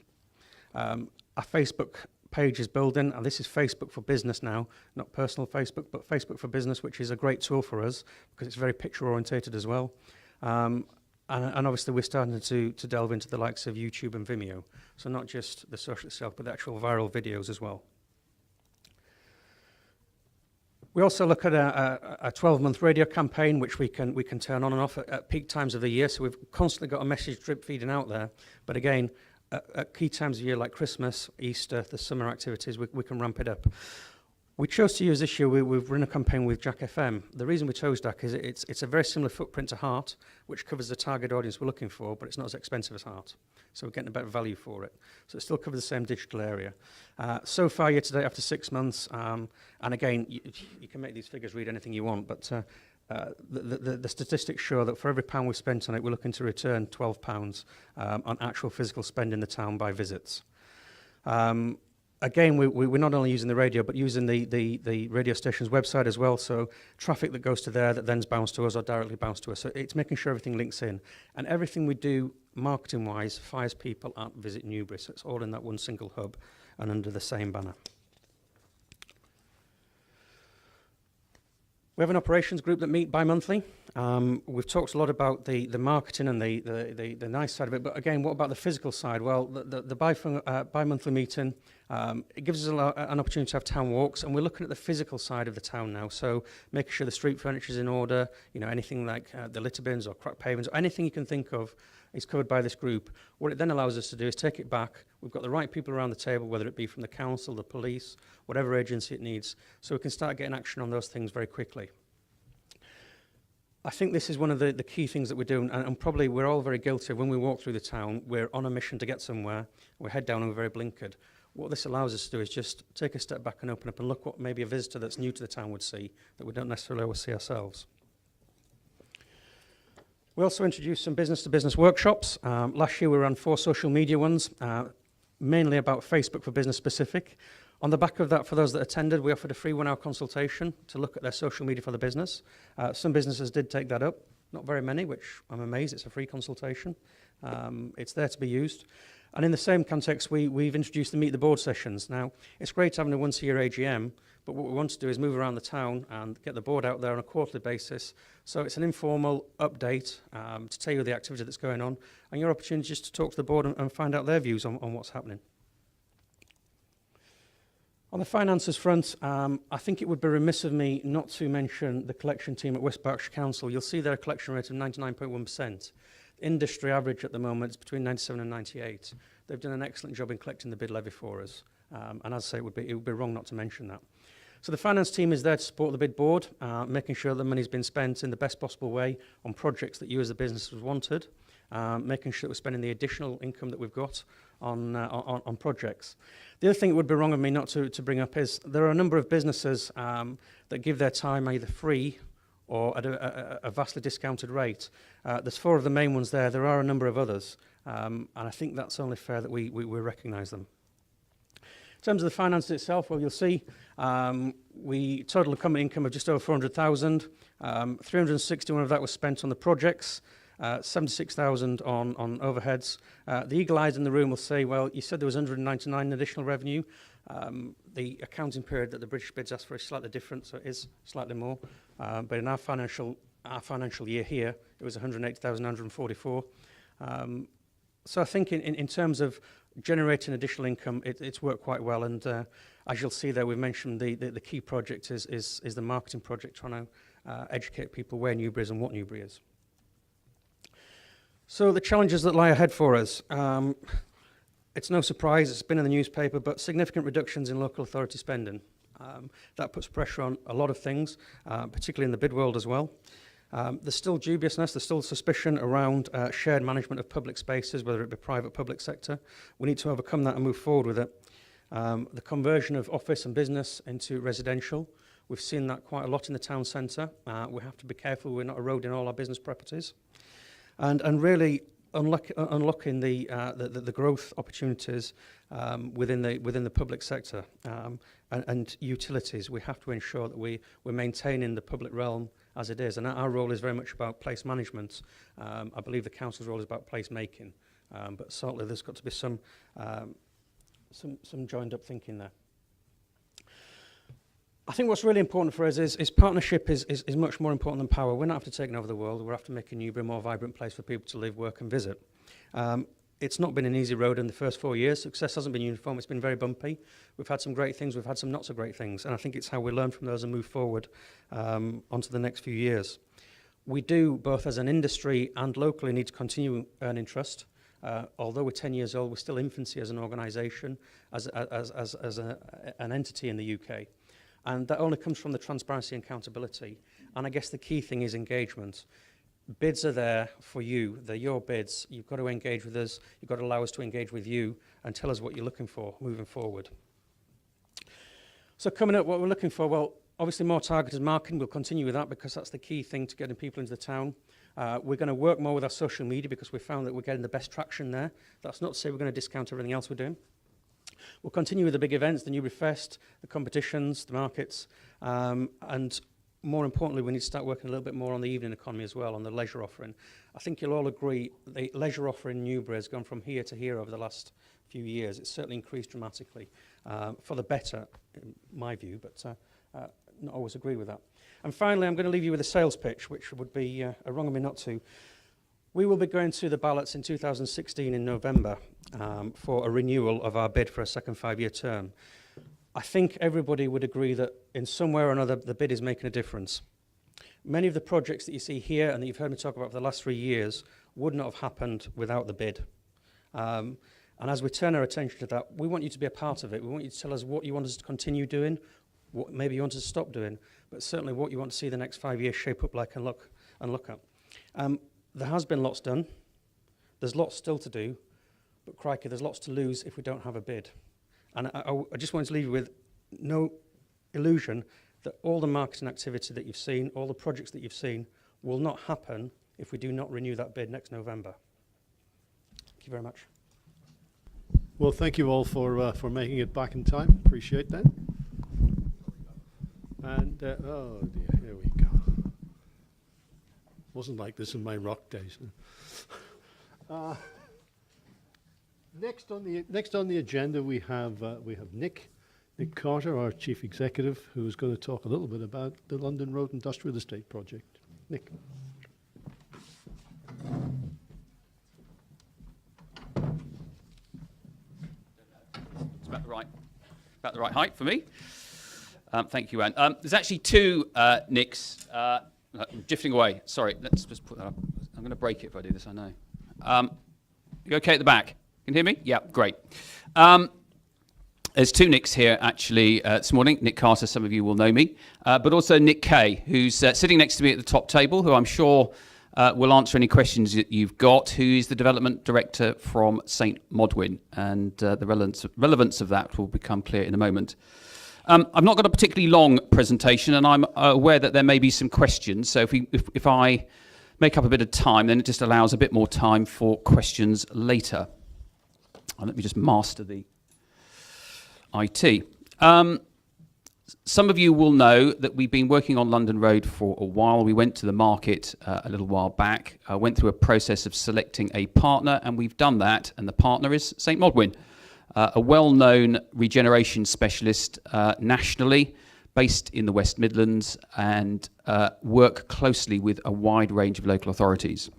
Our Facebook page is building, and this is Facebook for business now, not personal Facebook, but Facebook for business, which is a great tool for us because it's very picture orientated as well. And obviously we're starting to delve into the likes of YouTube and Vimeo. So not just the social itself, but the actual viral videos as well. We also look at a 12-month radio campaign, which we can turn on and off at peak times of the year. So we've constantly got a message drip feeding out there. But again, at key times of year like Christmas, Easter, the summer activities, we can ramp it up. We chose to use this year, we've run a campaign with Jack FM. The reason we chose Jack is it's a very similar footprint to Heart, which covers the target audience we're looking for, but it's not as expensive as Heart. So we're getting a better value for it. So it still covers the same digital area. So far, year to date, after 6 months, and again, you can make these figures read anything you want, but the statistics show that for every £1 we've spent on it, we're looking to return £12 on actual physical spend in the town by visits. Again, we're not only using the radio, but using the radio station's website as well. So traffic that goes to there that then's bounced to us or directly bounced to us. So it's making sure everything links in. And everything we do marketing-wise fires people at Visit Newbury. So it's all in that one single hub and under the same banner. We have an operations group that meet bi-monthly. We've talked a lot about the marketing and the nice side of it, but again, what about the physical side? Well, the bi-monthly meeting, it gives us an opportunity to have town walks, and we're looking at the physical side of the town now, so making sure the street furniture is in order, anything like the litter bins or cracked pavements, or anything you can think of is covered by this group. What it then allows us to do is take it back. We've got the right people around the table, whether it be from the council, the police, whatever agency it needs, so we can start getting action on those things very quickly. I think this is one of the key things that we're doing, and probably we're all very guilty of when we walk through the town, we're on a mission to get somewhere, we head down and we're very blinkered. What this allows us to do is just take a step back and open up and look what maybe a visitor that's new to the town would see that we don't necessarily always see ourselves. We also introduced some business-to-business workshops. Last year we ran 4 social media ones, mainly about Facebook for business specific. On the back of that, for those that attended, we offered a free 1-hour consultation to look at their social media for the business. Some businesses did take that up. not very many, which I'm amazed. It's a free consultation. It's there to be used. And in the same context, we've introduced the Meet the Board sessions. Now, it's great having a once-a-year AGM, but what we want to do is move around the town and get the board out there on a quarterly basis. So it's an informal update to tell you the activity that's going on, and your opportunity just to talk to the board and find out their views on what's happening. On the finances front, I think it would be remiss of me not to mention the collection team at West Berkshire Council. You'll see their collection rate of 99.1%. Industry average at the moment is between 97 and 98. They've done an excellent job in collecting the bid levy for us. And as I say, it would be wrong not to mention that. So the finance team is there to support the bid board, making sure the money's been spent in the best possible way on projects that you as a business have wanted, making sure that we're spending the additional income that we've got on projects. The other thing it would be wrong of me not to bring up is there are a number of businesses that give their time either free or at a vastly discounted rate. There's 4 of the main ones there. There are a number of others, and I think that's only fair that we recognise them. In terms of the finances itself, well, you'll see we total company income of just over 400,000. 361 of that was spent on the projects. 76,000 on overheads. The eagle eyes in the room will say, well, you said there was 199 additional revenue. The accounting period that the British bids asked for is slightly different, so it is slightly more. But in our financial year here, it was 180,144. So I think in terms of generating additional income, it's worked quite well. And as you'll see there, we've mentioned the key project is the marketing project, trying to educate people where Newbury is and what Newbury is. So the challenges that lie ahead for us, it's no surprise, it's been in the newspaper, but significant reductions in local authority spending. That puts pressure on a lot of things, particularly in the bid world as well. There's still dubiousness, there's still suspicion around shared management of public spaces, whether it be private, public sector. We need to overcome that and move forward with it. The conversion of office and business into residential, we've seen that quite a lot in the town centre. We have to be careful we're not eroding all our business properties. And really unlocking the growth opportunities within the public sector and utilities. We have to ensure that we're maintaining the public realm as it is, and our role is very much about place management. I believe the council's role is about place making, but certainly there's got to be some joined up thinking there. I think what's really important for us is partnership is much more important than power. We're not after taking over the world. We're after making Newbury a more vibrant place for people to live, work and visit. It's not been an easy road in the first 4 years. Success hasn't been uniform. It's been very bumpy. We've had some great things. We've had some not so great things. And I think it's how we learn from those and move forward onto the next few years. We do, both as an industry and locally, need to continue earning trust. Although we're 10 years old, we're still infancy as an organisation, as an entity in the UK. And that only comes from the transparency and accountability. And I guess the key thing is engagement. Bids are there for you. They're your bids. You've got to engage with us. You've got to allow us to engage with you and tell us what you're looking for moving forward. So coming up, what we're looking for, well, obviously more targeted marketing. We'll continue with that because that's the key thing to getting people into the town. We're going to work more with our social media because we found that we're getting the best traction there. That's not to say we're going to discount everything else we're doing. We'll continue with the big events, the Newbury Fest, the competitions, the markets, and more importantly, we need to start working a little bit more on the evening economy as well, on the leisure offering. I think you'll all agree the leisure offering in Newbury has gone from here to here over the last few years. It's certainly increased dramatically, for the better, in my view, but not always agree with that. And finally, I'm going to leave you with a sales pitch, which would be wrong of me not to. We will be going to the ballots in 2016 in November for a renewal of our bid for a second 5-year term. I think everybody would agree that in some way or another the bid is making a difference. Many of the projects that you see here and that you've heard me talk about for the last 3 years would not have happened without the bid. And as we turn our attention to that, we want you to be a part of it. We want you to tell us what you want us to continue doing, what maybe you want us to stop doing, but certainly what you want to see the next 5 years shape up like and look at. There has been lots done. There's lots still to do, but crikey, there's lots to lose if we don't have a bid. And I just wanted to leave you with no illusion that all the marketing activity that you've seen, all the projects that you've seen, will not happen if we do not renew that bid next November. Thank you very much. Well, thank you all for making it back in time. Appreciate that. And, oh dear, here we go. Wasn't like this in my rock days. Next on the agenda, we have Nick Carter, our Chief Executive, who is going to talk a little bit about the London Road Industrial Estate project. Nick. It's about the right height for me. Thank you, Anne. There's actually two Nicks. I'm drifting away. Sorry, let's just put that up. I'm going to break it if I do this, I know. You okay at the back? Can you hear me? Yeah, great. There's two Nicks here, actually, this morning. Nick Carter, some of you will know me, but also Nick Kay, who's sitting next to me at the top table, who I'm sure will answer any questions that you've got, who is the Development Director from St Modwyn, and the relevance of that will become clear in a moment. I've not got a particularly long presentation, and I'm aware that there may be some questions, so if I make up a bit of time, then it just allows a bit more time for questions later. Let me just master the IT. Some of you will know that we've been working on London Road for a while. We went to the market a little while back, went through a process of selecting a partner, and we've done that, and the partner is St Modwyn, a well-known regeneration specialist nationally, based in the West Midlands, and work closely with a wide range of local authorities.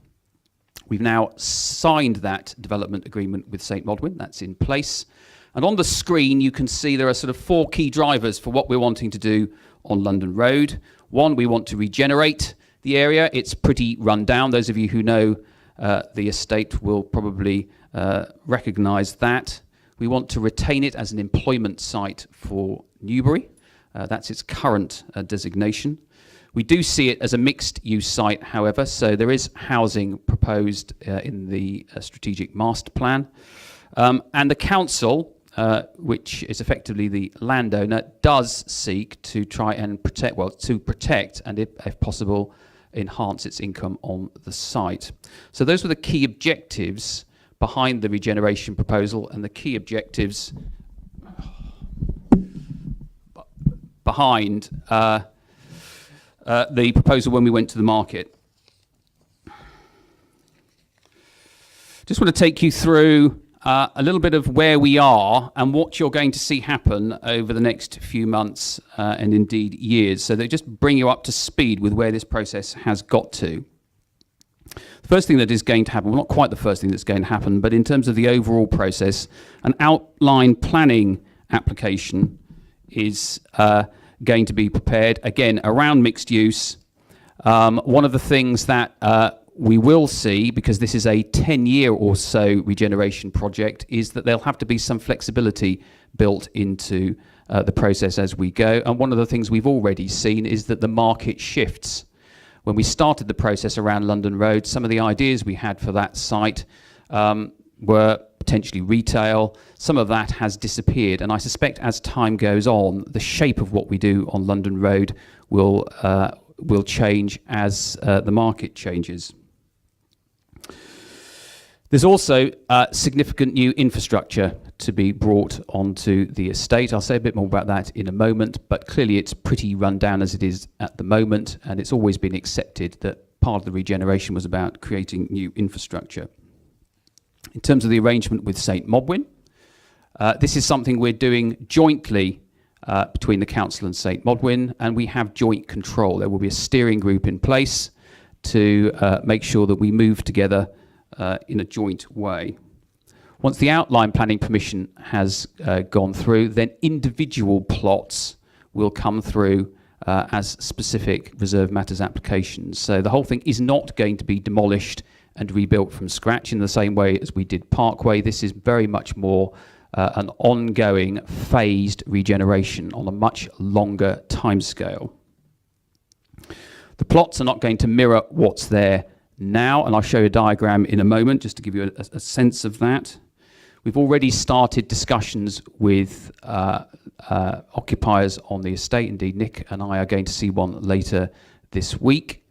We've now signed that development agreement with St Modwyn. That's in place. And on the screen, you can see there are sort of four key drivers for what we're wanting to do on London Road. One, we want to regenerate the area. It's pretty run down. Those of you who know the estate will probably recognise that. We want to retain it as an employment site for Newbury. That's its current designation. We do see it as a mixed-use site, however, so there is housing proposed in the strategic master plan. And the council, which is effectively the landowner, does seek to try and protect and, if possible, enhance its income on the site. So those were the key objectives behind the regeneration proposal, and the key objectives behind the proposal when we went to the market. Just want to take you through a little bit of where we are and what you're going to see happen over the next few months and indeed years, so they just bring you up to speed with where this process has got to. The first thing that is going to happen, well, not quite the first thing that's going to happen, but in terms of the overall process, an outline planning application is going to be prepared, again, around mixed use. One of the things that we will see, because this is a 10-year or so regeneration project, is that there'll have to be some flexibility built into the process as we go. And one of the things we've already seen is that the market shifts. When we started the process around London Road, some of the ideas we had for that site were potentially retail. Some of that has disappeared, and I suspect as time goes on, the shape of what we do on London Road will change as the market changes. There's also significant new infrastructure to be brought onto the estate. I'll say a bit more about that in a moment, but clearly it's pretty run down as it is at the moment, and it's always been accepted that part of the regeneration was about creating new infrastructure. In terms of the arrangement with St Modwyn, this is something we're doing jointly between the council and St Modwyn, and we have joint control. There will be a steering group in place to make sure that we move together in a joint way. Once the outline planning permission has gone through, then individual plots will come through as specific reserve matters applications. So the whole thing is not going to be demolished and rebuilt from scratch in the same way as we did Parkway. This is very much more an ongoing phased regeneration on a much longer timescale. The plots are not going to mirror what's there now, and I'll show you a diagram in a moment just to give you a sense of that. We've already started discussions with occupiers on the estate. Indeed, Nick and I are going to see one later this week.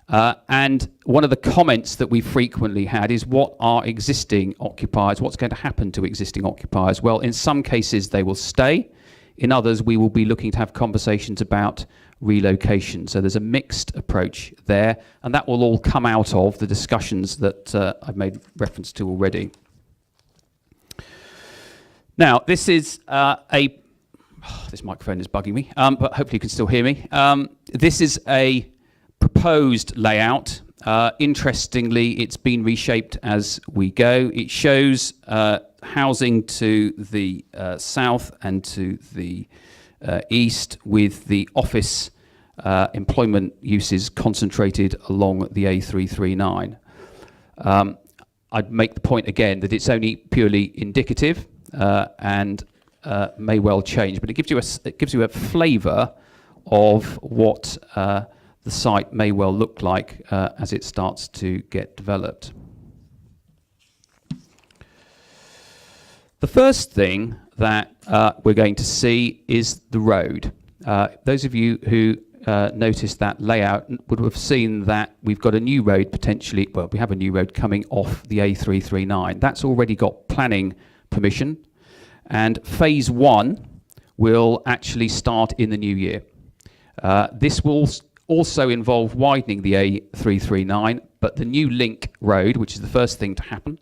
And one of the comments that we frequently had is, what are existing occupiers? What's going to happen to existing occupiers? Well, in some cases they will stay. In others, we will be looking to have conversations about relocation. So there's a mixed approach there, and that will all come out of the discussions that I've made reference to already. Now, this is this microphone is bugging me, but hopefully you can still hear me. This is a proposed layout. Interestingly, it's been reshaped as we go. It shows housing to the south and to the east, with the office employment uses concentrated along the A339. I'd make the point again that it's only purely indicative and may well change, but it gives you a flavour of what the site may well look like as it starts to get developed. The first thing that we're going to see is the road. Those of you who noticed that layout would have seen that we've got a new road potentially, well, we have a new road coming off the A339. That's already got planning permission, and phase 1 will actually start in the new year. This will also involve widening the A339, but the new link road, which is the first thing to happen,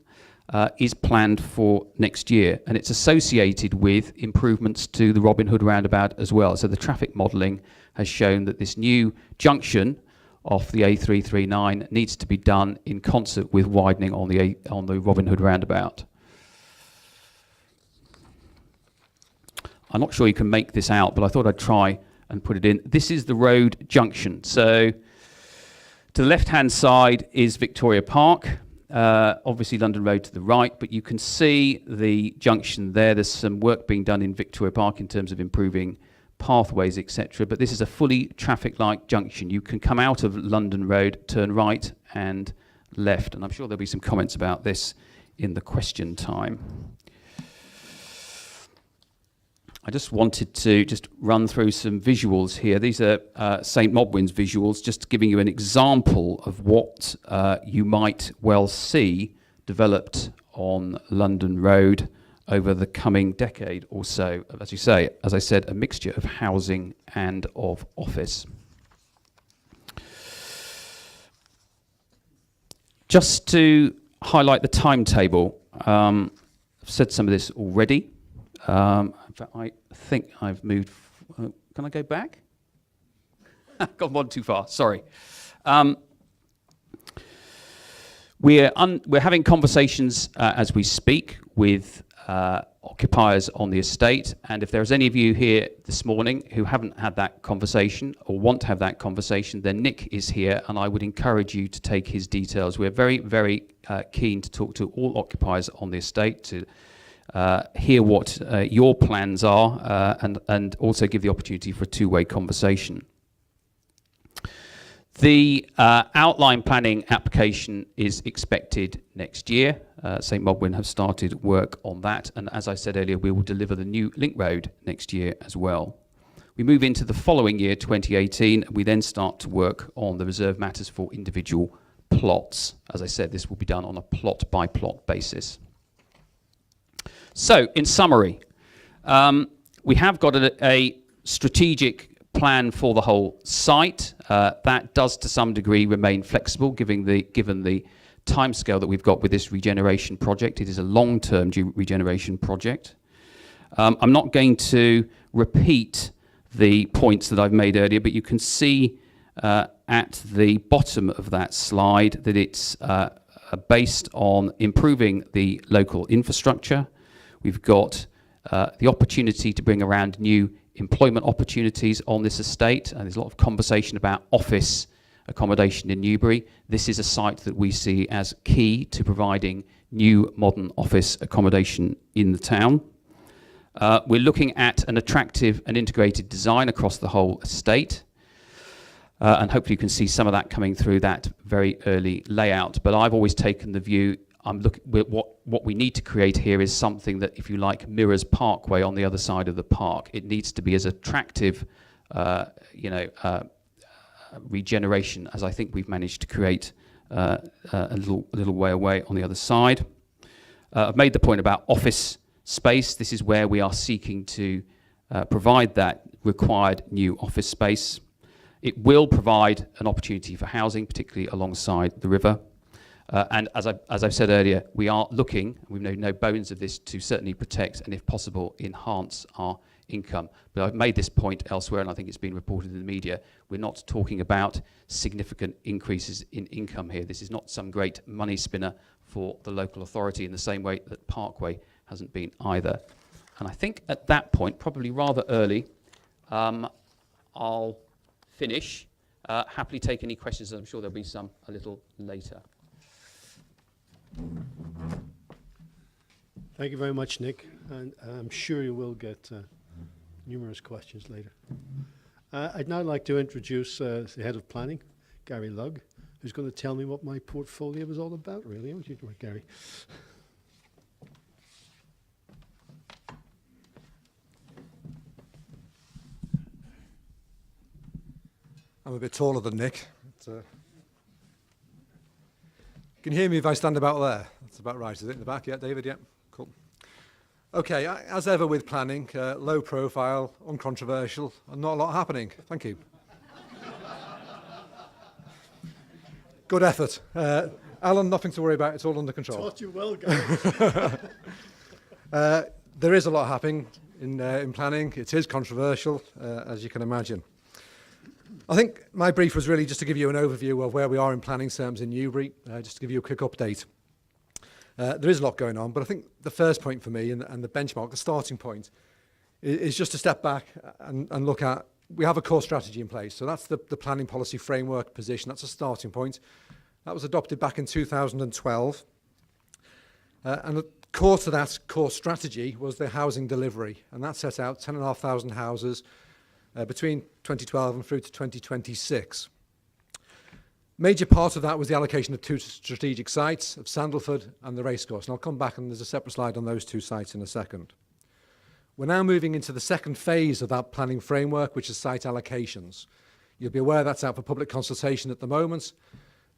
is planned for next year, and it's associated with improvements to the Robin Hood roundabout as well. So the traffic modelling has shown that this new junction off the A339 needs to be done in concert with widening on the Robin Hood roundabout. I'm not sure you can make this out, but I thought I'd try and put it in. This is the road junction. So to the left-hand side is Victoria Park, obviously London Road to the right, but you can see the junction there. There's some work being done in Victoria Park in terms of improving pathways, etc. But this is a fully traffic light junction. You can come out of London Road, turn right and left, and I'm sure there'll be some comments about this in the question time. I just wanted to just run through some visuals here. These are St Modwyn's visuals, just giving you an example of what you might well see developed on London Road over the coming decade or so. As I said, a mixture of housing and of office. Just to highlight the timetable, I've said some of this already. In fact, I think I've moved. Can I go back? Gone one too far. Sorry. We're having conversations as we speak with occupiers on the estate, and if there's any of you here this morning who haven't had that conversation or want to have that conversation, then Nick is here, and I would encourage you to take his details. We're very, very keen to talk to all occupiers on the estate to hear what your plans are and also give the opportunity for a two-way conversation. The outline planning application is expected next year. St Modwyn have started work on that, and as I said earlier, we will deliver the new link road next year as well. We move into the following year, 2018, and we then start to work on the reserve matters for individual plots. As I said, this will be done on a plot-by-plot basis. So, in summary, we have got a strategic plan for the whole site. That does, to some degree, remain flexible, given the timescale that we've got with this regeneration project. It is a long-term regeneration project. I'm not going to repeat the points that I've made earlier, but you can see at the bottom of that slide that it's based on improving the local infrastructure. We've got the opportunity to bring around new employment opportunities on this estate, and there's a lot of conversation about office accommodation in Newbury. This is a site that we see as key to providing new modern office accommodation in the town. We're looking at an attractive and integrated design across the whole estate, and hopefully you can see some of that coming through that very early layout. But I've always taken the view, what we need to create here is something that, if you like, mirrors Parkway on the other side of the park. It needs to be as attractive, regeneration as I think we've managed to create a little way away on the other side. I've made the point about office space. This is where we are seeking to provide that required new office space. It will provide an opportunity for housing, particularly alongside the river. And as I've said earlier, we are looking, we've made no bones of this, to certainly protect and, if possible, enhance our income. But I've made this point elsewhere, and I think it's been reported in the media. We're not talking about significant increases in income here. This is not some great money spinner for the local authority in the same way that Parkway hasn't been either. And I think at that point, probably rather early, I'll finish. Happily take any questions, and I'm sure there'll be some a little later. Thank you very much, Nick, and I'm sure you will get numerous questions later. I'd now like to introduce the Head of Planning, Gary Lugg, who's going to tell me what my portfolio is all about, really. What do you do, Gary? I'm a bit taller than Nick. Can you hear me if I stand about there? That's about right, is it? In the back? Yeah, David? Yeah, cool. Okay, as ever with planning, low profile, uncontroversial, and not a lot happening. Thank you. Good effort. Alan, nothing to worry about. It's all under control. Taught you well, Gary. There is a lot happening in planning. It is controversial, as you can imagine. I think my brief was really just to give you an overview of where we are in planning terms in Newbury, just to give you a quick update. There is a lot going on, but I think the first point for me and the benchmark, the starting point, is just to step back and look at, we have a core strategy in place. So that's the planning policy framework position. That's a starting point. That was adopted back in 2012. And the core to that core strategy was the housing delivery. And that set out 10,500 houses between 2012 and through to 2026. Major part of that was the allocation of two strategic sites, of Sandalford and the racecourse. And I'll come back, and there's a separate slide on those two sites in a second. We're now moving into the second phase of that planning framework, which is site allocations. You'll be aware that's out for public consultation at the moment.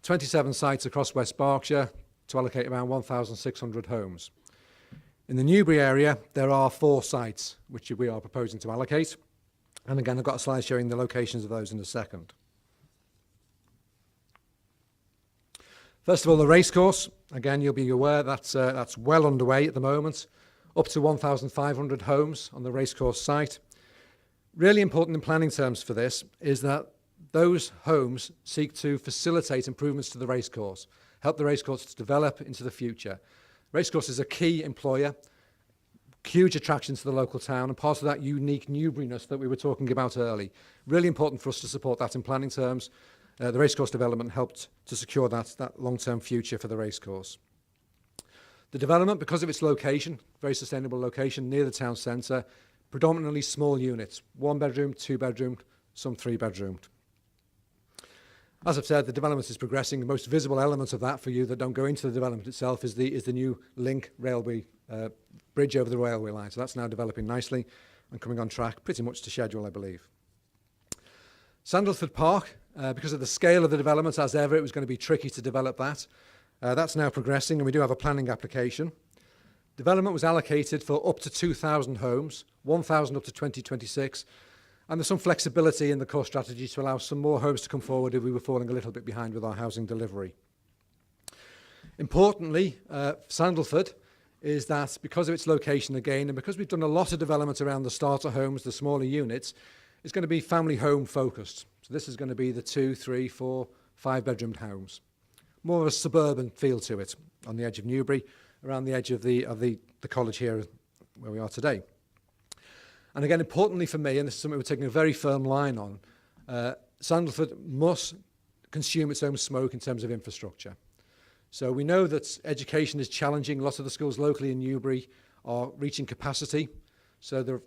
27 sites across West Berkshire to allocate around 1,600 homes. In the Newbury area, there are 4 sites which we are proposing to allocate. And again, I've got a slide showing the locations of those in a second. First of all, the racecourse. Again, you'll be aware that's well underway at the moment. Up to 1,500 homes on the racecourse site. Really important in planning terms for this is that those homes seek to facilitate improvements to the racecourse, help the racecourse to develop into the future. Racecourse is a key employer, huge attraction to the local town, and part of that unique Newburyness that we were talking about early. Really important for us to support that in planning terms. The racecourse development helped to secure that long-term future for the racecourse. The development, because of its location, very sustainable location near the town centre, predominantly small units, 1 bedroom, 2 bedroom, some 3 bedroomed. As I've said, the development is progressing. The most visible element of that for you that don't go into the development itself is the new link railway bridge over the railway line. So that's now developing nicely and coming on track pretty much to schedule, I believe. Sandalford Park, because of the scale of the development, as ever, it was going to be tricky to develop that. That's now progressing, and we do have a planning application. Development was allocated for up to 2,000 homes, 1,000 up to 2026, and there's some flexibility in the core strategy to allow some more homes to come forward if we were falling a little bit behind with our housing delivery. Importantly, Sandalford is that because of its location again, and because we've done a lot of development around the starter homes, the smaller units, it's going to be family home focused. So this is going to be the 2, 3, 4, 5 bedroomed homes. More of a suburban feel to it on the edge of Newbury, around the edge of the college here where we are today. And again, importantly for me, and this is something we're taking a very firm line on, Sandalford must consume its own smoke in terms of infrastructure. So we know that education is challenging. Lots of the schools locally in Newbury are reaching capacity. So the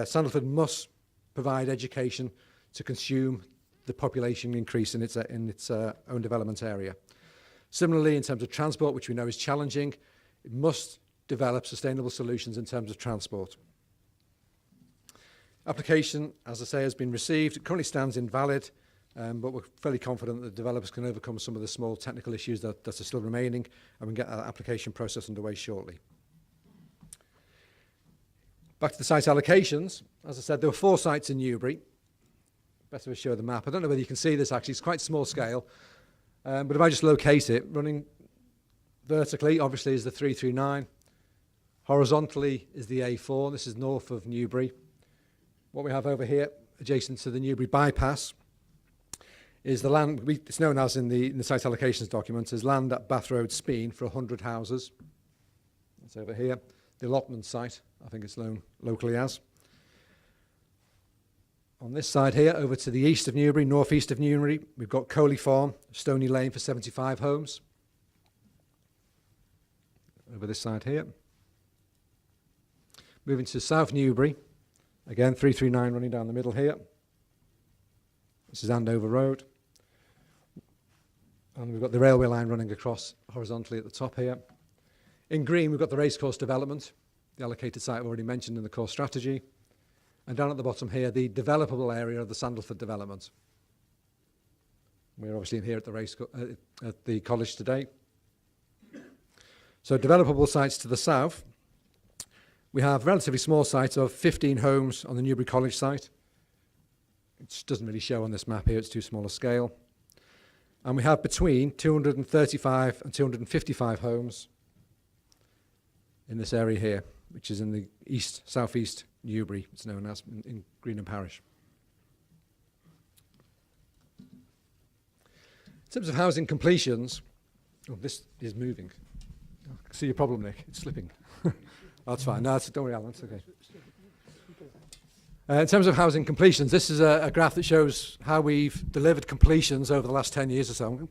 Sandalford must provide education to consume the population increase in its own development area. Similarly, in terms of transport, which we know is challenging, it must develop sustainable solutions in terms of transport. Application, as I say, has been received. It currently stands invalid, but we're fairly confident that developers can overcome some of the small technical issues that are still remaining, and we can get that application process underway shortly. Back to the site allocations. As I said, there were 4 sites in Newbury. Best of us show the map. I don't know whether you can see this actually, it's quite small scale. But if I just locate it, running vertically, obviously, is the 339. Horizontally is the A4. This is north of Newbury. What we have over here, adjacent to the Newbury bypass, is the land, it's known as in the site allocations document, as land at Bath Road, Speen, for 100 houses. That's over here. The allotment site, I think it's known locally as. On this side here, over to the east of Newbury, northeast of Newbury, we've got Coley Farm, Stony Lane for 75 homes. Over this side here. Moving to South Newbury, again 339 running down the middle here. This is Andover Road. And we've got the railway line running across horizontally at the top here. In green, we've got the racecourse development, the allocated site I've already mentioned in the core strategy. And down at the bottom here, the developable area of the Sandalford development. We're obviously here at the at the college today. So developable sites to the south. We have a relatively small site of 15 homes on the Newbury College site. It doesn't really show on this map here, it's too small a scale. And we have between 235 and 255 homes in this area here, which is in the east, southeast Newbury, it's known as, in Greenham Parish. In terms of housing completions, oh, this is moving. I see your problem, Nick, it's slipping. That's fine, no, don't worry, Alan, it's okay. In terms of housing completions, this is a graph that shows how we've delivered completions over the last 10 years or so.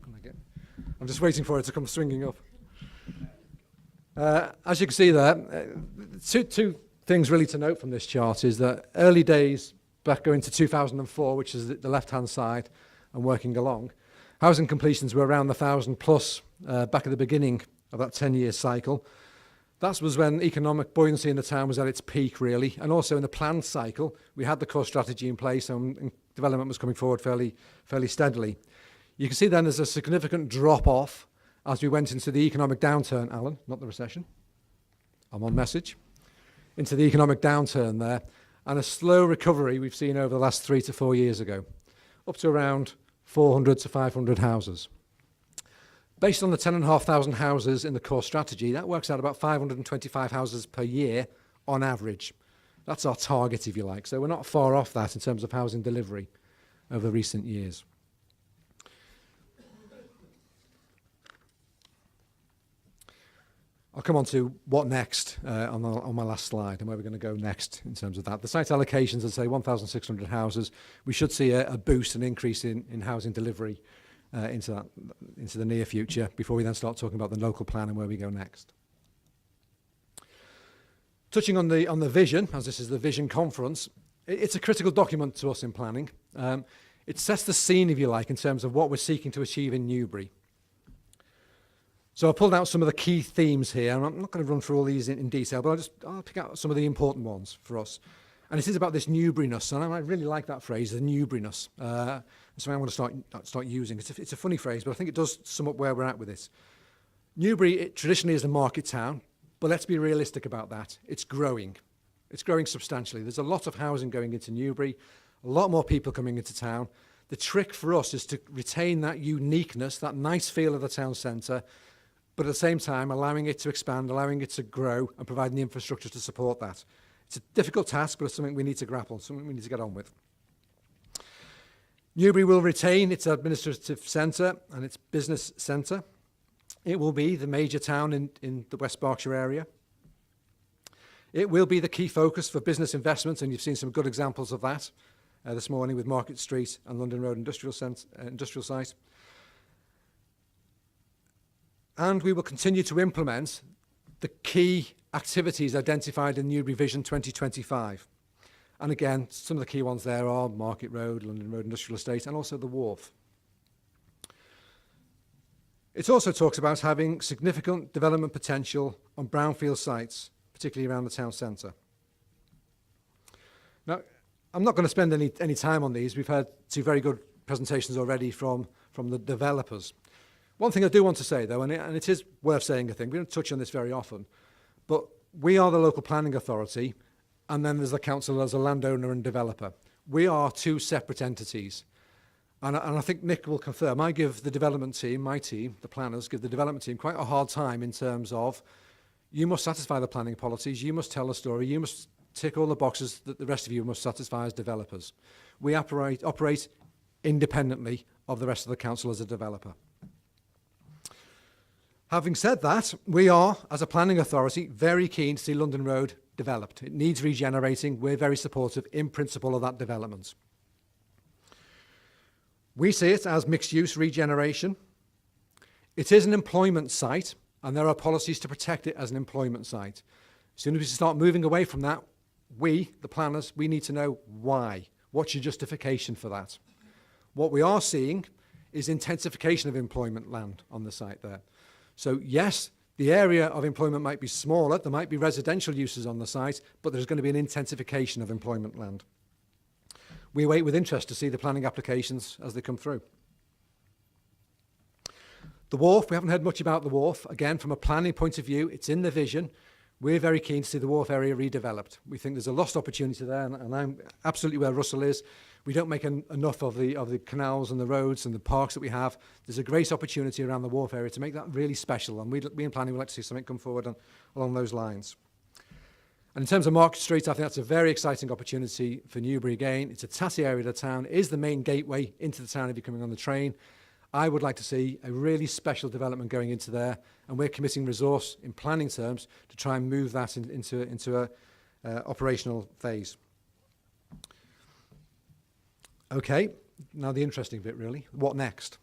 I'm just waiting for it to come swinging up. As you can see there, two things really to note from this chart is that early days, back going to 2004, which is the left-hand side, and working along, housing completions were around 1,000 plus back at the beginning of that 10-year cycle. That was when economic buoyancy in the town was at its peak, really, and also in the planned cycle, we had the core strategy in place and development was coming forward fairly steadily. You can see then there's a significant drop-off as we went into the economic downturn, Alan, not the recession. I'm on message. Into the economic downturn there, and a slow recovery we've seen over the last 3 to 4 years ago, up to around 400 to 500 houses. Based on the 10,500 houses in the core strategy, that works out about 525 houses per year on average. That's our target, if you like. So we're not far off that in terms of housing delivery over recent years. I'll come on to what next on my last slide and where we're going to go next in terms of that. The site allocations, as I say, 1,600 houses. We should see a boost, an increase in housing delivery into the near future before we then start talking about the local plan and where we go next. Touching on the vision, as this is the vision conference, it's a critical document to us in planning. It sets the scene, if you like, in terms of what we're seeking to achieve in Newbury. So I pulled out some of the key themes here, and I'm not going to run through all these in detail, but I'll pick out some of the important ones for us. And it is about this Newburyness, and I really like that phrase, the Newburyness. It's something I want to start using. It's a funny phrase, but I think it does sum up where we're at with this. Newbury, it traditionally is a market town, but let's be realistic about that. It's growing. It's growing substantially. There's a lot of housing going into Newbury, a lot more people coming into town. The trick for us is to retain that uniqueness, that nice feel of the town centre, but at the same time allowing it to expand, allowing it to grow, and providing the infrastructure to support that. It's a difficult task, but it's something we need to grapple, something we need to get on with. Newbury will retain its administrative centre and its business centre. It will be the major town in the West Berkshire area. It will be the key focus for business investment, and you've seen some good examples of that this morning with Market Street and London Road industrial site. And we will continue to implement the key activities identified in Newbury Vision 2025. And again, some of the key ones there are Market Road, London Road Industrial Estate, and also the Wharf. It also talks about having significant development potential on brownfield sites, particularly around the town centre. Now, I'm not going to spend any time on these. We've had two very good presentations already from the developers. One thing I do want to say, though, and it is worth saying, I think, we don't touch on this very often, but we are the local planning authority, and then there's the council as a landowner and developer. we are two separate entities. And I think Nick will confirm, I give the development team, my team, the planners, give the development team quite a hard time in terms of, you must satisfy the planning policies, you must tell the story, you must tick all the boxes that the rest of you must satisfy as developers. We operate independently of the rest of the council as a developer. Having said that, we are, as a planning authority, very keen to see London Road developed. It needs regenerating. We're very supportive in principle of that development. We see it as mixed-use regeneration. It is an employment site, and there are policies to protect it as an employment site. As soon as we start moving away from that, we, the planners, we need to know why. What's your justification for that? What we are seeing is intensification of employment land on the site there. So yes, the area of employment might be smaller, there might be residential uses on the site, but there's going to be an intensification of employment land. We wait with interest to see the planning applications as they come through. The wharf, we haven't heard much about the wharf. Again, from a planning point of view, it's in the vision. We're very keen to see the wharf area redeveloped. We think there's a lost opportunity there, and I'm absolutely where Russell is. We don't make enough of the canals and the roads and the parks that we have. There's a great opportunity around the wharf area to make that really special, and we in planning would like to see something come forward along those lines. And in terms of Market Street, I think that's a very exciting opportunity for Newbury again. It's a tatty area of the town. It is the main gateway into the town if you're coming on the train. I would like to see a really special development going into there, and we're committing resource in planning terms to try and move that into a operational phase. Okay, now the interesting bit really. What next?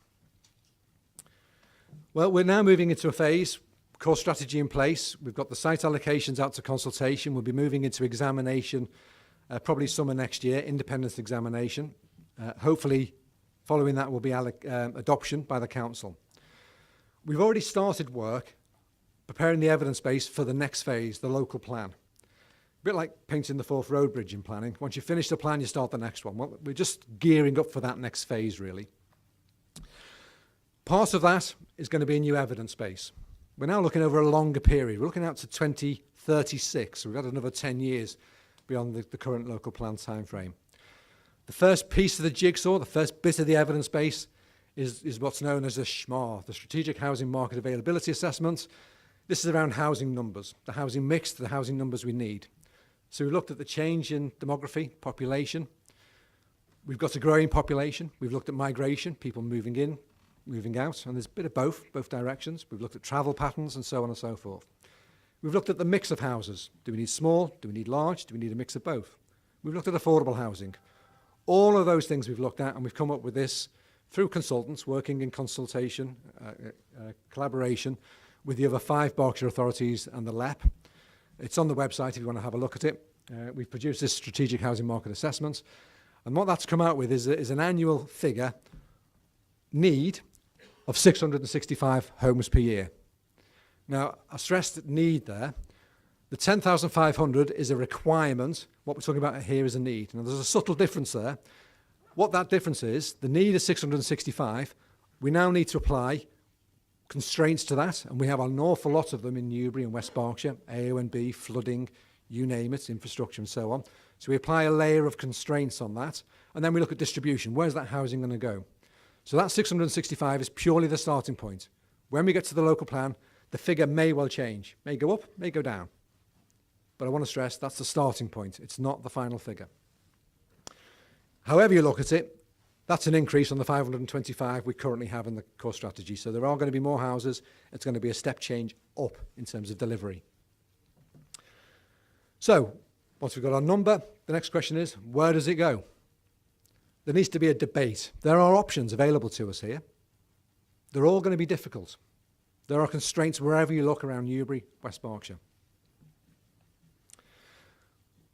Well, we're now moving into a phase, core strategy in place. We've got the site allocations out to consultation. We'll be moving into examination, probably summer next year, independence examination. Hopefully, following that will be adoption by the council. We've already started work preparing the evidence base for the next phase, the local plan. A bit like painting the Forth Road Bridge in planning. Once you finish the plan, you start the next one. Well, we're just gearing up for that next phase, really. Part of that is going to be a new evidence base. We're now looking over a longer period. We're looking out to 2036. So we've got another 10 years beyond the current local plan timeframe. The first piece of the jigsaw, the first bit of the evidence base, is what's known as a SHMAR, the Strategic Housing Market Availability Assessment. This is around housing numbers, the housing mix, the housing numbers we need. So we looked at the change in demography, population. We've got a growing population. We've looked at migration, people moving in, moving out, and there's a bit of both directions. We've looked at travel patterns and so on and so forth. We've looked at the mix of houses. Do we need small? Do we need large? Do we need a mix of both? We've looked at affordable housing. All of those things we've looked at, and we've come up with this through consultants working in consultation, collaboration with the other 5 Berkshire authorities and the LEP. It's on the website if you want to have a look at it. We've produced this strategic housing market assessment, and what that's come out with is an annual figure need of 665 homes per year. Now, I stressed need there. The 10,500 is a requirement. What we're talking about here is a need. Now, there's a subtle difference there. What that difference is, the need is 665. We now need to apply constraints to that, and we have an awful lot of them in Newbury and West Berkshire, AO&B, flooding, you name it, infrastructure and so on. So we apply a layer of constraints on that, and then we look at distribution. Where's that housing going to go? So that 665 is purely the starting point. When we get to the local plan, the figure may well change. May go up, may go down. But I want to stress that's the starting point. It's not the final figure. However you look at it, that's an increase on the 525 we currently have in the core strategy. So there are going to be more houses. It's going to be a step change up in terms of delivery. So once we've got our number, the next question is, where does it go? There needs to be a debate. There are options available to us here. They're all going to be difficult. There are constraints wherever you look around Newbury, West Berkshire.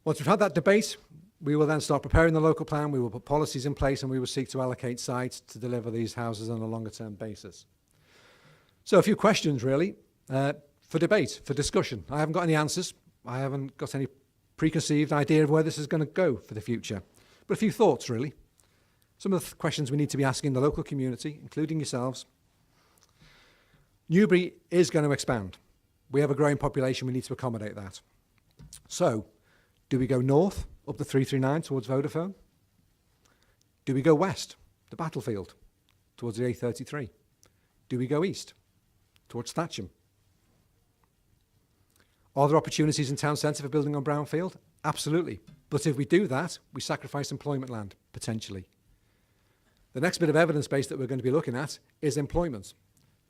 Once we've had that debate, we will then start preparing the local plan, we will put policies in place, and we will seek to allocate sites to deliver these houses on a longer-term basis. So a few questions, really, for debate, for discussion. I haven't got any answers. I haven't got any preconceived idea of where this is going to go for the future. But a few thoughts, really. Some of the questions we need to be asking the local community, including yourselves. Newbury is going to expand. We have a growing population. We need to accommodate that. So, do we go north, up the 339 towards Vodafone? Do we go west, the battlefield, towards the A33? Do we go east, towards Thatcham? Are there opportunities in town centre for building on brownfield? Absolutely. But if we do that, we sacrifice employment land, potentially. The next bit of evidence base that we're going to be looking at is employment.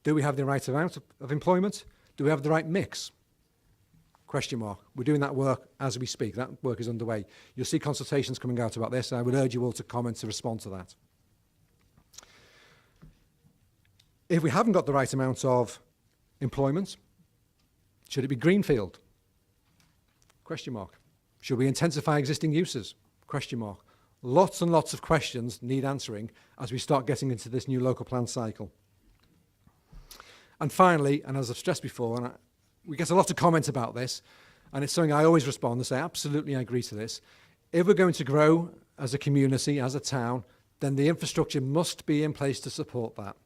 Do we have the right amount of employment? Do we have the right mix? Question mark. We're doing that work as we speak. That work is underway. You'll see consultations coming out about this, and I would urge you all to comment to respond to that. If we haven't got the right amount of employment, should it be greenfield? Question mark. Should we intensify existing uses? Question mark. Lots and lots of questions need answering as we start getting into this new local plan cycle. And finally, and as I've stressed before, we get a lot of comments about this, and it's something I always respond and say, absolutely, I agree to this. If we're going to grow as a community, as a town, then the infrastructure must be in place to support that.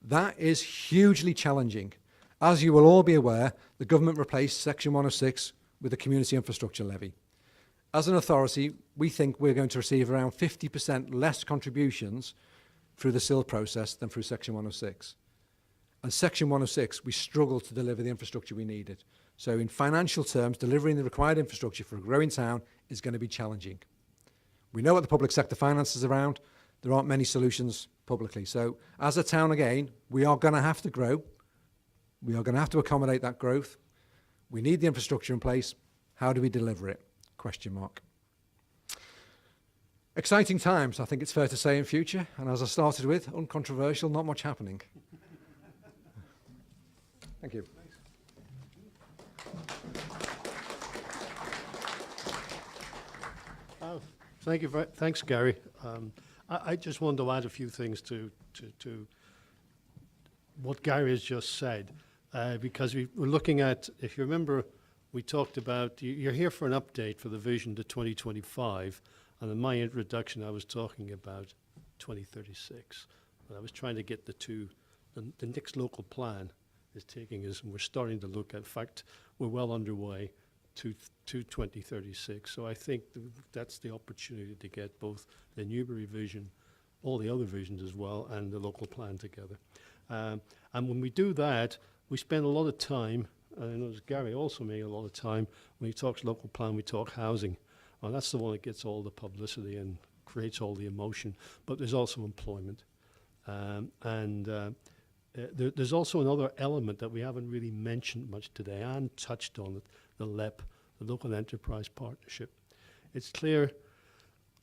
That is hugely challenging. As you will all be aware, the government replaced Section 106 with a community infrastructure levy. As an authority, we think we're going to receive around 50% less contributions through the SIL process than through Section 106. And Section 106, we struggle to deliver the infrastructure we needed. So in financial terms, delivering the required infrastructure for a growing town is going to be challenging. We know what the public sector finances around. There aren't many solutions publicly. So as a town, again, we are going to have to grow. We are going to have to accommodate that growth. We need the infrastructure in place. How do we deliver it? Question mark. Exciting times, I think it's fair to say, in future. And as I started with, uncontroversial, not much happening. Thank you. Thank you. Thanks, Gary. I just wanted to add a few things to what Gary has just said, because we're looking at, if you remember, we talked about, you're here for an update for the vision to 2025, and in my introduction I was talking about 2036. And I was trying to get the next local plan is taking us, and we're starting to look at, in fact, we're well underway to 2036. So I think that's the opportunity to get both the Newbury vision, all the other visions as well, and the local plan together. And when we do that, we spend a lot of time, and I know Gary also made a lot of time, when he talks local plan, we talk housing. Well, that's the one that gets all the publicity and creates all the emotion, but there's also employment. There's also another element that we haven't really mentioned much today, and touched on it, the LEP, the Local Enterprise Partnership. It's clear,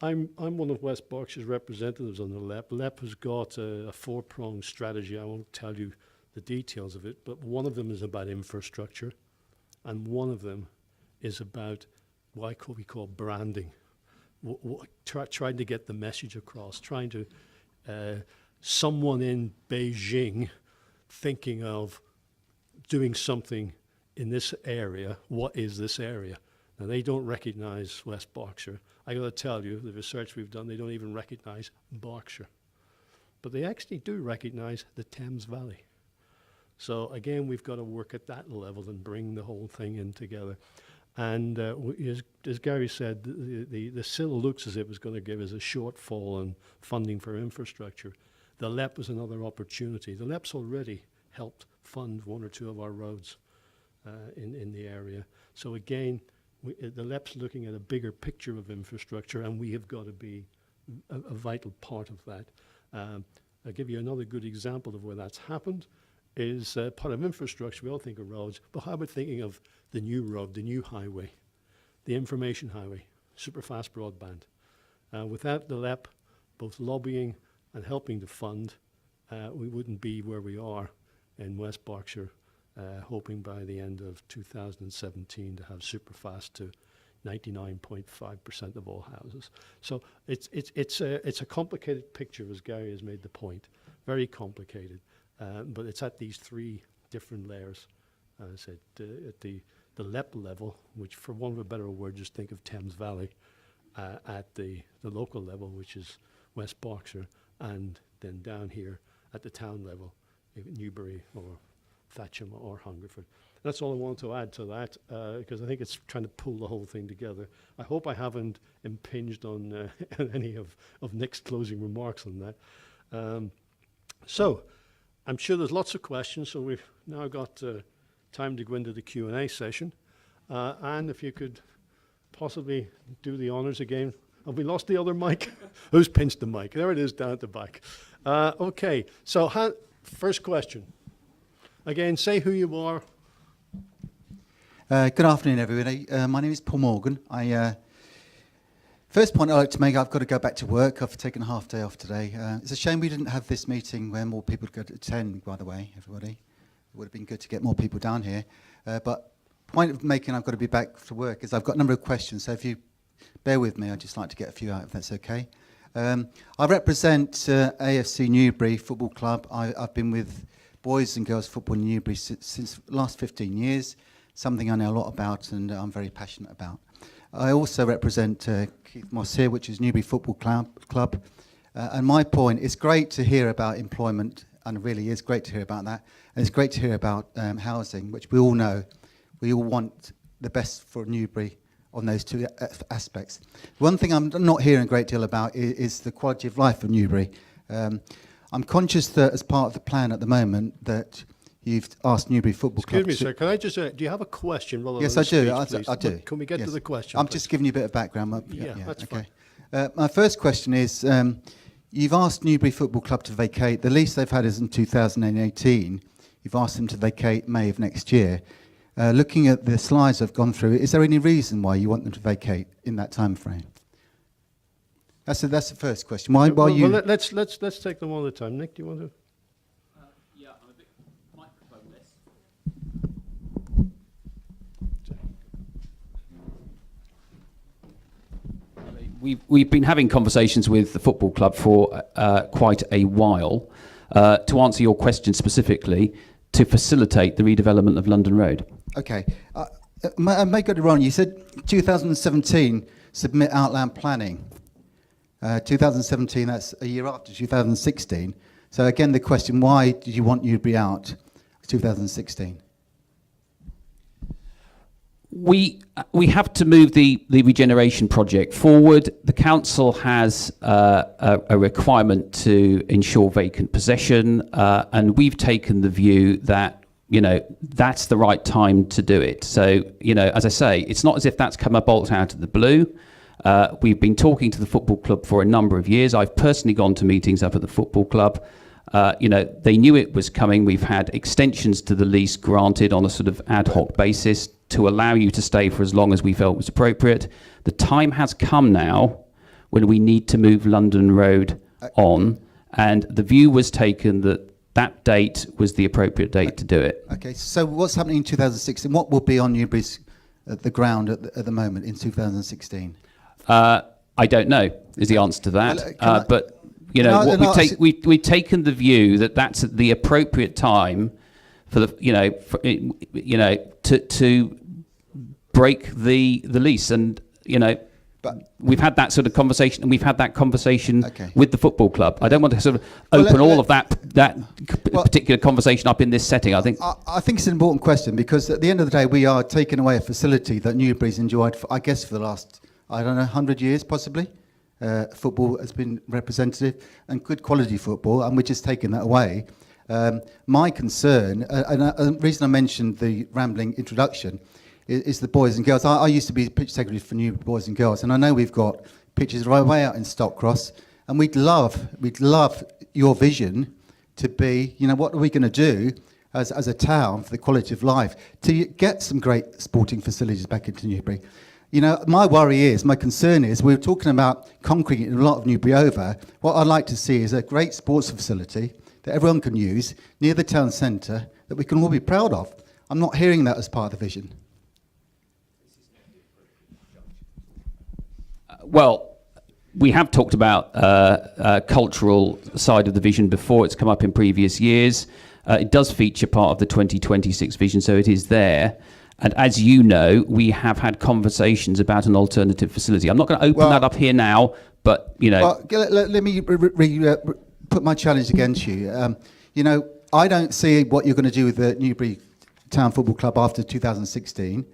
I'm one of West Berkshire's representatives on the LEP. LEP has got a four-pronged strategy. I won't tell you the details of it, but one of them is about infrastructure, and one of them is about what we call branding, trying to get the message across, trying to someone in Beijing thinking of doing something in this area. What is this area? Now, they don't recognize West Berkshire. I got to tell you, the research we've done, they don't even recognize Berkshire. But they actually do recognize the Thames Valley. So again, we've got to work at that level and bring the whole thing in together. And as Gary said, the SIL looks as if it was going to give us a shortfall in funding for infrastructure. The LEP was another opportunity. The LEP's already helped fund one or two of our roads in the area. So again, the LEP's looking at a bigger picture of infrastructure, and we have got to be a vital part of that. I'll give you another good example of where that's happened. Is part of infrastructure. We all think of roads, but how about thinking of the new road, the new highway, the information highway, super fast broadband? Without the LEP, both lobbying and helping to fund, we wouldn't be where we are in West Berkshire, hoping by the end of 2017 to have super fast to 99.5% of all houses. So it's a complicated picture, as Gary has made the point, very complicated. But it's at these three different layers. I said at the LEP level, which for want of a better word, just think of Thames Valley, at the local level, which is West Berkshire, and then down here at the town level, Newbury or Thatcham or Hungerford. That's all I want to add to that, because I think it's trying to pull the whole thing together. I hope I haven't impinged on any of Nick's closing remarks on that. So, I'm sure there's lots of questions, so we've now got time to go into the Q&A session. And if you could possibly do the honours again. Have we lost the other mic? Who's pinched the mic? There it is, down at the back. Okay, so first question. Again, say who you are. Good afternoon, everybody. My name is Paul Morgan. First point I'd like to make, I've got to go back to work. I've taken a half day off today. It's a shame we didn't have this meeting where more people could attend, by the way, everybody. It would have been good to get more people down here. But point of making I've got to be back to work is I've got a number of questions. So if you bear with me, I'd just like to get a few out, if that's okay. I represent AFC Newbury Football Club. I've been with boys and girls football in Newbury since the last 15 years, something I know a lot about and I'm very passionate about. I also represent Keith Moss here, which is Newbury Football Club. And my point, it's great to hear about employment, and it really is great to hear about that. And it's great to hear about housing, which we all know. We all want the best for Newbury on those two aspects. One thing I'm not hearing a great deal about is the quality of life of Newbury. I'm conscious that as part of the plan at the moment that you've asked Newbury Football Club. Excuse me, sir. Can I just do you have a question rather yes, than I do. a speech, I do. Can we get yes. to the question? I'm please? just giving you a bit of background. Yeah, that's okay. fine. My first question is, you've asked Newbury Football Club to vacate. The lease they've had is in 2018. You've asked them to vacate May of next year. Looking at the slides I've gone through, is there any reason why you want them to vacate in that time frame? That's the first question. Why you? Well, let's take them one at a time. Nick, do you want to? Yeah, I'm a bit microphone-less. We've been having conversations with the football club for quite a while. To answer your question specifically, to facilitate the redevelopment of London Road. Okay. I may get it wrong. You said 2017 submit outland planning. 2017, that's a year after 2016. So again, the question, why did you want Newbury out 2016? We have to move the regeneration project forward. The council has a requirement to ensure vacant possession, and we've taken the view that, you know, that's the right time to do it. So, you know, as I say, it's not as if that's come a bolt out of the blue. We've been talking to the football club for a number of years. I've personally gone to meetings up at the football club. You know, they knew it was coming. We've had extensions to the lease granted on a sort of ad hoc basis to allow you to stay for as long as we felt was appropriate. The time has come now when we need to move London Road on, and the view was taken that that date was the appropriate date to do it. Okay, so what's happening in 2016? What will be on Newbury's the ground at the moment in 2016? I don't know is the answer to that. But you know, we've taken the view that that's the appropriate time for the to break the lease, and you know. But we've had that sort of conversation, and we've had that conversation with the football club. I don't want to sort of open all of that particular conversation up in this setting. I think it's an important question, because at the end of the day, we are taking away a facility that Newbury's enjoyed, for the last, 100 years possibly. Football has been representative and good quality football, and we're just taking that away. My concern, and the reason I mentioned the rambling introduction, is the boys and girls. I used to be pitch secretary for New Boys and Girls, and I know we've got pitches right way out in Stockcross, and we'd love your vision to be, you know, what are we going to do as a town for the quality of life to get some great sporting facilities back into Newbury. You know, my concern is, we're talking about concreting a lot of Newbury over. What I'd like to see is a great sports facility that everyone can use near the town centre that we can all be proud of. I'm not hearing that as part of the vision. Well, we have talked about cultural side of the vision before. It's come up in previous years. It does feature part of the 2026 vision, so it is there. And as you know, we have had conversations about an alternative facility. I'm not going to open that up here now, but, you know... Well, let me put my challenge against you. You know, I don't see what you're going to do with the Newbury Town Football Club after 2016.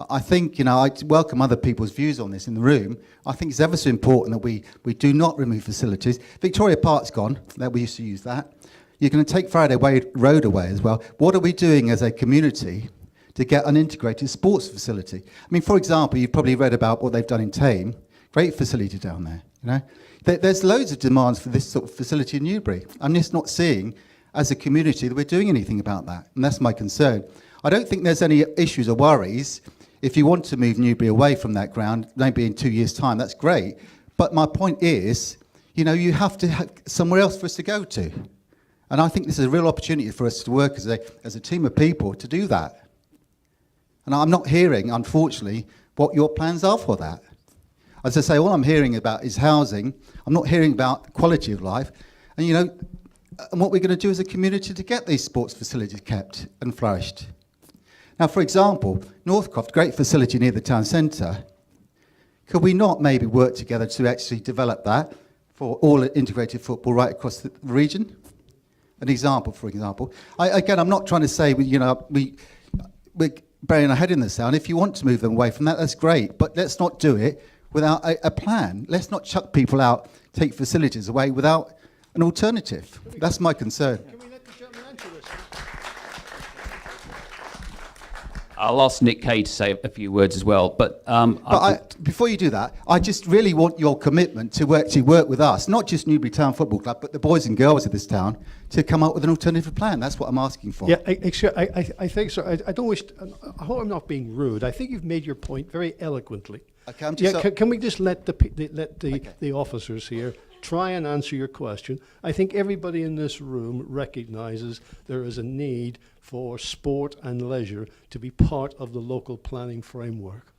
I think, I welcome other people's views on this in the room. I think it's ever so important that we do not remove facilities. Victoria Park's gone, that we used to use that. You're going to take Friday Road away as well. What are we doing as a community to get an integrated sports facility? I mean, for example, you've probably read about what they've done in Tame. Great facility down there, There's loads of demands for this sort of facility in Newbury. I'm just not seeing, as a community, that we're doing anything about that, and that's my concern. I don't think there's any issues or worries. If you want to move Newbury away from that ground, maybe in 2 years' time, that's great. But my point is, you have to have somewhere else for us to go to. And I think this is a real opportunity for us to work as a team of people to do that. And I'm not hearing, unfortunately, what your plans are for that. As I say, all I'm hearing about is housing. I'm not hearing about quality of life. And, and what we're going to do as a community to get these sports facilities kept and flourished. Now, for example, Northcroft, great facility near the town centre. Could we not maybe work together to actually develop that for all integrated football right across the region? An example, for example. I'm not trying to say, we're burying our head in the sand. If you want to move them away from that, that's great. But let's not do it without a plan. Let's not chuck people out, take facilities away without an alternative. That's my concern. Can we let the gentleman answer this? I'll ask Nick Kay to say a few words as well. But before you do that, I just really want your commitment to actually work with us, not just Newbury Town Football Club, but the boys and girls of this town, to come up with an alternative plan. That's what I'm asking for. Yeah, I think so. I don't wish. I hope I'm not being rude. I think you've made your point very eloquently. Okay, I'm just can we just let the officers here try and answer your question? I think everybody in this room recognises there is a need for sport and leisure to be part of the local planning framework.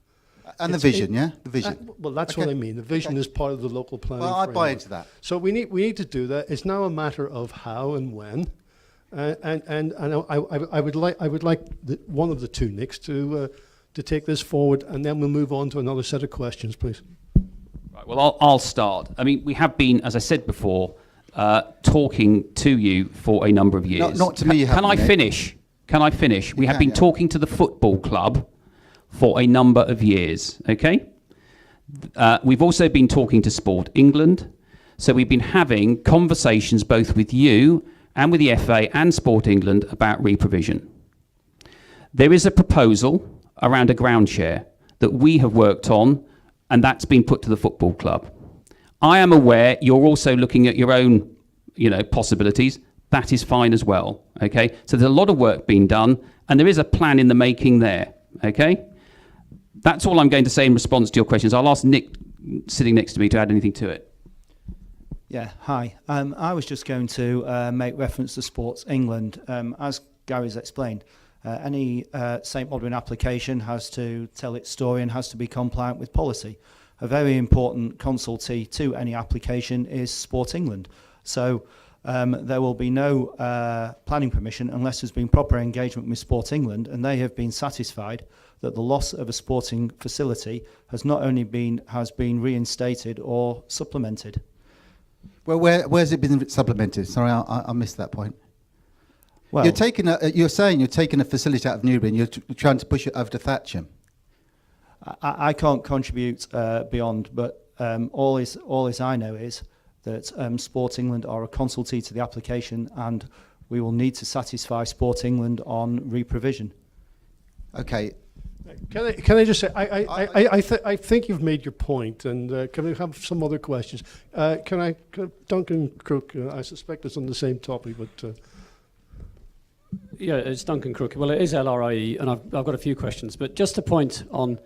And the vision, yeah? The vision. Well, that's what I mean. The vision is part of the local planning Well, I framework. buy into that. So we need to do that. It's now a matter of how and when. And I would like one of the two Nicks to take this forward, and then we'll move on to another set of questions, please. Right, well, I'll start. I mean, we have been, as I said before, talking to you for a number of years. Not to me, you haven't, Can I Nick. finish? Can I finish? We have been talking to the football club for a number of years, okay? We've also been talking to Sport England. So we've been having conversations both with you and with the FA and Sport England about reprovision. There is a proposal around a ground share that we have worked on, and that's been put to the football club. I am aware you're also looking at your own, possibilities. That is fine as well, okay? So there's a lot of work being done, and there is a plan in the making there, okay? That's all I'm going to say in response to your questions. I'll ask Nick, sitting next to me, to add anything to it. Yeah, hi. I was just going to make reference to Sports England. As Gary's explained, any St Modwyn application has to tell its story and has to be compliant with policy. A very important consultee to any application is Sport England. So there will be no planning permission unless there's been proper engagement with Sport England, and they have been satisfied that the loss of a sporting facility has not only been reinstated or supplemented. Well, where's it been supplemented? Sorry, I missed that point. Well, you're saying you're taking a facility out of Newbury and you're trying to push it over to Thatcham. I can't contribute beyond, but all I know is that Sport England are a consultee to the application, and we will need to satisfy Sport England on reprovision. Okay. Can I just say, I think you've made your point, and can we have some other questions? Duncan Crook, I suspect it's on the same topic, but... Yeah, it's Duncan Crook. Well, it is LRIE, and I've got a few questions, but just a point on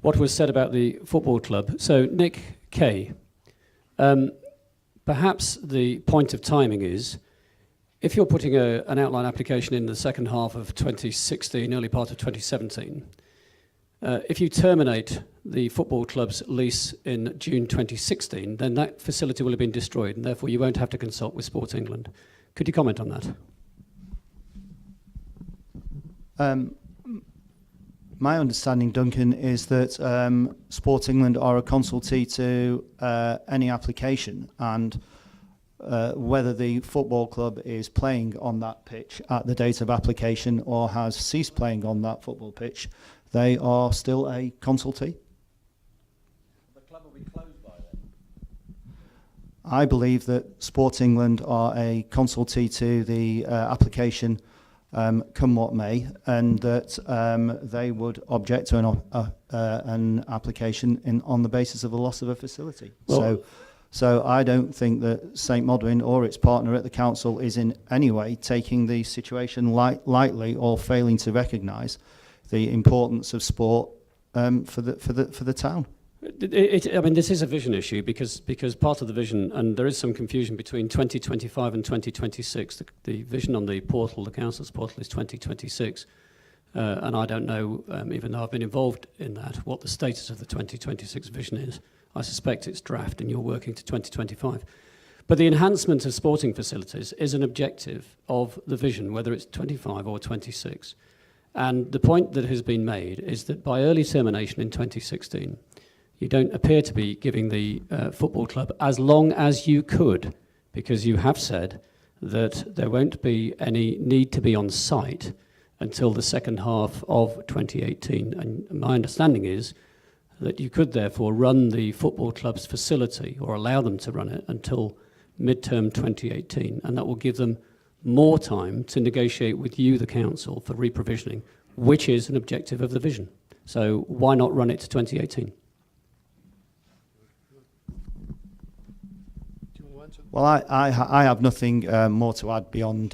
what was said about the football club. So, Nick Kay, perhaps the point of timing is, if you're putting an outline application in the second half of 2016, early part of 2017, if you terminate the football club's lease in June 2016, then that facility will have been destroyed, and therefore you won't have to consult with Sport England. Could you comment on that? My understanding, Duncan, is that Sport England are a consultee to any application, and whether the football club is playing on that pitch at the date of application or has ceased playing on that football pitch, they are still a consultee. The club will be closed by then. I believe that Sport England are a consultee to the application, come what may, and that they would object to an application on the basis of the loss of a facility. Well, So I don't think that St Modwyn or its partner at the council is in any way taking the situation lightly or failing to recognise the importance of sport for the town. I mean, this is a vision issue because part of the vision, and there is some confusion between 2025 and 2026. The vision on the portal, the council's portal, is 2026. And I don't know, even though I've been involved in that, what the status of the 2026 vision is. I suspect it's draft and you're working to 2025. But the enhancement of sporting facilities is an objective of the vision, whether it's 25 or 26. And the point that has been made is that by early termination in 2016, you don't appear to be giving the football club as long as you could, because you have said that there won't be any need to be on site until the second half of 2018. And my understanding is that you could therefore run the football club's facility or allow them to run it until midterm 2018, and that will give them more time to negotiate with you, the council, for reprovisioning, which is an objective of the vision. So why not run it to 2018? Well, I have nothing more to add beyond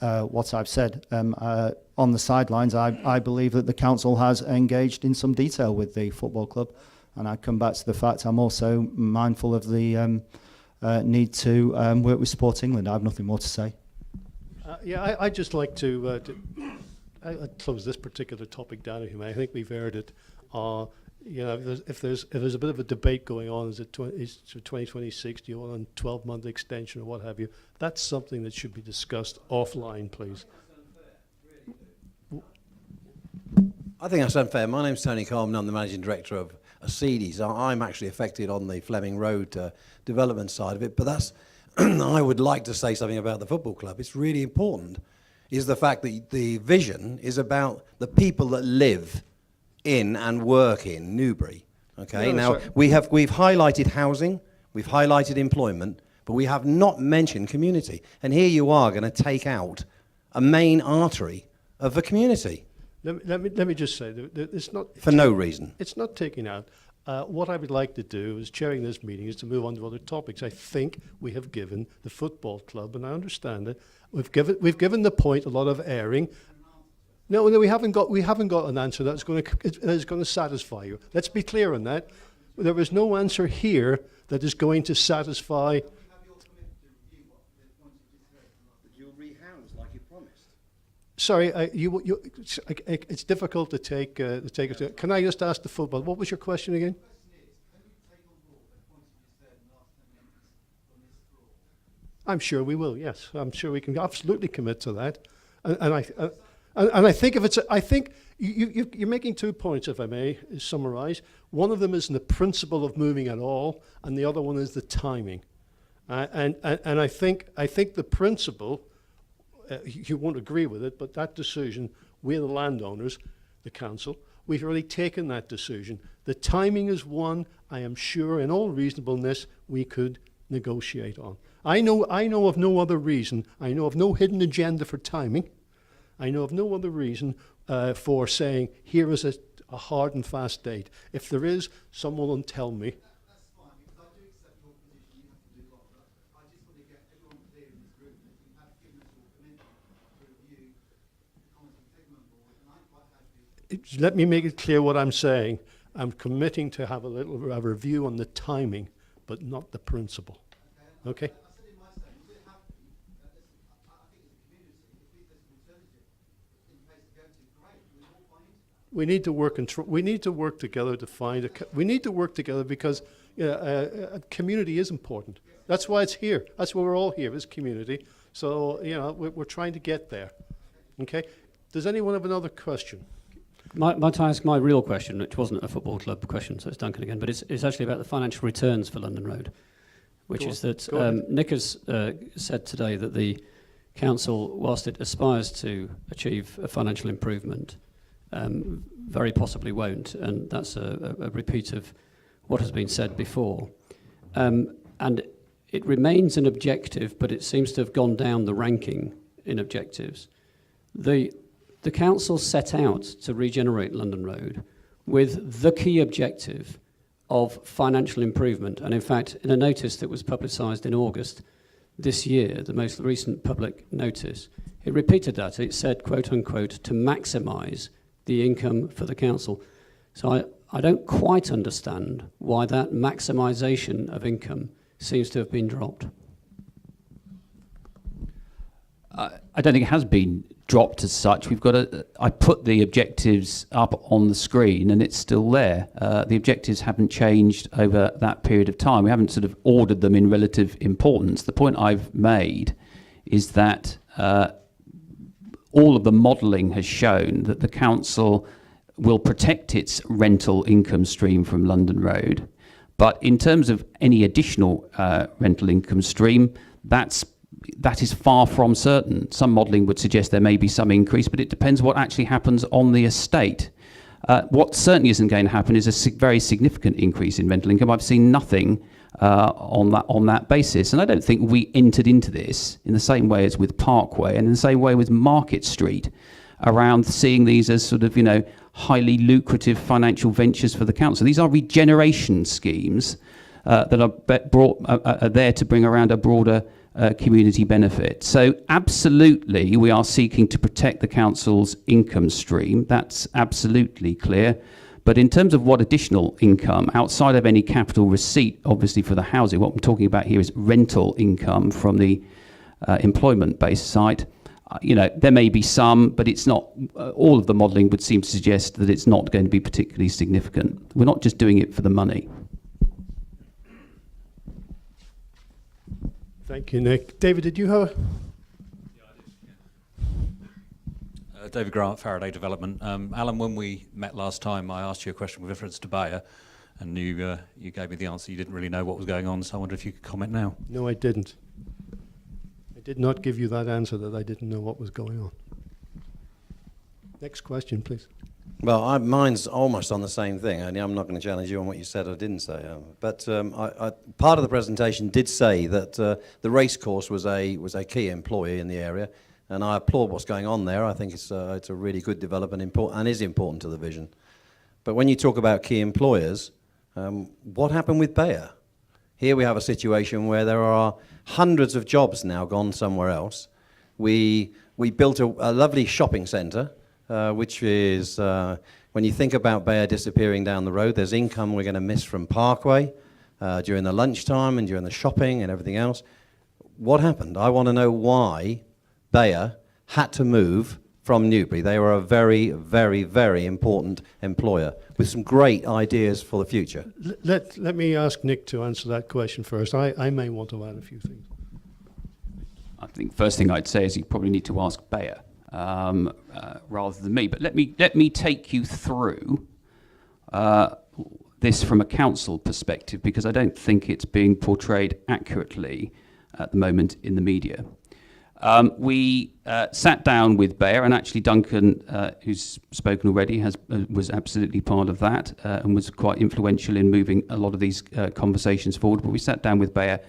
what I've said. On the sidelines, I believe that the council has engaged in some detail with the football club, and I come back to the fact I'm also mindful of the need to work with Sport England. I have nothing more to say. Yeah, I'd just like to I'd close this particular topic down, if you may. I think we've aired it. You know, if there's a bit of a debate going on, is it 2026? Do you want a 12-month extension or what have you? That's something that should be discussed offline, please. I think that's unfair. My name's Tony Coleman. I'm the managing director of Acedes. I'm actually affected on the Fleming Road development side of it, but that's I would like to say something about the football club. It's really important, is the fact that the vision is about the people that live in and work in Newbury. Okay, now we've highlighted housing, we've highlighted employment, but we have not mentioned community. And here you are going to take out a main artery of the community. Let me just say that it's not for no reason. It's not taking out. What I would like to do is chairing this meeting is to move on to other topics. I think we have given the football club, and I understand it. We've given the point a lot of airing. No, we haven't got an answer that's going to satisfy you. Let's be clear on that. There is no answer here that is going to satisfy. You'll rehouse like you promised. Sorry, it's difficult to take. Can I just ask the football? What was your question again? I'm sure we will. Yes, I'm sure we can absolutely commit to that, and I think you're making 2 points, if I may summarise. One of them is the principle of moving at all, and the other one is the timing. And I think the principle, you won't agree with it, but that decision, we're the landowners, the council, we've already taken that decision. The timing is one I am sure, in all reasonableness, we could negotiate on. I know of no other reason. I know of no hidden agenda for timing. I know of no other reason for saying, here is a hard and fast date. If there is, someone will tell me. That's fine, because I do accept your position. You have to do a lot, but I just want to get everyone clear in this room that you have given us your commitment to review the comments you've taken on board, and I'm quite happy. Let me make it clear what I'm saying. I'm committing to have a review on the timing, but not the principle. Okay? I said in my statement, we're happy. I think as a community, if there's an alternative in place to go to, great. We're all buying into that. We need to work we need to work together to find we need to work together because a community is important. That's why it's here. That's why we're all here, as community. So we're trying to get there. Okay. Does anyone have another question? Might I ask my real question, which wasn't a football club question, so it's Duncan again, but it's actually about the financial returns for London Road. which Go is on. that Go ahead. Nick has said today that the council, whilst it aspires to achieve a financial improvement, very possibly won't, and that's a repeat of what has been said before. And it remains an objective, but it seems to have gone down the ranking in objectives. The council set out to regenerate London Road with the key objective of financial improvement. And in fact, in a notice that was publicised in August this year, the most recent public notice, it repeated that. It said, quote unquote, to maximise the income for the council. So I don't quite understand why that maximisation of income seems to have been dropped. I don't think it has been dropped as such. I put the objectives up on the screen and it's still there. The objectives haven't changed over that period of time. We haven't sort of ordered them in relative importance. The point I've made is that all of the modelling has shown that the council will protect its rental income stream from London Road. But in terms of any additional rental income stream, that is far from certain. Some modelling would suggest there may be some increase, but it depends what actually happens on the estate. What certainly isn't going to happen is a very significant increase in rental income. I've seen nothing on that basis, and I don't think we entered into this in the same way as with Parkway and in the same way with Market Street, around seeing these as sort of, highly lucrative financial ventures for the council. These are regeneration schemes that are there to bring around a broader community benefit. So absolutely, we are seeking to protect the council's income stream. That's absolutely clear. But in terms of what additional income, outside of any capital receipt, obviously for the housing, what I'm talking about here is rental income from the employment-based site. There may be some, but it's not, all of the modelling would seem to suggest that it's not going to be particularly significant. We're not just doing it for the money. Thank you, Nick. David, did you have David Grant, Faraday Development. Alan, when we met last time, I asked you a question with reference to Bayer, and you gave me the answer. You didn't really know what was going on, so I wonder if you could comment now. No, I didn't. I did not give you that answer that I didn't know what was going on. Next question, please. Well, mine's almost on the same thing. Only I'm not going to challenge you on what you said or didn't say. But part of the presentation did say that the racecourse was a key employee in the area, and I applaud what's going on there. I think it's a really good development and is important to the vision. But when you talk about key employers, what happened with Bayer? Here we have a situation where there are hundreds of jobs now gone somewhere else. We built a lovely shopping centre, which is, when you think about Bayer disappearing down the road, there's income we're going to miss from Parkway during the lunchtime and during the shopping and everything else. What happened? I want to know why Bayer had to move from Newbury. They were a very, very, very important employer with some great ideas for the future. Let me ask Nick to answer that question first. I may want to add a few things. I think first thing I'd say is you probably need to ask Bayer rather than me. But let me take you through this from a council perspective, because I don't think it's being portrayed accurately at the moment in the media. We sat down with Bayer, and actually Duncan, who's spoken already, was absolutely part of that and was quite influential in moving a lot of these conversations forward. But we sat down with Bayer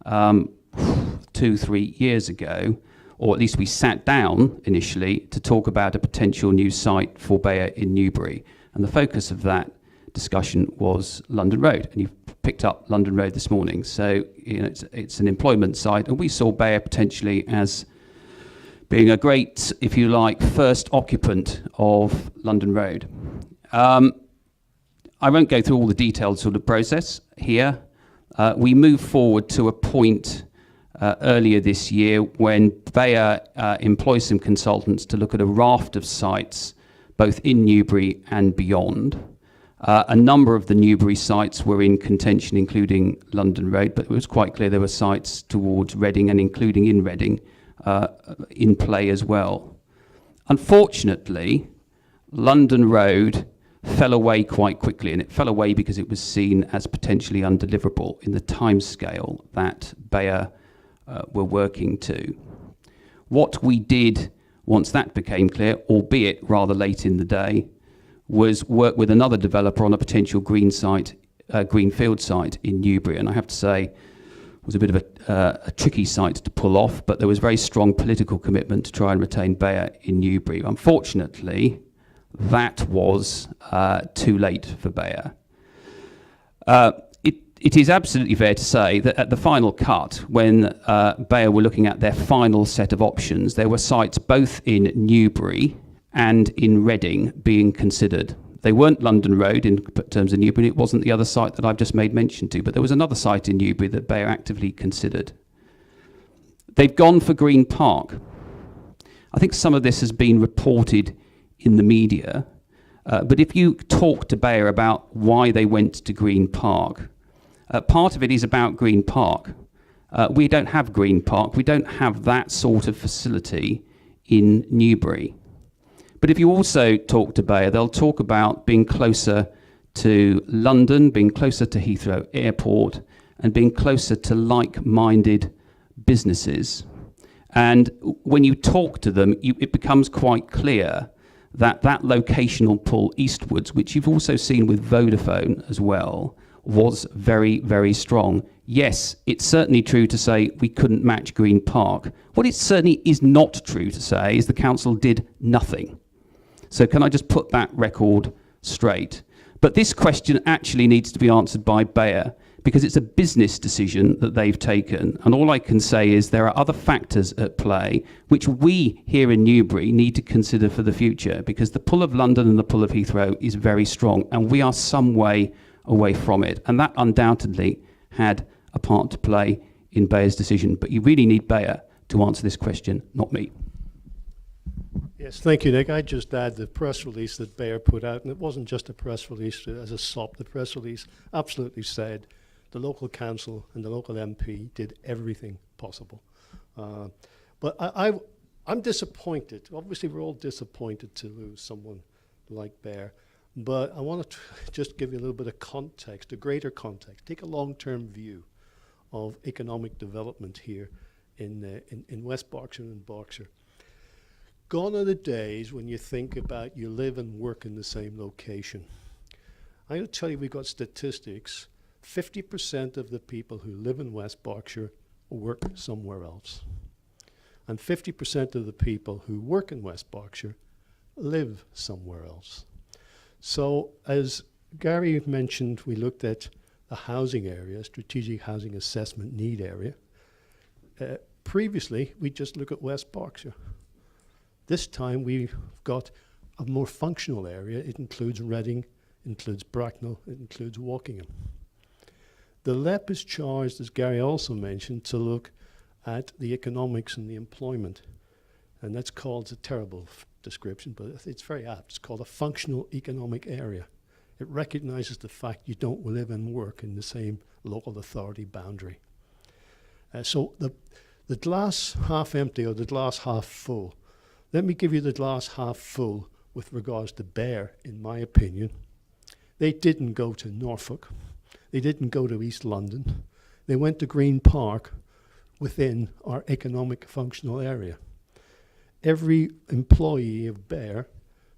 2-3 years ago, or at least we sat down initially to talk about a potential new site for Bayer in Newbury. And the focus of that discussion was London Road, and you've picked up London Road this morning. So it's an employment site, and we saw Bayer potentially as being a great, if you like, first occupant of London Road. I won't go through all the detailed sort of process here. We moved forward to a point earlier this year when Bayer employed some consultants to look at a raft of sites, both in Newbury and beyond. A number of the Newbury sites were in contention, including London Road, but it was quite clear there were sites towards Reading and including in Reading in play as well. Unfortunately, London Road fell away quite quickly, and it fell away because it was seen as potentially undeliverable in the timescale that Bayer were working to. What we did once that became clear, albeit rather late in the day, was work with another developer on a potential greenfield site in Newbury, and I have to say it was a bit of a tricky site to pull off, but there was very strong political commitment to try and retain Bayer in Newbury. Unfortunately, that was too late for Bayer. It is absolutely fair to say that at the final cut, when Bayer were looking at their final set of options, there were sites both in Newbury and in Reading being considered. They weren't London Road in terms of Newbury, it wasn't the other site that I've just made mention to, but there was another site in Newbury that Bayer actively considered. They've gone for Green Park. I think some of this has been reported in the media, but if you talk to Bayer about why they went to Green Park, part of it is about Green Park. We don't have Green Park. We don't have that sort of facility in Newbury. But if you also talk to Bayer, they'll talk about being closer to London, being closer to Heathrow Airport, and being closer to like-minded businesses. And when you talk to them, it becomes quite clear that that locational pull eastwards, which you've also seen with Vodafone as well, was very, very strong. Yes, it's certainly true to say we couldn't match Green Park. What it certainly is not true to say is the council did nothing. So can I just put that record straight? But this question actually needs to be answered by Bayer, because it's a business decision that they've taken. And all I can say is there are other factors at play which we here in Newbury need to consider for the future, because the pull of London and the pull of Heathrow is very strong, and we are some way away from it. And that undoubtedly had a part to play in Bayer's decision. But you really need Bayer to answer this question, not me. Yes, thank you, Nick. I just add the press release that Bayer put out, and it wasn't just a press release as a sop. The press release absolutely said the local council and the local MP did everything possible. But I'm disappointed. Obviously, we're all disappointed to lose someone like Bayer. But I want to just give you a little bit of context, a greater context. Take a long-term view of economic development here in West Berkshire and Berkshire. Gone are the days when you think about you live and work in the same location. I'm going to tell you, we've got statistics. 50% of the people who live in West Berkshire work somewhere else. And 50% of the people who work in West Berkshire live somewhere else. So as Gary mentioned, we looked at the housing area, strategic housing assessment need area. Previously, we just look at West Berkshire. This time we've got a more functional area. It includes Reading, includes Bracknell, it includes Wokingham. The LEP is charged, as Gary also mentioned, to look at the economics and the employment. And that's called, it's a terrible description, but it's very apt. It's called a functional economic area. It recognizes the fact you don't live and work in the same local authority boundary. So the glass half empty or the glass half full. Let me give you the glass half full with regards to Bayer, in my opinion. They didn't go to Norfolk. They didn't go to East London. They went to Green Park within our economic functional area. Every employee of Bayer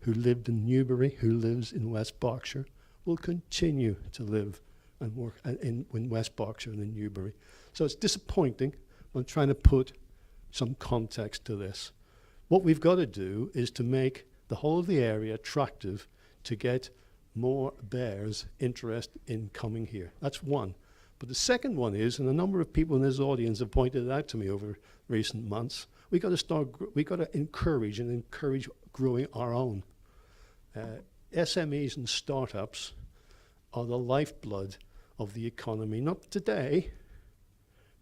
who lived in Newbury, who lives in West Berkshire, will continue to live and work in West Berkshire and in Newbury. So it's disappointing. I'm trying to put some context to this. What we've got to do is to make the whole of the area attractive to get more Bayers interested in coming here. That's one. But the second one is, and a number of people in this audience have pointed it out to me over recent months, we got to encourage growing our own. SMEs and startups are the lifeblood of the economy, not today,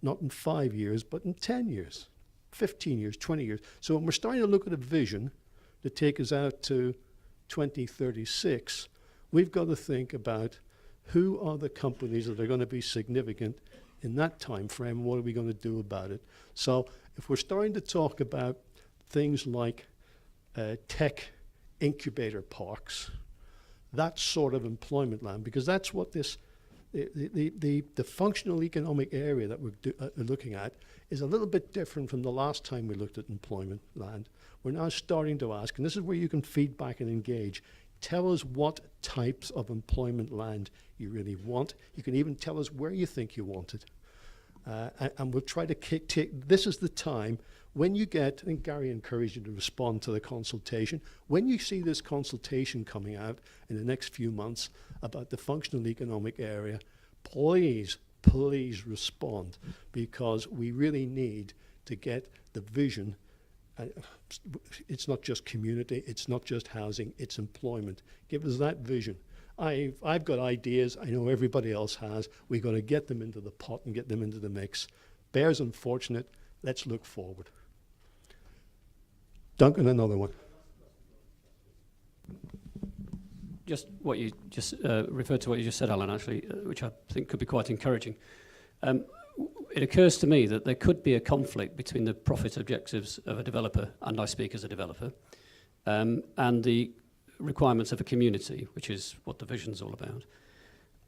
not in 5 years, but in 10 years. 15 years, 20 years. So when we're starting to look at a vision to take us out to 2036, we've got to think about who are the companies that are going to be significant in that time frame, and what are we going to do about it? So if we're starting to talk about things like tech incubator parks, that sort of employment land, because that's what this, the functional economic area that we're looking at is a little bit different from the last time we looked at employment land. We're now starting to ask, and this is where you can feed back and engage, tell us what types of employment land you really want. You can even tell us where you think you want it. And we'll try to take, this is the time when you get, I think Gary encouraged you to respond to the consultation. When you see this consultation coming out in the next few months about the functional economic area, please respond, because we really need to get the vision. It's not just community, it's not just housing, it's employment. Give us that vision. I've got ideas, I know everybody else has. We've got to get them into the pot and get them into the mix. Bear's unfortunate, let's look forward. Duncan, another one. Just what you just referred to what you just said, Alan, actually, which I think could be quite encouraging. It occurs to me that there could be a conflict between the profit objectives of a developer, and I speak as a developer, and the requirements of a community, which is what the vision's all about.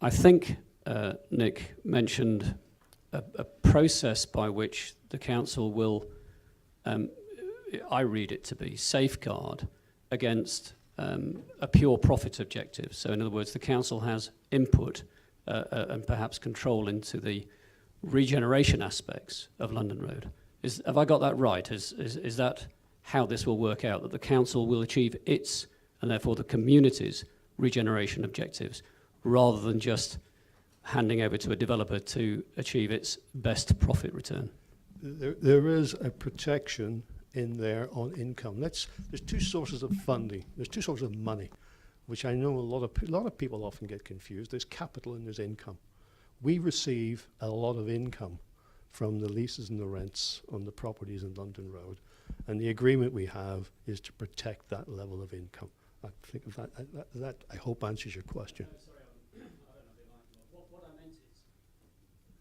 I think Nick mentioned a process by which the council will, I read it to be, safeguard against a pure profit objective. So in other words, the council has input and perhaps control into the regeneration aspects of London Road. Have I got that right? Is that how this will work out, that the council will achieve its, and therefore the community's, regeneration objectives, rather than just handing over to a developer to achieve its best profit return? There is a protection in there on income. There's two sources of funding. There's two sources of money, which I know a lot of people often get confused. There's capital and there's income. We receive a lot of income from the leases and the rents on the properties in London Road, and the agreement we have is to protect that level of income. I think of that I hope answers your question. No, sorry, I don't know the line. What I meant is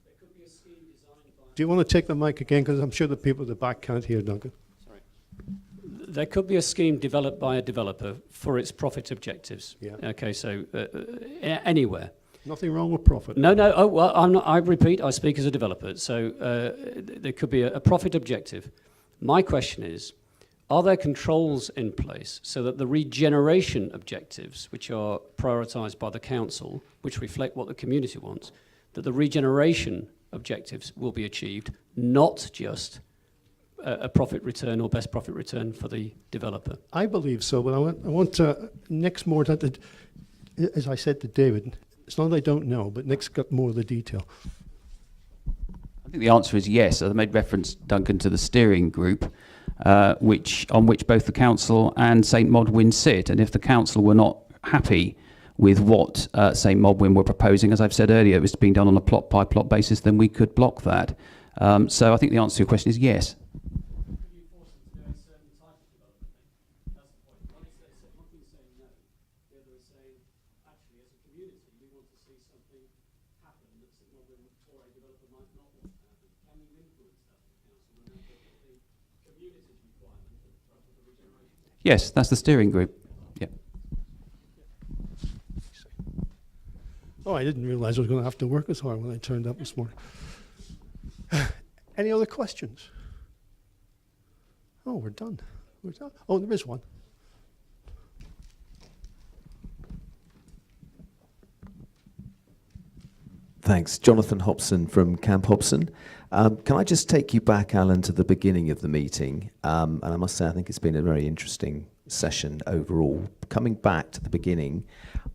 there could be a scheme designed by... Do you want to take the mic again, because I'm sure the people at the back can't hear, Duncan? Sorry. There could be a scheme developed by a developer for its profit objectives. Yeah. Okay, so anywhere. Nothing wrong with profit. No. Oh, well, I'm not, I repeat, I speak as a developer. So there could be a profit objective. My question is, are there controls in place so that the regeneration objectives, which are prioritised by the council, which reflect what the community wants, that the regeneration objectives will be achieved, not just a profit return or best profit return for the developer? I believe so, but I want Nick's more that, as I said to David, it's not that I don't know, but Nick's got more of the detail. I think the answer is yes. I made reference, Duncan, to the steering group, on which both the council and St Modwyn sit. And if the council were not happy with what St Modwyn were proposing, as I've said earlier, it was being done on a plot-by-plot basis, then we could block that. So I think the answer to your question is yes. Yes, that's the steering group. Yeah. Oh, I didn't realise I was going to have to work as hard when I turned up this morning. Any other questions? Oh, we're done. We're done. Oh, there is one. Thanks. Jonathan Hobson from Camp Hobson. Can I just take you back, Alan, to the beginning of the meeting? And I must say, I think it's been a very interesting session overall. Coming back to the beginning,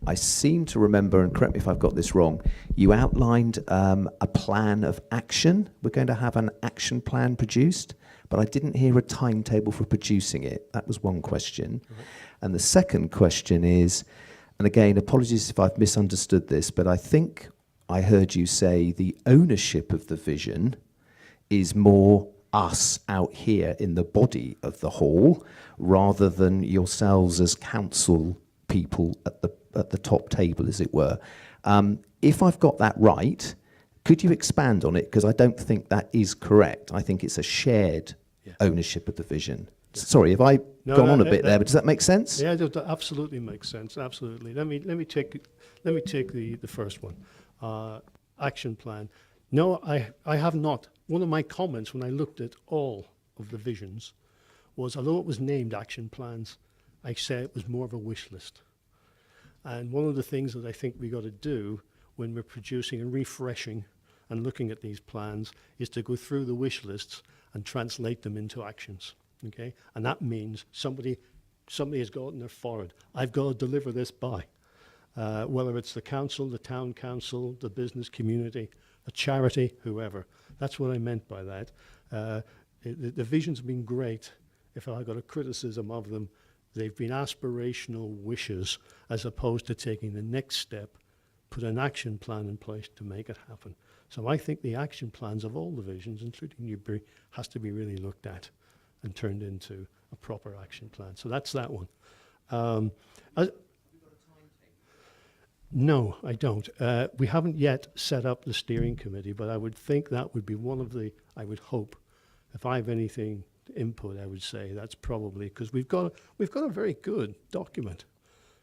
I seem to remember, and correct me if I've got this wrong, you outlined a plan of action. We're going to have an action plan produced, but I didn't hear a timetable for producing it. That was one question. Mm-hmm. And the second question is, and again, apologies if I've misunderstood this, but I think I heard you say the ownership of the vision is more us out here in the body of the hall rather than yourselves as council people at the top table, as it were. If I've got that right, could you expand on it? Because I don't think that is correct. I think it's a shared ownership of the vision. Sorry, have I No, gone no, on a bit there, but does that make sense? Yeah, that absolutely makes sense. Absolutely. Let me take the first one. Action plan. No, I have not. One of my comments when I looked at all of the visions was, although it was named action plans, I said it was more of a wish list. And one of the things that I think we got to do when we're producing and refreshing and looking at these plans is to go through the wish lists and translate them into actions. Okay, and that means somebody has got in their forehead, I've got to deliver this by. Whether it's the council, the town council, the business community, a charity, whoever. That's what I meant by that. The visions have been great. If I got a criticism of them, they've been aspirational wishes as opposed to taking the next step, put an action plan in place to make it happen. So I think the action plans of all the visions, including Newbury, has to be really looked at and turned into a proper action plan. So that's that one. No, I don't. We haven't yet set up the steering committee, but I would think that would be one of the, I would hope, if I have anything to input, I would say that's probably, because we've got a very good document.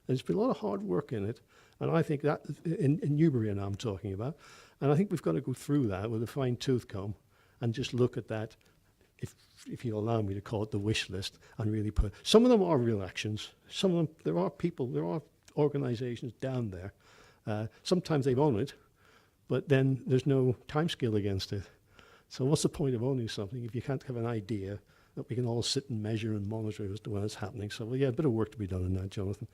There's been a lot of hard work in it, and I think that, in Newbury and I'm talking about, and I think we've got to go through that with a fine-tooth comb and just look at that, if you allow me to call it the wish list, and really put, some of them are real actions, some of them, there are people, there are organizations down there. Sometimes they own it, but then there's no time scale against it. So what's the point of owning something if you can't have an idea that we can all sit and measure and monitor as to when it's happening? So, well, yeah, a bit of work to be done on that, Jonathan.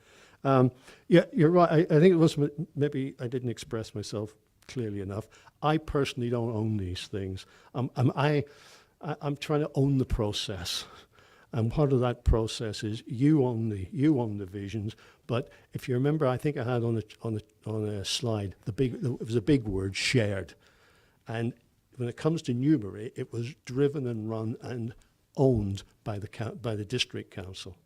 Yeah, you're right. I think it was maybe I didn't express myself clearly enough. I personally don't own these things. I'm trying to own the process. And part of that process is you own the visions. But if you remember, I think I had on a slide it was a big word, shared. And when it comes to Newbury, it was driven and run and owned by the district council.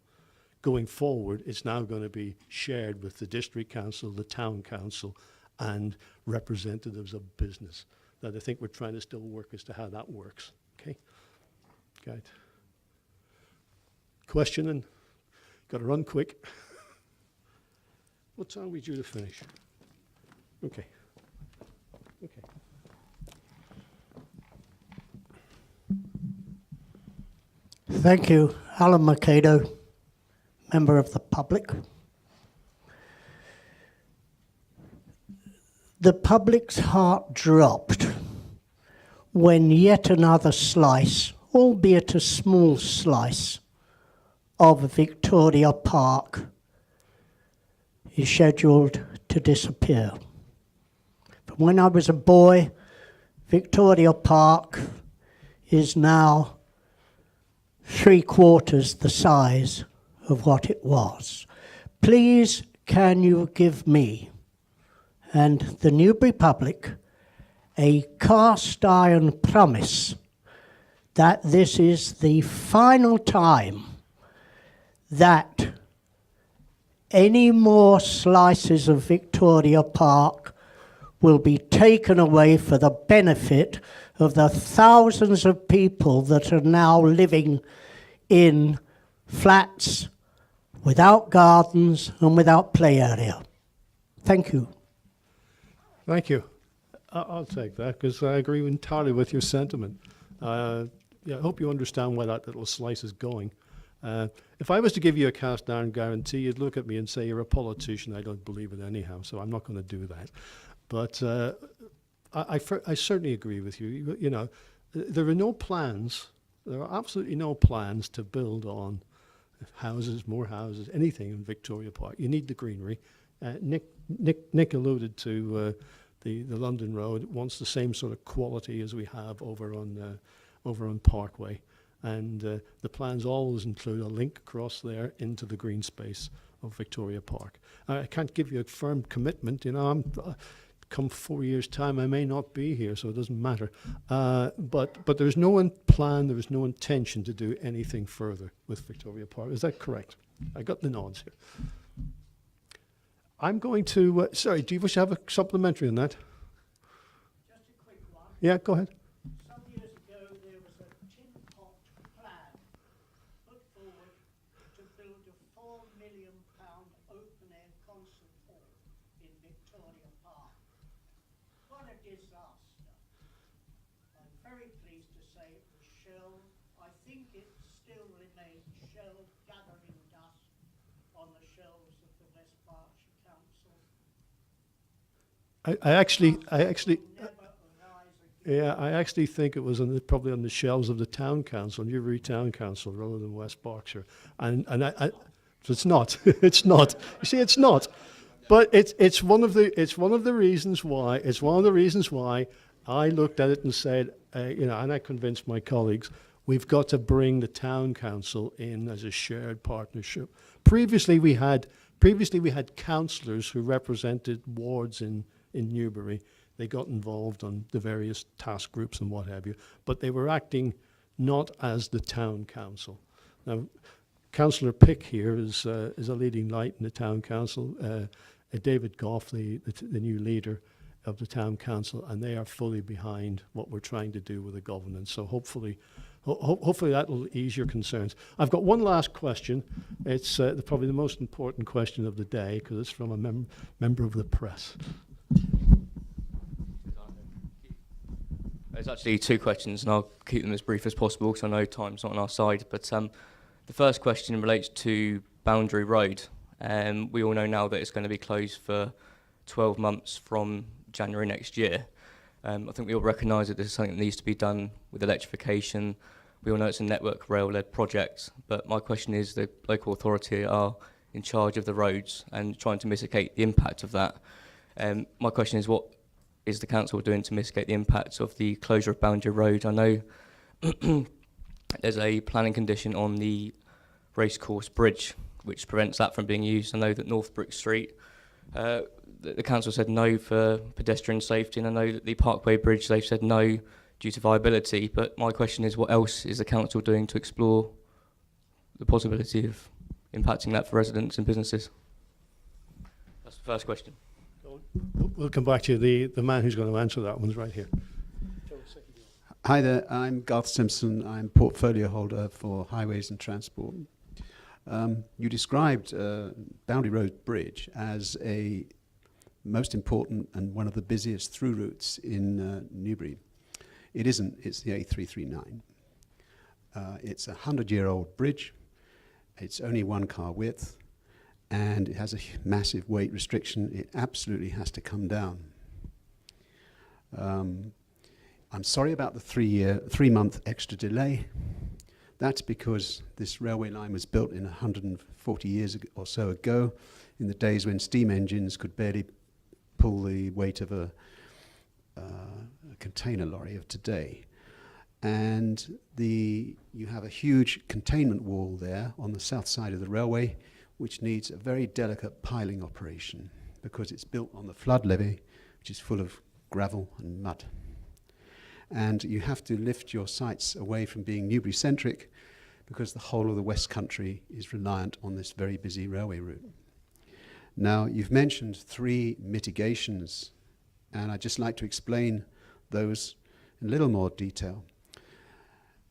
Going forward, it's now going to be shared with the district council, the town council, and representatives of business. That I think we're trying to still work as to how that works. Okay. Good. Questioning. Got to run quick. What time are we due to finish? Okay. Okay. Thank you. Alan Mercado, member of the public. The public's heart dropped when yet another slice, albeit a small slice, of Victoria Park is scheduled to disappear. From when I was a boy, Victoria Park is now 3/4 the size of what it was. Please, can you give me and the Newbury public a cast iron promise that this is the final time that any more slices of Victoria Park will be taken away for the benefit of the thousands of people that are now living in flats without gardens and without play area. Thank you. Thank you. I'll take that because I agree entirely with your sentiment. Yeah, I hope you understand where that little slice is going. If I was to give you a cast iron guarantee, you'd look at me and say, you're a politician. I don't believe it anyhow, so I'm not going to do that. But I certainly agree with you. You know, there are no plans. There are absolutely no plans to build on houses, more houses, anything in Victoria Park. You need the greenery. Nick alluded to the London Road. It wants the same sort of quality as we have over on Parkway. And the plans always include a link across there into the green space of Victoria Park. I can't give you a firm commitment. You know, come 4 years' time, I may not be here, so it doesn't matter. But there's no plan, there is no intention to do anything further with Victoria Park. Is that correct? I got the nods here. I'm going to, sorry, do you wish to have a supplementary on that? Just a quick one. Yeah, go ahead. Some years ago, there was a tin pot plan put disaster. I'm very pleased to say it was shell. I think it still remains shell gathering dust on the shelves of the West Berkshire Council. I actually think it was probably on the shelves of the town council, Newbury Town Council, rather than West Berkshire. So it's not. It's not. You see, it's not. But it's one of the reasons why I looked at it and said, and I convinced my colleagues, we've got to bring the town council in as a shared partnership. Previously we had councillors who represented wards in Newbury. They got involved on the various task groups and what have you, but they were acting not as the town council. Now, Councillor Pick here is a leading light in the town council. David Goff, the new leader of the town council, and they are fully behind what we're trying to do with the governance. So hopefully that will ease your concerns. I've got one last question. It's probably the most important question of the day because it's from a member of the press. There's actually two questions, and I'll keep them as brief as possible because I know time's not on our side. But the first question relates to Boundary Road. We all know now that it's going to be closed for 12 months from January next year. I think we all recognise that this is something that needs to be done with electrification. We all know it's a Network Rail-led project, but my question is the local authority are in charge of the roads and trying to mitigate the impact of that. My question is, what is the council doing to mitigate the impacts of the closure of Boundary Road? I know there's a planning condition on the Racecourse Bridge which prevents that from being used. I know that Northbrook Street, the council said no for pedestrian safety, and I know that the Parkway Bridge, they've said no due to viability, but my question is, what else is the council doing to explore the possibility of impacting that for residents and businesses? That's the first question. We'll come back to you. The man who's going to answer that one's right here. Hi there, I'm Garth Simpson. I'm portfolio holder for Highways and Transport. You described Boundary Road Bridge as a most important and one of the busiest through routes in Newbury. It isn't, it's the A339. It's a 100-year-old bridge. It's only 1 car width, and it has a massive weight restriction. It absolutely has to come down. I'm sorry about the 3-month extra delay. That's because this railway line was built in 140 years or so ago, in the days when steam engines could barely pull the weight of a container lorry of today. And you have a huge containment wall there on the south side of the railway, which needs a very delicate piling operation because it's built on the flood levee, which is full of gravel and mud. And you have to lift your sites away from being Newbury-centric because the whole of the West Country is reliant on this very busy railway route. Now, you've mentioned 3 mitigations, and I'd just like to explain those in a little more detail.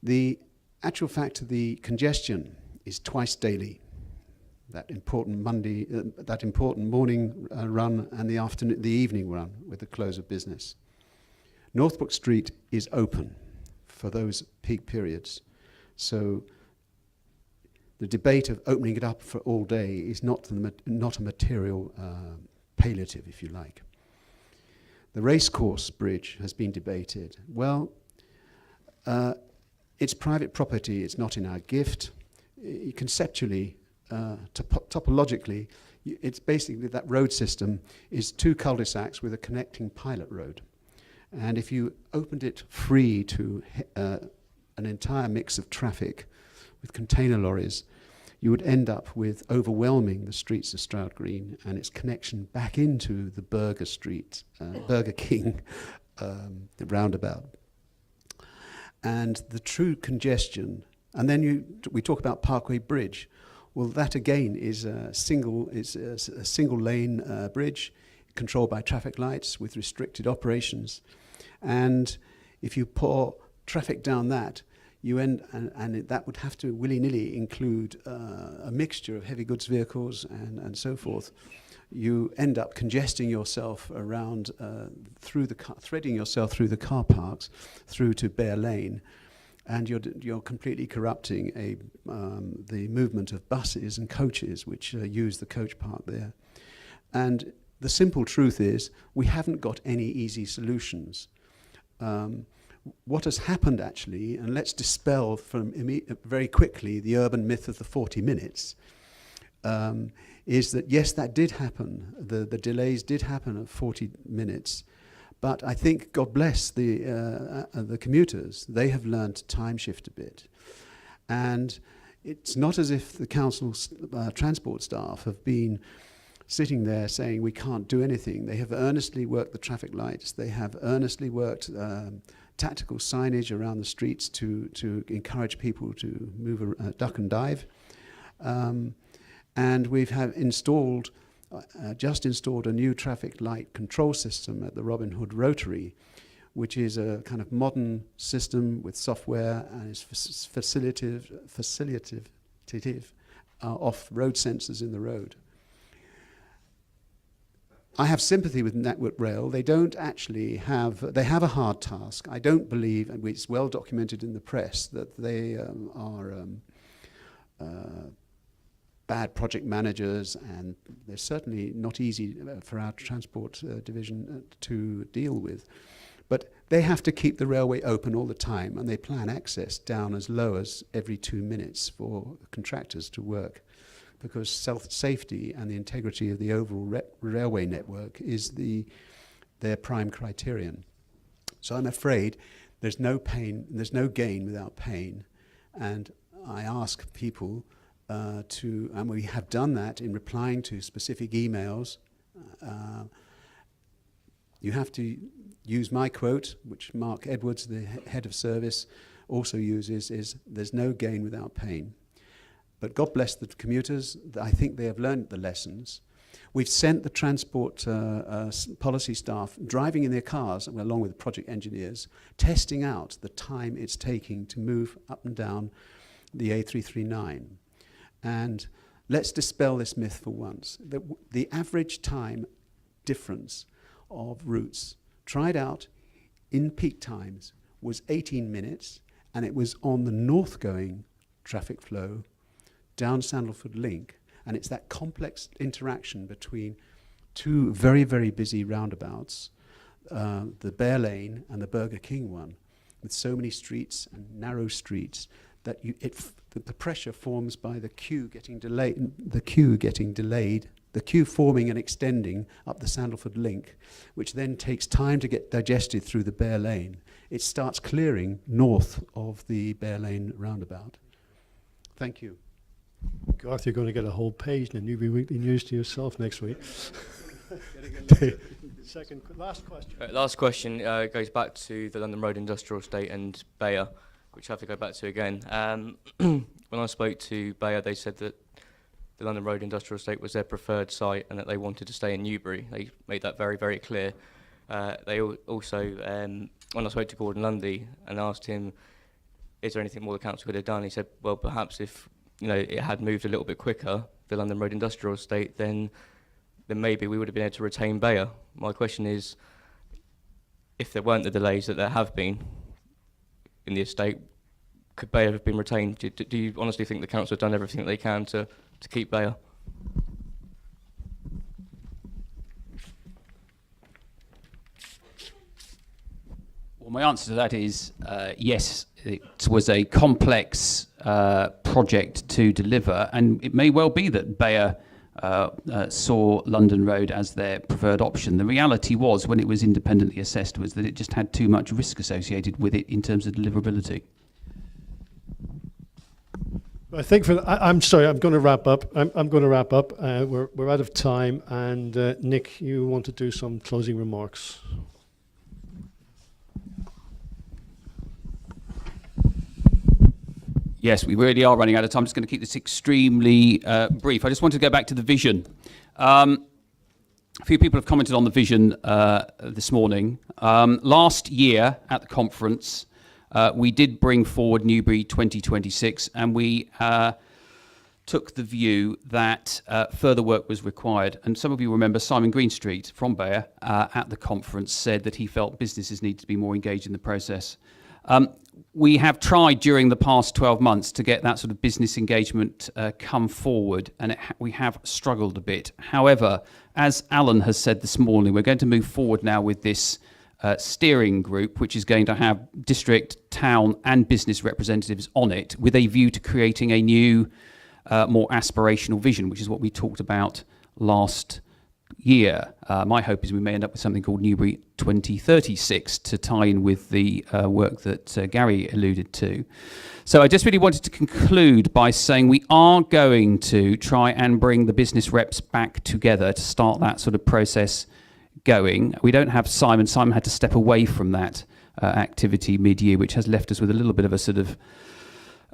The actual fact of the congestion is twice daily. That important morning run and the evening run with the close of business. Northbrook Street is open for those peak periods. So the debate of opening it up for all day is not a material palliative, if you like. The Racecourse Bridge has been debated. Well, it's private property, it's not in our gift. Conceptually, topologically, it's basically that road system is 2 cul-de-sacs with a connecting pilot road. And if you opened it free to an entire mix of traffic with container lorries, you would end up with overwhelming the streets of Stroud Green and its connection back into the Burger Street, Burger King, the roundabout. And the true congestion, and then we talk about Parkway Bridge. Well, that again is a single lane bridge controlled by traffic lights with restricted operations. And if you pour traffic down that, that would have to willy-nilly include a mixture of heavy goods vehicles and so forth. you end up congesting yourself around threading yourself through the car parks through to Bear Lane, and you're completely corrupting the movement of buses and coaches which use the coach park there. And the simple truth is we haven't got any easy solutions. What has happened actually, and let's dispel very quickly the urban myth of the 40 minutes, is that yes, that did happen. The delays did happen at 40 minutes. But I think, God bless the commuters, they have learned to time shift a bit. And it's not as if the council's transport staff have been sitting there saying we can't do anything. They have earnestly worked the traffic lights. They have earnestly worked tactical signage around the streets to encourage people to move, duck and dive. And we've just installed a new traffic light control system at the Robin Hood Rotary, which is a kind of modern system with software and is facilitative of road sensors in the road. I have sympathy with Network Rail. They don't actually have, they have a hard task. I don't believe, and it's well documented in the press, that they are bad project managers, and they're certainly not easy for our transport division to deal with. But they have to keep the railway open all the time, and they plan access down as low as every 2 minutes for contractors to work, because safety and the integrity of the overall railway network is their prime criterion. So I'm afraid there's no gain without pain, and I ask people and we have done that in replying to specific emails. You have to use my quote, which Mark Edwards, the head of service, also uses, is there's no gain without pain. But God bless the commuters. I think they have learned the lessons. We've sent the transport policy staff driving in their cars, along with project engineers, testing out the time it's taking to move up and down the A339. And let's dispel this myth for once. The average time difference of routes tried out in peak times was 18 minutes, and it was on the north-going traffic flow down Sandalford Link. And it's that complex interaction between two very, very busy roundabouts, the Bear Lane and the Burger King one, with so many streets and narrow streets, that the pressure forms by the queue getting delayed, the queue forming and extending up the Sandalford Link, which then takes time to get digested through the Bear Lane. It starts clearing north of the Bear Lane roundabout. Thank you. Garth, you're going to get a whole page in the Newbury Weekly News to yourself next week. Last question goes back to the London Road Industrial Estate and Bayer, which I have to go back to again. When I spoke to Bayer, they said that the London Road Industrial Estate was their preferred site and that they wanted to stay in Newbury. They made that very, very clear. They also, when I spoke to Gordon Lundy and asked him, is there anything more the council could have done? He said, well, perhaps if it had moved a little bit quicker, the London Road Industrial Estate, then maybe we would have been able to retain Bayer. My question is, if there weren't the delays that there have been in the estate, could Bayer have been retained? Do you honestly think the council have done everything that they can to keep Bayer? Well, my answer to that is yes, it was a complex project to deliver, and it may well be that Bayer saw London Road as their preferred option. The reality was, when it was independently assessed, was that it just had too much risk associated with it in terms of deliverability. I think I'm sorry, I'm going to wrap up. I'm going to wrap up. We're out of time, and Nick, you want to do some closing remarks? Yes, we really are running out of time. I'm just going to keep this extremely brief. I just want to go back to the vision. A few people have commented on the vision this morning. Last year at the conference, we did bring forward Newbury 2026, and we took the view that further work was required. And some of you remember Simon Greenstreet from Bayer at the conference said that he felt businesses need to be more engaged in the process. We have tried during the past 12 months to get that sort of business engagement come forward, and we have struggled a bit. However, as Alan has said this morning, we're going to move forward now with this steering group, which is going to have district, town and business representatives on it, with a view to creating a new, more aspirational vision, which is what we talked about last year. My hope is we may end up with something called Newbury 2036 to tie in with the work that Gary alluded to. So I just really wanted to conclude by saying we are going to try and bring the business reps back together to start that sort of process going. We don't have Simon. Simon had to step away from that activity mid-year, which has left us with a little bit of a sort of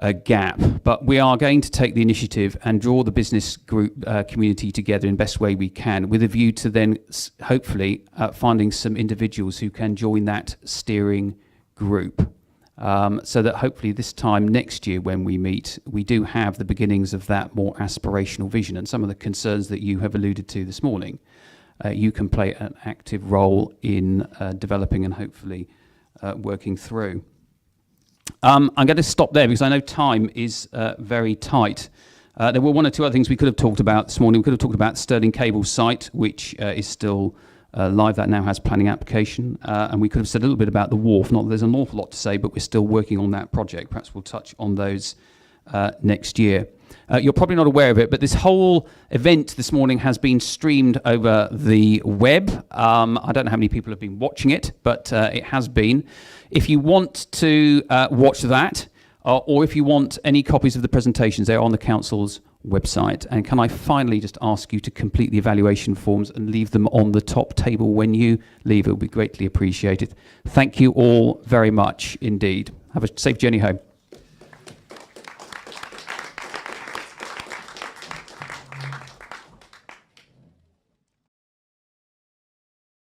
a gap. But we are going to take the initiative and draw the business group community together in best way we can, with a view to then hopefully finding some individuals who can join that steering group. So that hopefully this time next year when we meet, we do have the beginnings of that more aspirational vision, and some of the concerns that you have alluded to this morning. You can play an active role in developing and hopefully working through. I'm going to stop there because I know time is very tight. There were one or two other things we could have talked about this morning. We could have talked about Stirling Cable site, which is still live. That now has planning application. And we could have said a little bit about the wharf. Not that there's an awful lot to say, but we're still working on that project. Perhaps we'll touch on those next year. You're probably not aware of it, but this whole event this morning has been streamed over the web. I don't know how many people have been watching it, but it has been. If you want to watch that, or if you want any copies of the presentations, they're on the council's website. And can I finally just ask you to complete the evaluation forms and leave them on the top table when you leave? It would be greatly appreciated. Thank you all very much indeed. Have a safe journey home.